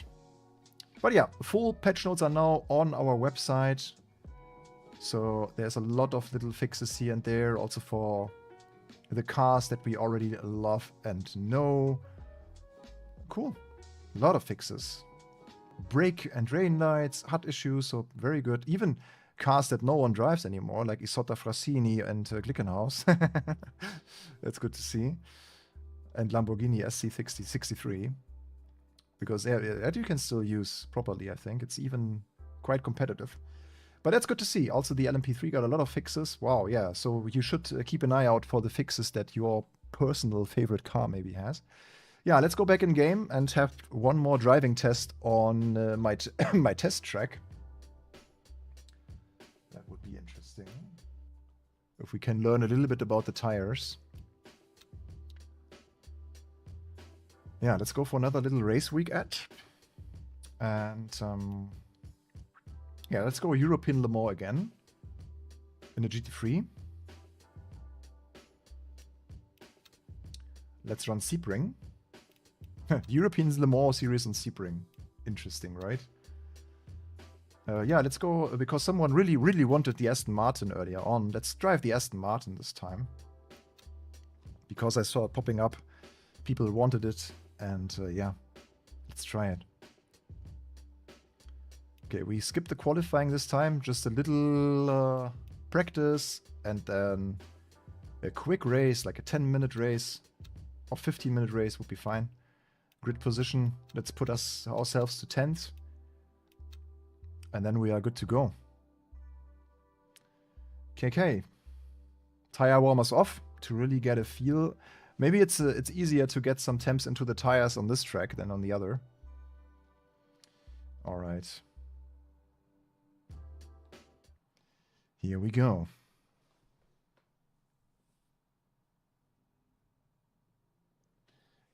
But yeah, full patch notes are now on our website. So there's a lot of little fixes here and there, also for the cars that we already love and know. Cool. A lot of fixes. Brake and rain lights, HUD issues, so very good. Even cars that no one drives anymore, like Isotta Frassini and Glickenhaus. That's good to see. And Lamborghini SC63. Because that you can still use properly, I think. It's even quite competitive. But that's good to see. Also, the LMP3 got a lot of fixes. Wow, yeah. So you should keep an eye out for the fixes that your personal favorite car maybe has. Yeah, let's go back in game and have one more driving test on my test track. That would be interesting. If we can learn a little bit about the tires. Yeah, let's go for another little race weekend. And yeah, let's go European Le Mans again in the GT3. Let's run Sebring. European Le Mans series on Sebring. Interesting, right? Yeah, let's go, because someone really wanted the Aston Martin earlier on. Let's drive the Aston Martin this time. Because I saw it popping up. People wanted it. And yeah, let's try it. Okay, we skipped the qualifying this time. Just a little practice. And then a quick race, like a 10-minute race. Or 15-minute race would be fine. Grid position, let's put ourselves to 10th. And then we are good to go. KK. Tire warmers off to really get a feel. Maybe it's easier to get some temps into the tires on this track than on the other. Alright. Here we go.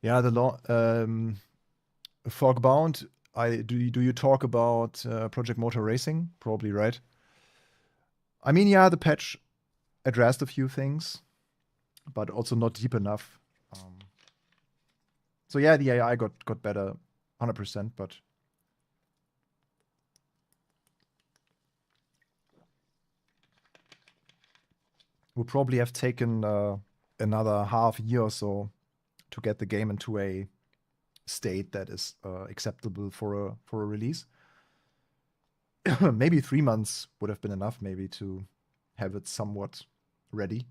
Yeah, the Fogbound. Do you talk about Project Motor Racing? Probably, right? I mean, yeah, the patch addressed a few things, but also not deep enough. So yeah, the AI got better, 100%, but would probably have taken another half year or so to get the game into a state that is acceptable for a release. Maybe 3 months would have been enough, maybe, to have it somewhat ready.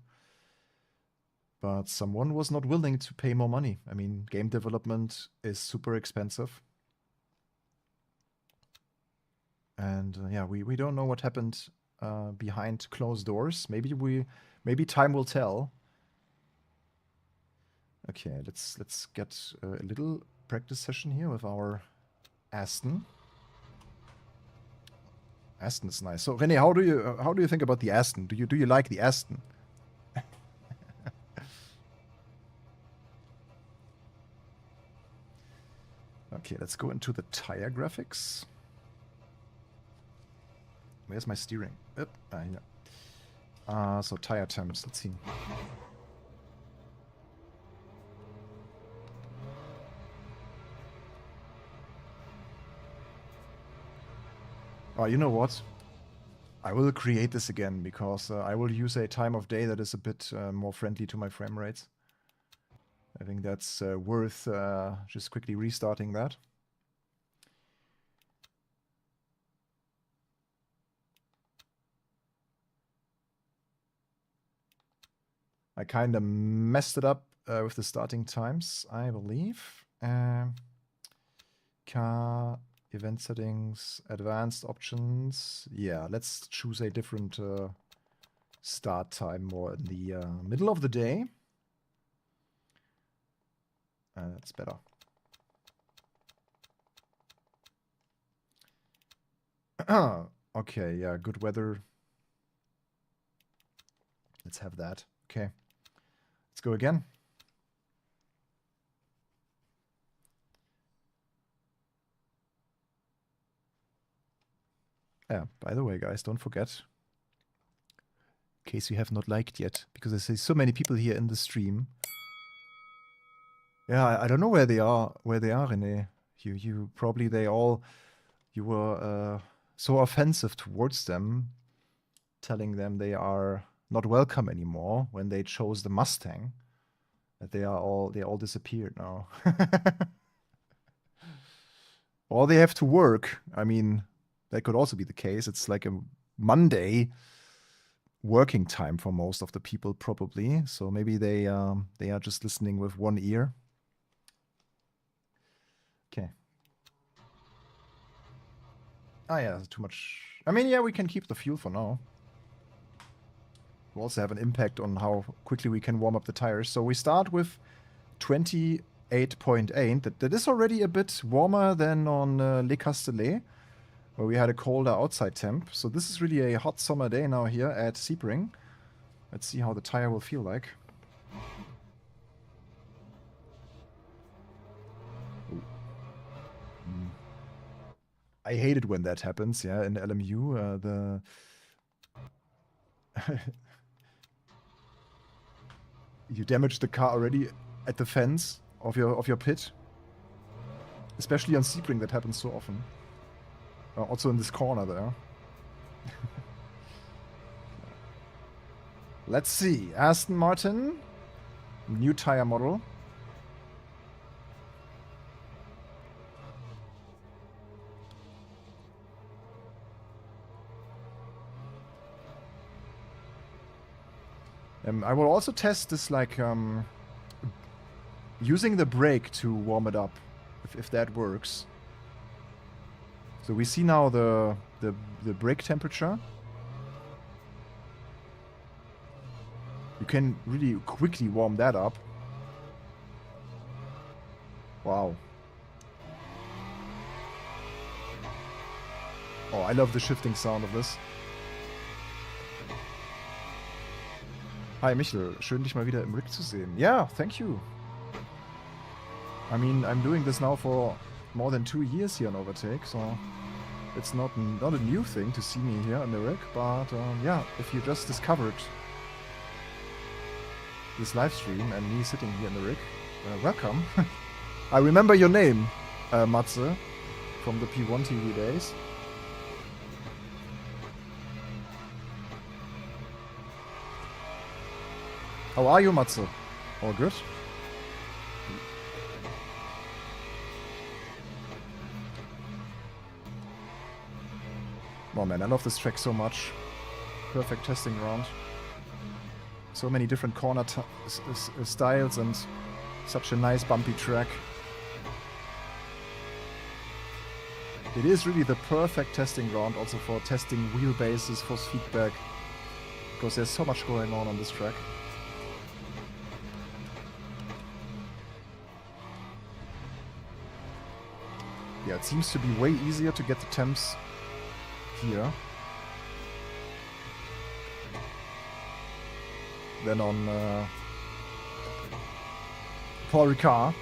But someone was not willing to pay more money. I mean, game development is super expensive. And yeah, we don't know what happened behind closed doors. Maybe time will tell. Okay, let's get a little practice session here with our Aston. Aston is nice. So René, how do you think about the Aston? Do you like the Aston? Okay, let's go into the tire graphics. Where's my steering? Yep, here. So tire temps. Let's see. Oh, you know what? I will create this again because I will use a time of day that is a bit more friendly to my frame rates. I think that's worth just quickly restarting that. I kind of messed it up with the starting times, I believe. Car, event settings, advanced options. Yeah, let's choose a different start time, more in the middle of the day. That's better. Okay, yeah, good weather. Let's have that. Okay. Let's go again. Yeah, by the way, guys, don't forget, in case you have not liked yet, because I see so many people here in the stream. Yeah, I don't know where they are, René. You probably, you were so offensive towards them, telling them they are not welcome anymore when they chose the Mustang, that they all disappeared now. Or they have to work. I mean, that could also be the case. It's like a Monday working time for most of the people, probably. So maybe they are just listening with one ear. Okay. Ah, yeah, too much. I mean, yeah, we can keep the fuel for now. We'll also have an impact on how quickly we can warm up the tires. So we start with 28.8. That is already a bit warmer than on Le Castellet, where we had a colder outside temp. So this is really a hot summer day now here at Sebring. Let's see how the tire will feel like. I hate it when that happens, yeah, in LMU. You damage the car already at the fence of your pit. Especially on Sebring, that happens so often. Also in this corner there. Let's see. Aston Martin. New tire model. I will also test this, like, using the brake to warm it up, if that works. So we see now the brake temperature. You can really quickly warm that up. Wow. Oh, I love the shifting sound of this. Hi Michel, schön dich mal wieder im Rig zu sehen. Yeah, thank you. I mean, I'm doing this now for more than 2 years here on Overtake, so it's not a new thing to see me here in the rig, but yeah, if you just discovered this live stream and me sitting here in the rig, welcome. I remember your name, Matze, from the P1 TV days. How are you, Matze? All good? Oh man, I love this track so much. Perfect testing round. So many different corner styles and such a nice bumpy track. It is really the perfect testing round also for testing wheelbases, force feedback, because there's so much going on this track. Yeah, it seems to be way easier to get the temps here than on Paul Ricard.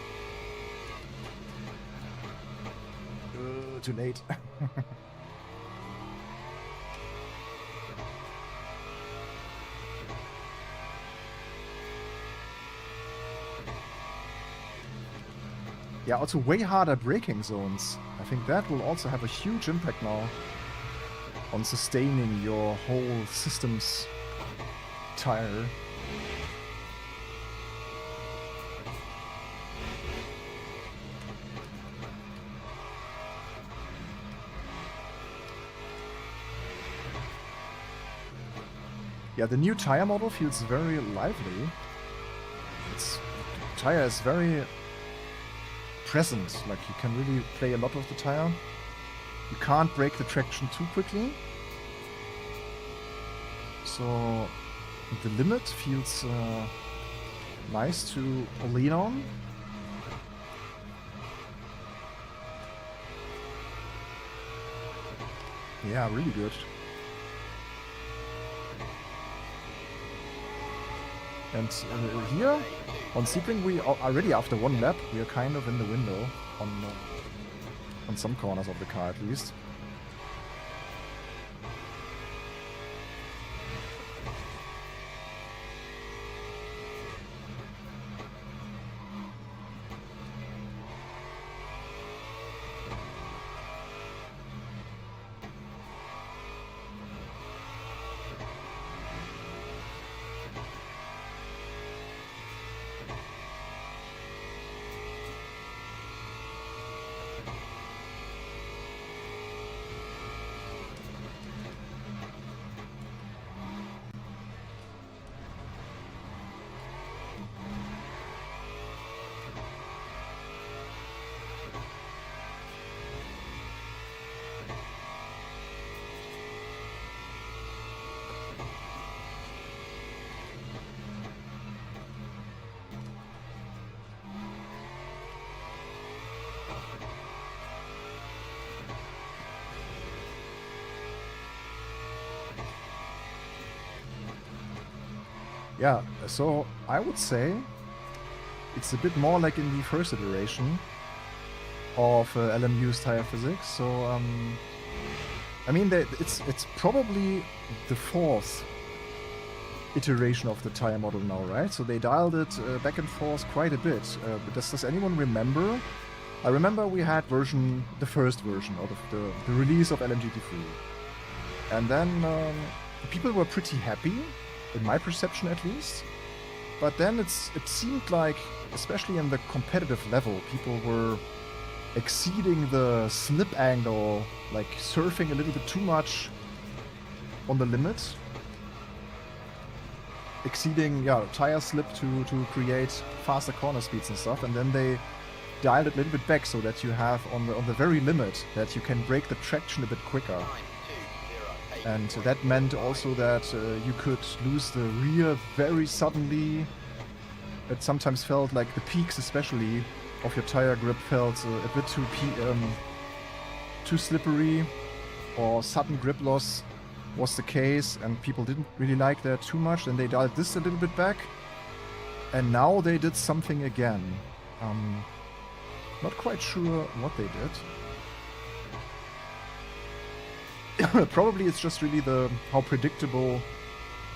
Too late. Yeah, also way harder braking zones. I think that will also have a huge impact now on sustaining your whole system's tire. Yeah, the new tire model feels very lively. Its tire is very present, like you can really play a lot with the tire. You can't break the traction too quickly. So the limit feels nice to lean on. Yeah, really good. And here on Sebring, we are already after one lap, we are kind of in the window on some corners of the car at least. Yeah, so I would say it's a bit more like in the first iteration of LMU's tire physics. So I mean, it's probably the fourth iteration of the tire model now, right? So they dialed it back and forth quite a bit. But does anyone remember? I remember we had the first version out of the release of LMGT3, and then people were pretty happy. In my perception at least. But then it seemed like, especially in the competitive level, people were exceeding the slip angle, like surfing a little bit too much on the limit. Exceeding, yeah, tire slip to create faster corner speeds and stuff, and then they dialed it a little bit back so that you have on the very limit that you can break the traction a bit quicker. And that meant also that you could lose the rear very suddenly. It sometimes felt like the peaks, especially, of your tire grip felt a bit too slippery, or sudden grip loss was the case, and people didn't really like that too much. And they dialed this a little bit back, and now they did something again. Not quite sure what they did. Probably it's just really how predictable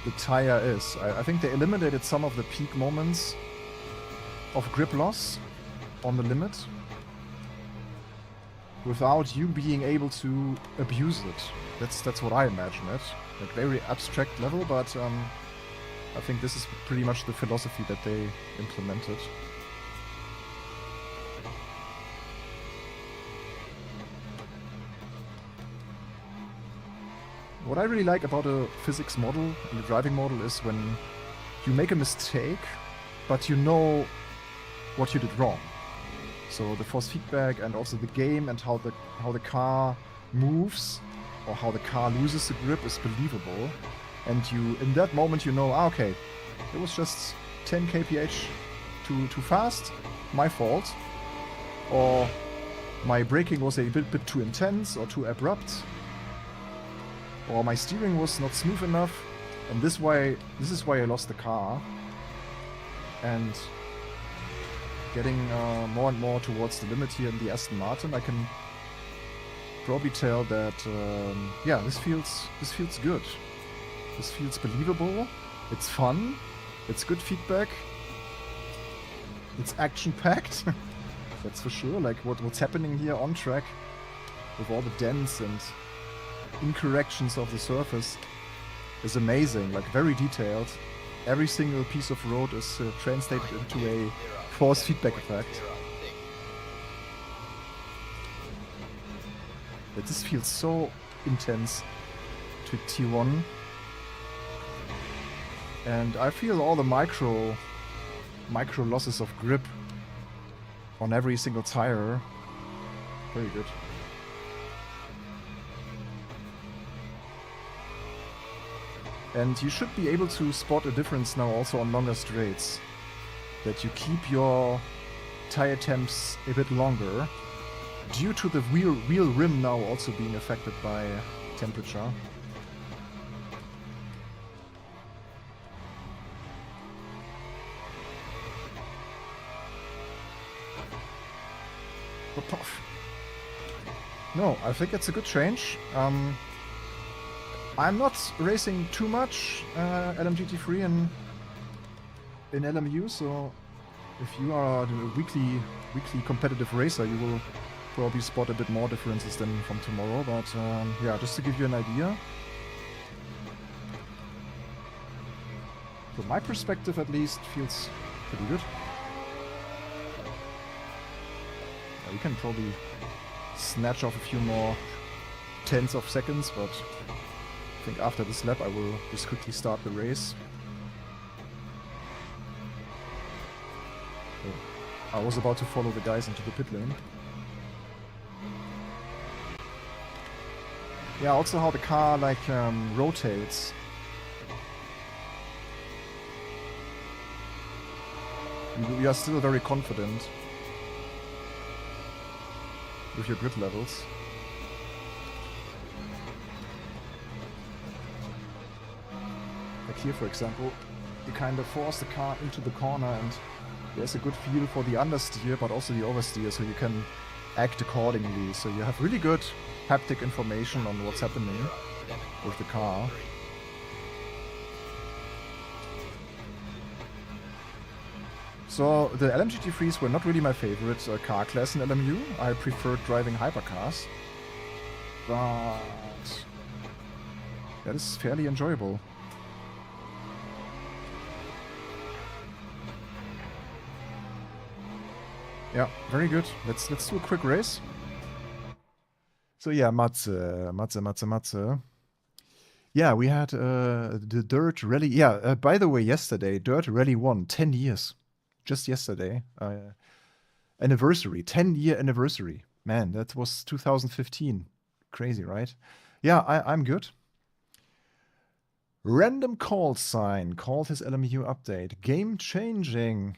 the tire is. I think they eliminated some of the peak moments of grip loss on the limit without you being able to abuse it. That's what I imagine it. Like very abstract level, but I think this is pretty much the philosophy that they implemented. What I really like about a physics model and the driving model is when you make a mistake, but you know what you did wrong. So the force feedback and also the game and how the car moves or how the car loses the grip is believable. And you, in that moment, you know, okay, it was just 10 kph too fast, my fault, or my braking was a bit too intense or too abrupt, or my steering was not smooth enough, and this is why I lost the car. And getting more and more towards the limit here in the Aston Martin, I can probably tell that yeah, this feels good. This feels believable. It's fun. It's good feedback. It's action-packed. That's for sure. Like what's happening here on track with all the dents and incorrections of the surface is amazing, like very detailed. Every single piece of road is translated into a force feedback effect. But this feels so intense to T1. And I feel all the micro losses of grip on every single tire. Very good. And you should be able to spot a difference now also on longer straights. That you keep your tire temps a bit longer due to the wheel rim now also being affected by temperature. No, I think it's a good change. I'm not racing too much LMGT3 in LMU, so if you are a weekly competitive racer, you will probably spot a bit more differences than from tomorrow. But yeah, just to give you an idea. From my perspective, at least, feels pretty good. We can probably snatch off a few more tenths of seconds, but I think after this lap I will just quickly start the race. Oh, I was about to follow the guys into the pit lane. Yeah, also how the car like rotates. We are still very confident with your grip levels. Like here, for example, you kind of force the car into the corner and there's a good feel for the understeer but also the oversteer, so you can act accordingly. So you have really good haptic information on what's happening with the car. So the LMGT3s were not really my favorite car class in LMU. I preferred driving hypercars. But that is fairly enjoyable. Yeah, very good. Let's do a quick race. So yeah, Matze. Yeah, we had the Dirt Rally. Yeah, by the way, yesterday, Dirt Rally 1, 10 years. Just yesterday. Anniversary, 10-year anniversary. Man, that was 2015. Crazy, right? Yeah, I'm good. Random call sign called his LMU update. Game changing.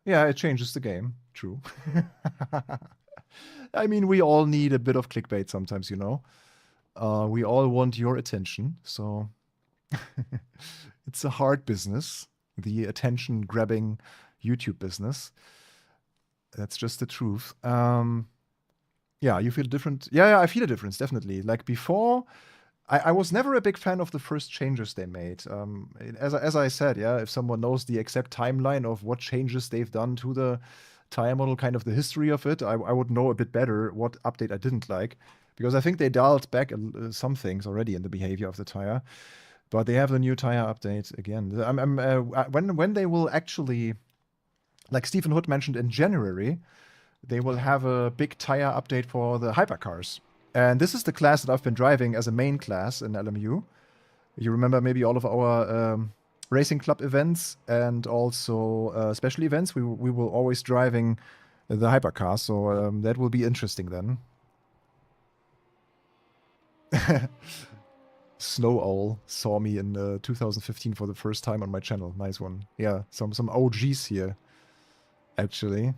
Yeah, it changes the game. True. I mean, we all need a bit of clickbait sometimes, you know. We all want your attention, so it's a hard business. The attention-grabbing YouTube business. That's just the truth. Yeah, you feel different. Yeah, I feel a difference, definitely. Like before, I was never a big fan of the first changes they made. As I said, yeah, if someone knows the exact timeline of what changes they've done to the tire model, kind of the history of it, I would know a bit better what update I didn't like. Because I think they dialed back some things already in the behavior of the tire. But they have the new tire update again. When they will actually, like Stephen Hood mentioned in January, they will have a big tire update for the hypercars. And this is the class that I've been driving as a main class in LMU. You remember maybe all of our racing club events and also special events. We will always driving the hypercars, so that will be interesting then. Snow Owl saw me in 2015 for the first time on my channel. Nice one. Yeah, some OGs here, actually.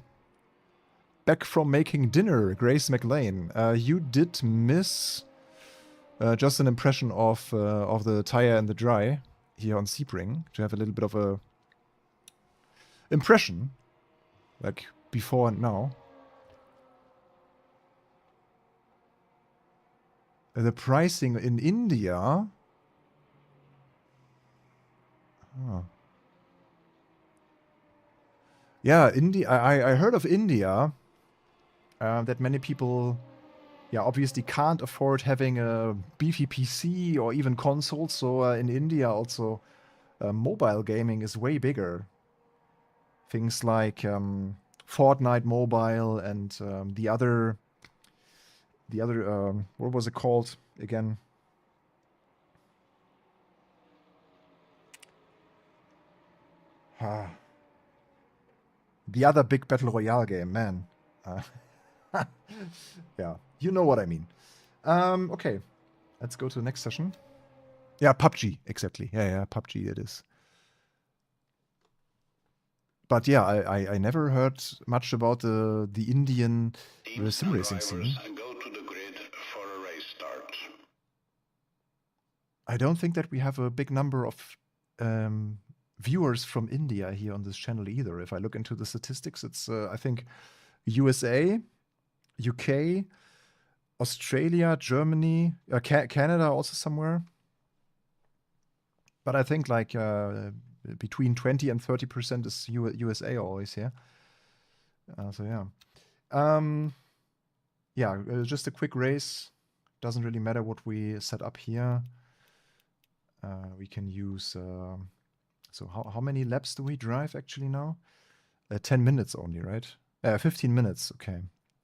Back from making dinner, Grace McLean. You did miss just an impression of the tire and the dry here on Sebring, to have a little bit of a impression, like before and now. The pricing in India. Oh. Yeah, India. I heard of India. That many people yeah, obviously can't afford having a beefy PC or even console. So in India also mobile gaming is way bigger. Things like Fortnite Mobile and the other what was it called again? The other big battle royale game, man. Yeah, you know what I mean. Okay, let's go to the next session. Yeah, PUBG, exactly. Yeah, PUBG it is. But yeah, I never heard much about the Indian sim racing scene. Go to the grid for a race start. I don't think that we have a big number of viewers from India here on this channel either. If I look into the statistics, it's I think USA, UK, Australia, Germany, Canada also somewhere. But I think like between 20 and 30% is USA always here. So yeah. Just a quick race. Doesn't really matter what we set up here. We can use... so how many laps do we drive actually now? 10 minutes only, right? 15 minutes, okay.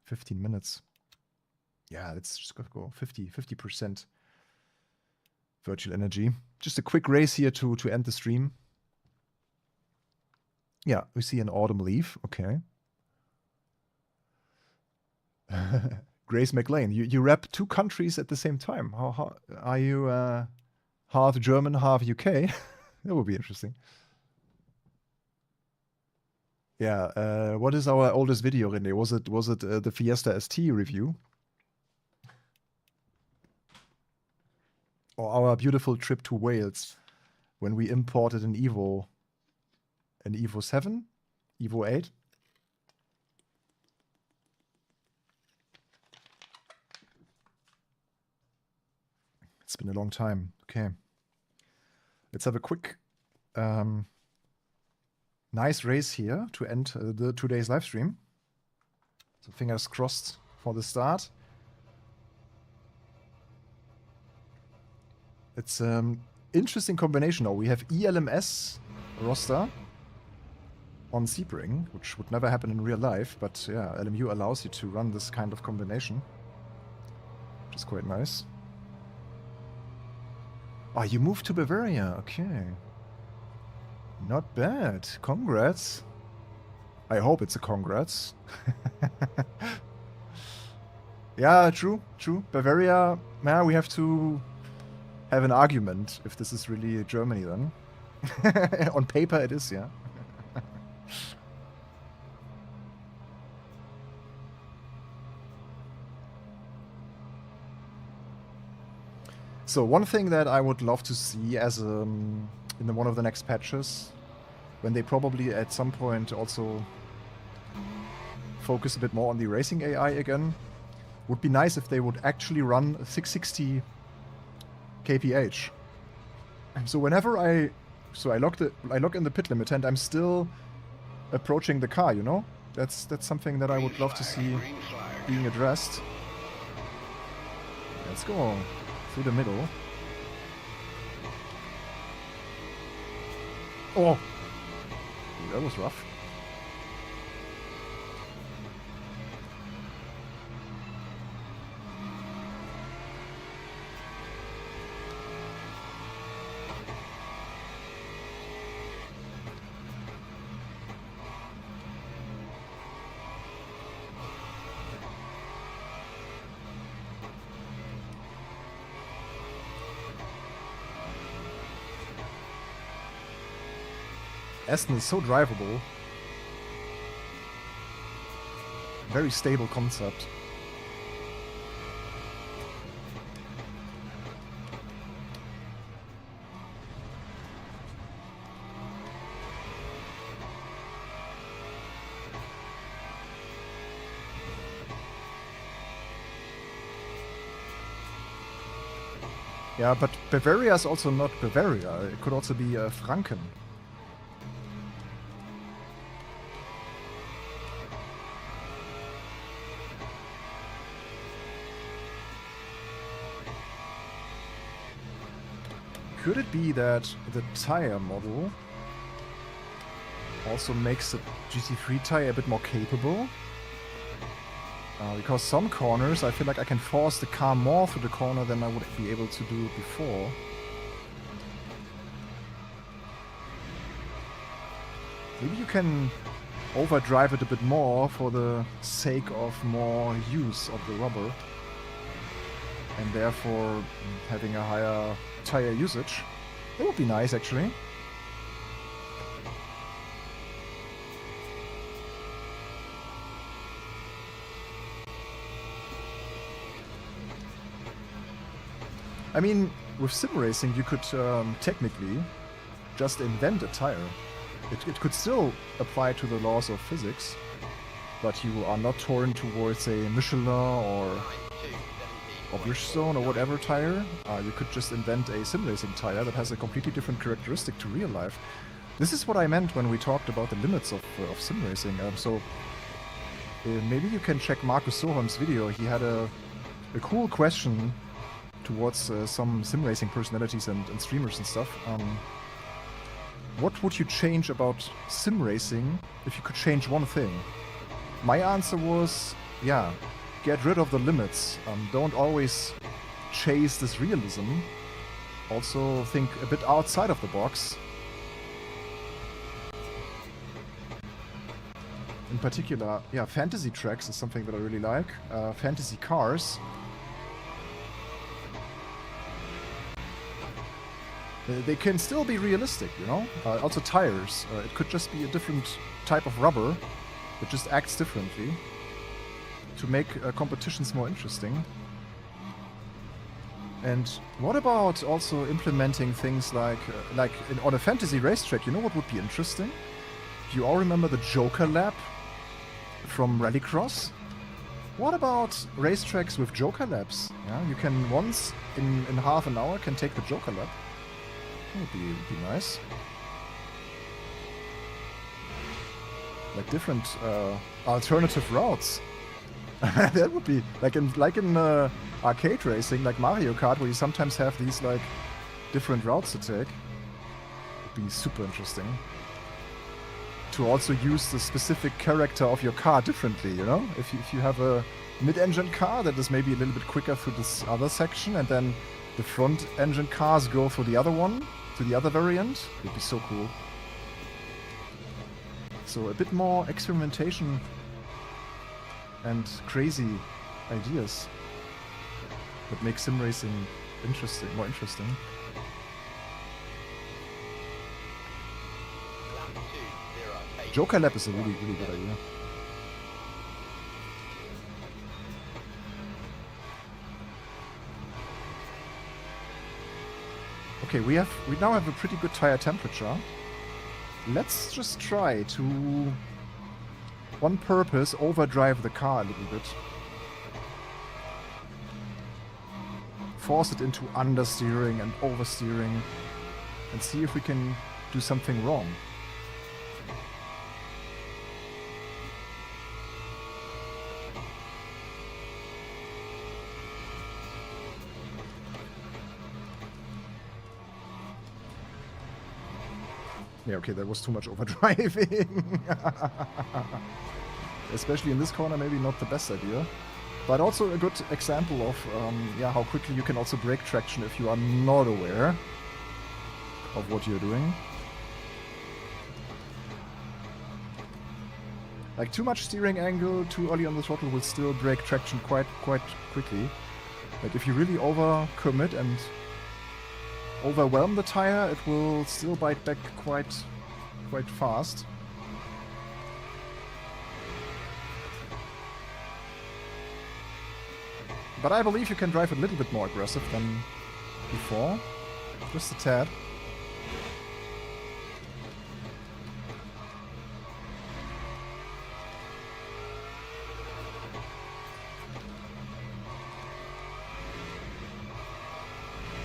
15 minutes. Yeah, let's just go 50% virtual energy. Just a quick race here to end the stream. Yeah, we see an autumn leaf, okay. Grace McLean, you rep 2 countries at the same time. How are you half German, half UK? That would be interesting. Yeah, what is our oldest video, René? Was it the Fiesta ST review? Or our beautiful trip to Wales when we imported an EVO 7, EVO 8? It's been a long time. Okay. Let's have a quick nice race here to end the today's live stream. So fingers crossed for the start. It's an interesting combination now. We have ELMS roster on Sebring, which would never happen in real life, but yeah, LMU allows you to run this kind of combination, which is quite nice. Oh, you moved to Bavaria, okay. Not bad. Congrats. I hope it's a congrats. Yeah, true. Bavaria, man, we have to have an argument if this is really Germany then. On paper it is, yeah. So one thing that I would love to see as in one of the next patches, when they probably at some point also focus a bit more on the racing AI again, would be nice if they would actually run 660 kph. So whenever I lock in the pit limit and I'm still approaching the car, you know? That's something that I would love to see being addressed. Let's go through the middle. Oh, that was rough. Aston is so drivable. Very stable concept. Yeah, but Bavaria is also not Bavaria. It could also be Franken. could it be that the tire model also makes the GT3 tire a bit more capable? Because some corners, I feel like I can force the car more through the corner than I would be able to do before. Maybe you can overdrive it a bit more for the sake of more use of the rubber. And therefore having a higher tire usage. That would be nice, actually. I mean, with sim racing, you could technically just invent a tire. It could still apply to the laws of physics, but you are not torn towards a Michelin or Bridgestone or whatever tire. You could just invent a sim racing tire that has a completely different characteristic to real life. This is what I meant when we talked about the limits of sim racing. Maybe you can check Markus Sohon's video. He had a cool question towards some sim racing personalities and streamers and stuff. What would you change about sim racing if you could change one thing? My answer was, yeah, get rid of the limits. Don't always chase this realism. Also think a bit outside of the box. In particular, yeah, fantasy tracks is something that I really like. Fantasy cars. They can still be realistic, you know? Also tires. It could just be a different type of rubber that just acts differently to make competitions more interesting. And what about also implementing things like on a fantasy racetrack, you know what would be interesting? You all remember the Joker lap from Rallycross? What about racetracks with Joker laps? Yeah, you can once in half an hour can take the Joker lap. That would be nice. Like different alternative routes. That would be like in arcade racing, like Mario Kart, where you sometimes have these like different routes to take. Would be super interesting. To also use the specific character of your car differently, you know? If you have a mid-engine car that is maybe a little bit quicker through this other section, and then the front-engine cars go for the other one, to the other variant, would be so cool. So a bit more experimentation and crazy ideas that make sim racing more interesting. Joker lap is a really good idea. Okay, we now have a pretty good tire temperature. Let's just try to, on purpose, overdrive the car a little bit. Force it into understeering and oversteering and see if we can do something wrong. Yeah, okay, that was too much overdriving. Especially in this corner, maybe not the best idea. But also a good example of how quickly you can also break traction if you are not aware of what you're doing. Like too much steering angle too early on the throttle will still break traction quite quickly. Like if you really overcommit and overwhelm the tire, it will still bite back quite fast. But I believe you can drive a little bit more aggressive than before. Just a tad.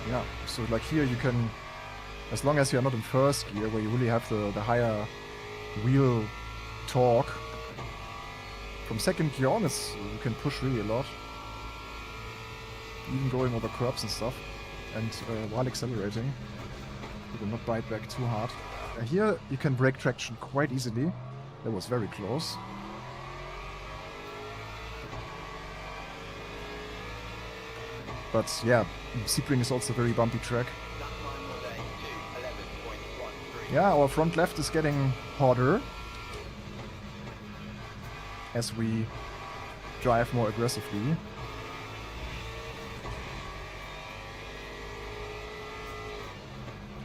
Yeah, so like here you can, as long as you're not in first gear where you really have the higher wheel torque, from second gear on you can push really a lot. Even going over curbs and stuff, and while accelerating. You will not bite back too hard. Here you can break traction quite easily. That was very close. But yeah, Sebring is also a very bumpy track. Lap time was a 2:11.13. Yeah, our front left is getting harder as we drive more aggressively.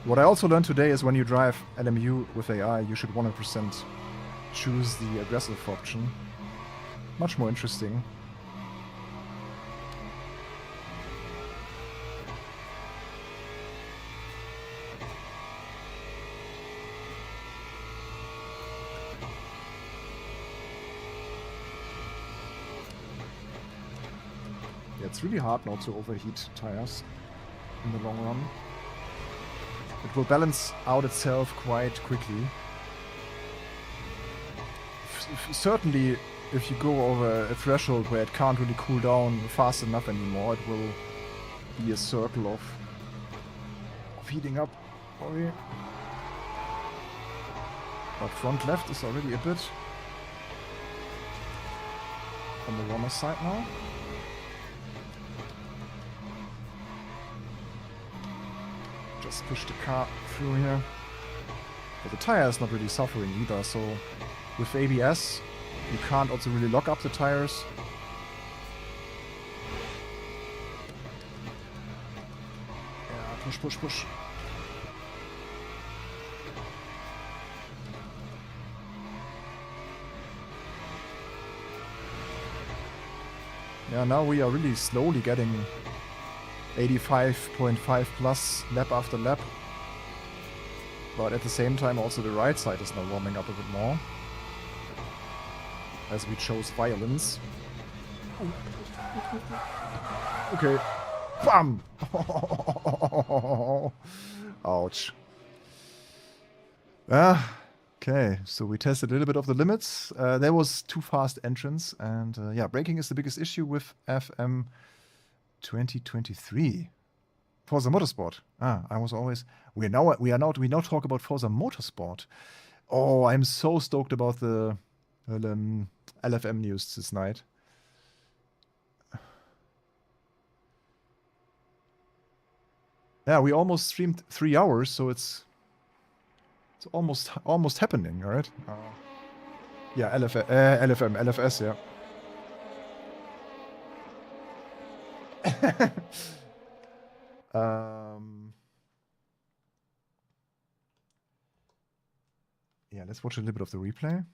What I also learned today is when you drive LMU with AI, you should 100% choose the aggressive option. Much more interesting. Yeah, it's really hard not to overheat tires in the long run. It will balance out itself quite quickly. Certainly, if you go over a threshold where it can't really cool down fast enough anymore, it will be a circle of heating up. Sorry. But front left is already a bit on the runner side now. Just push the car through here. But the tire is not really suffering either, so with ABS you can't also really lock up the tires. Yeah, push, push, push. Yeah, now we are really slowly getting 85.5 plus lap after lap. But at the same time also the right side is now warming up a bit more. As we chose violence. Okay. Bam! Ouch. Okay, so we tested a little bit of the limits. There was too fast entrance, and yeah, braking is the biggest issue with FM 2023. Forza Motorsport. I was always. We now talk about Forza Motorsport. Oh, I'm so stoked about the LFM news this night. Yeah, we almost streamed 3 hours, so it's almost happening, all right? Yeah, LFM, LFS, yeah. Yeah, let's watch a little bit of the replay.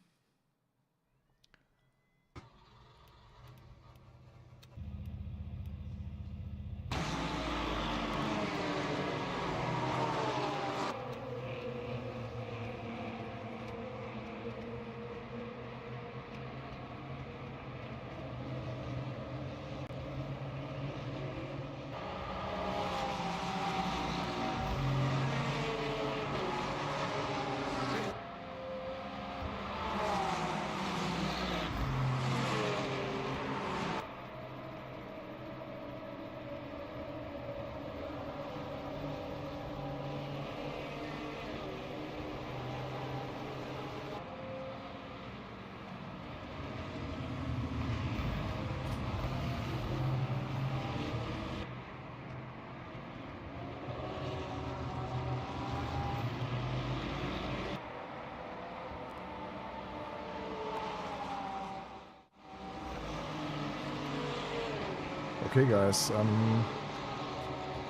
Okay, guys,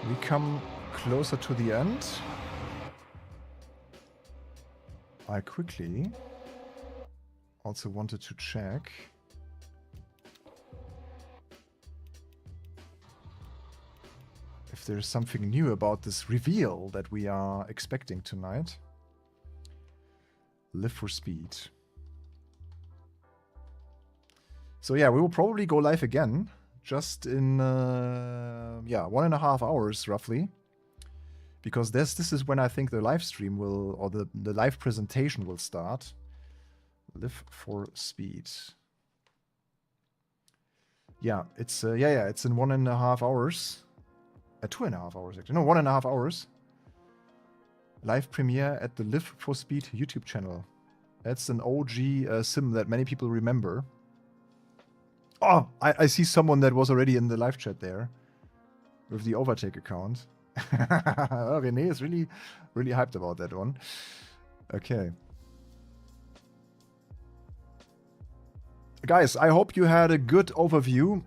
we come closer to the end. I quickly also wanted to check if there's something new about this reveal that we are expecting tonight. Live for Speed. So yeah, we will probably go live again. Just in, yeah, 1.5 hours, roughly. Because this is when I think the live stream will, or the live presentation will start. Live for Speed. Yeah, it's, yeah, it's in 1.5 hours. 2.5 hours, actually. No, 1.5 hours. Live premiere at the Live for Speed YouTube channel. That's an OG sim that many people remember. Oh, I see someone that was already in the live chat there with the Overtake account. Oh, René is really hyped about that one. Okay. Guys, I hope you had a good overview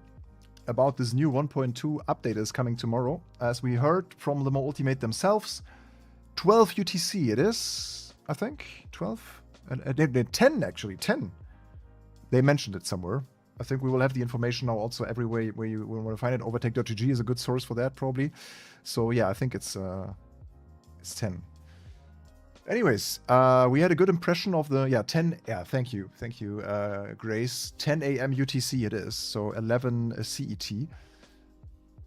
about this new 1.2 update is coming tomorrow. As we heard from Le Mans Ultimate themselves, 12 UTC it is, I think. 12? 10 actually, 10. They mentioned it somewhere. I think we will have the information now also everywhere where you want to find it. Overtake.gg is a good source for that probably. So yeah, I think it's 10. Anyways, we had a good impression of the 10. Yeah, thank you, Grace. 10 a.m. UTC it is, so 11 CET.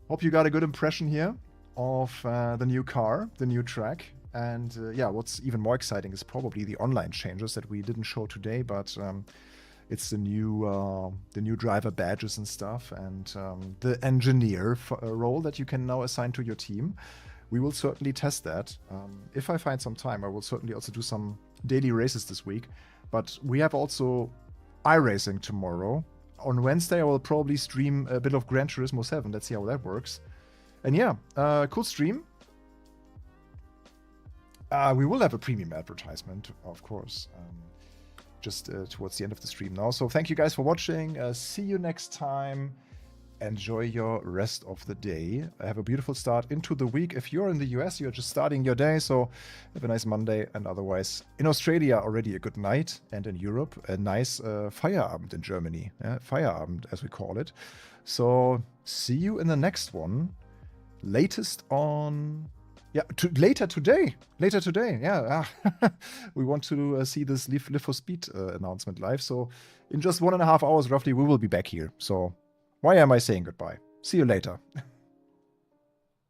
Hope you got a good impression here of the new car, the new track, and yeah, what's even more exciting is probably the online changes that we didn't show today, but it's the new driver badges and stuff, and the engineer role that you can now assign to your team. We will certainly test that. If I find some time, I will certainly also do some daily races this week. But we have also iRacing tomorrow. On Wednesday, I will probably stream a bit of Gran Turismo 7. Let's see how that works. And yeah, cool stream. We will have a premium advertisement, of course, just towards the end of the stream now. So thank you guys for watching. See you next time. Enjoy your rest of the day. Have a beautiful start into the week. If you're in the US, you're just starting your day, so have a nice Monday. And otherwise, in Australia, already a good night. And in Europe, a nice Feierabend in Germany. Feierabend, as we call it. So see you in the next one. Latest on... Yeah, later today. Yeah, we want to see this Live for Speed announcement live. So in just 1.5 hours, roughly, we will be back here. So why am I saying goodbye? See you later.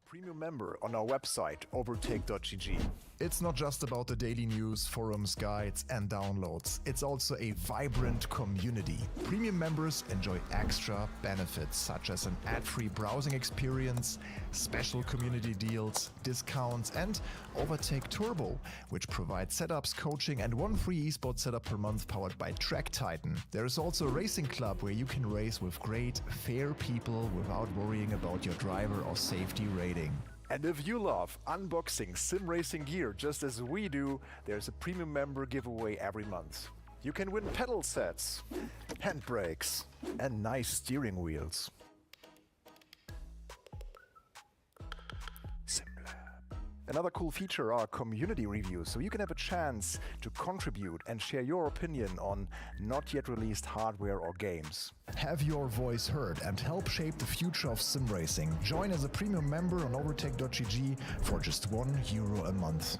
Premium member on our website, overtake.gg. It's not just about the daily news, forums, guides, and downloads. It's also a vibrant community. Premium members enjoy extra benefits such as an ad-free browsing experience, special community deals, discounts, and Overtake Turbo, which provides setups, coaching, and 1 free esports setup per month powered by Track Titan. There is also a racing club where you can race with great, fair people without worrying about your driver or safety rating. And if you love unboxing sim racing gear just as we do, there's a premium member giveaway every month. You can win pedal sets, handbrakes, and nice steering wheels. Another cool feature are community reviews, so you can have a chance to contribute and share your opinion on not yet released hardware or games. Have your voice heard and help shape the future of sim racing. Join as a premium member on overtake.gg for just €1 a month.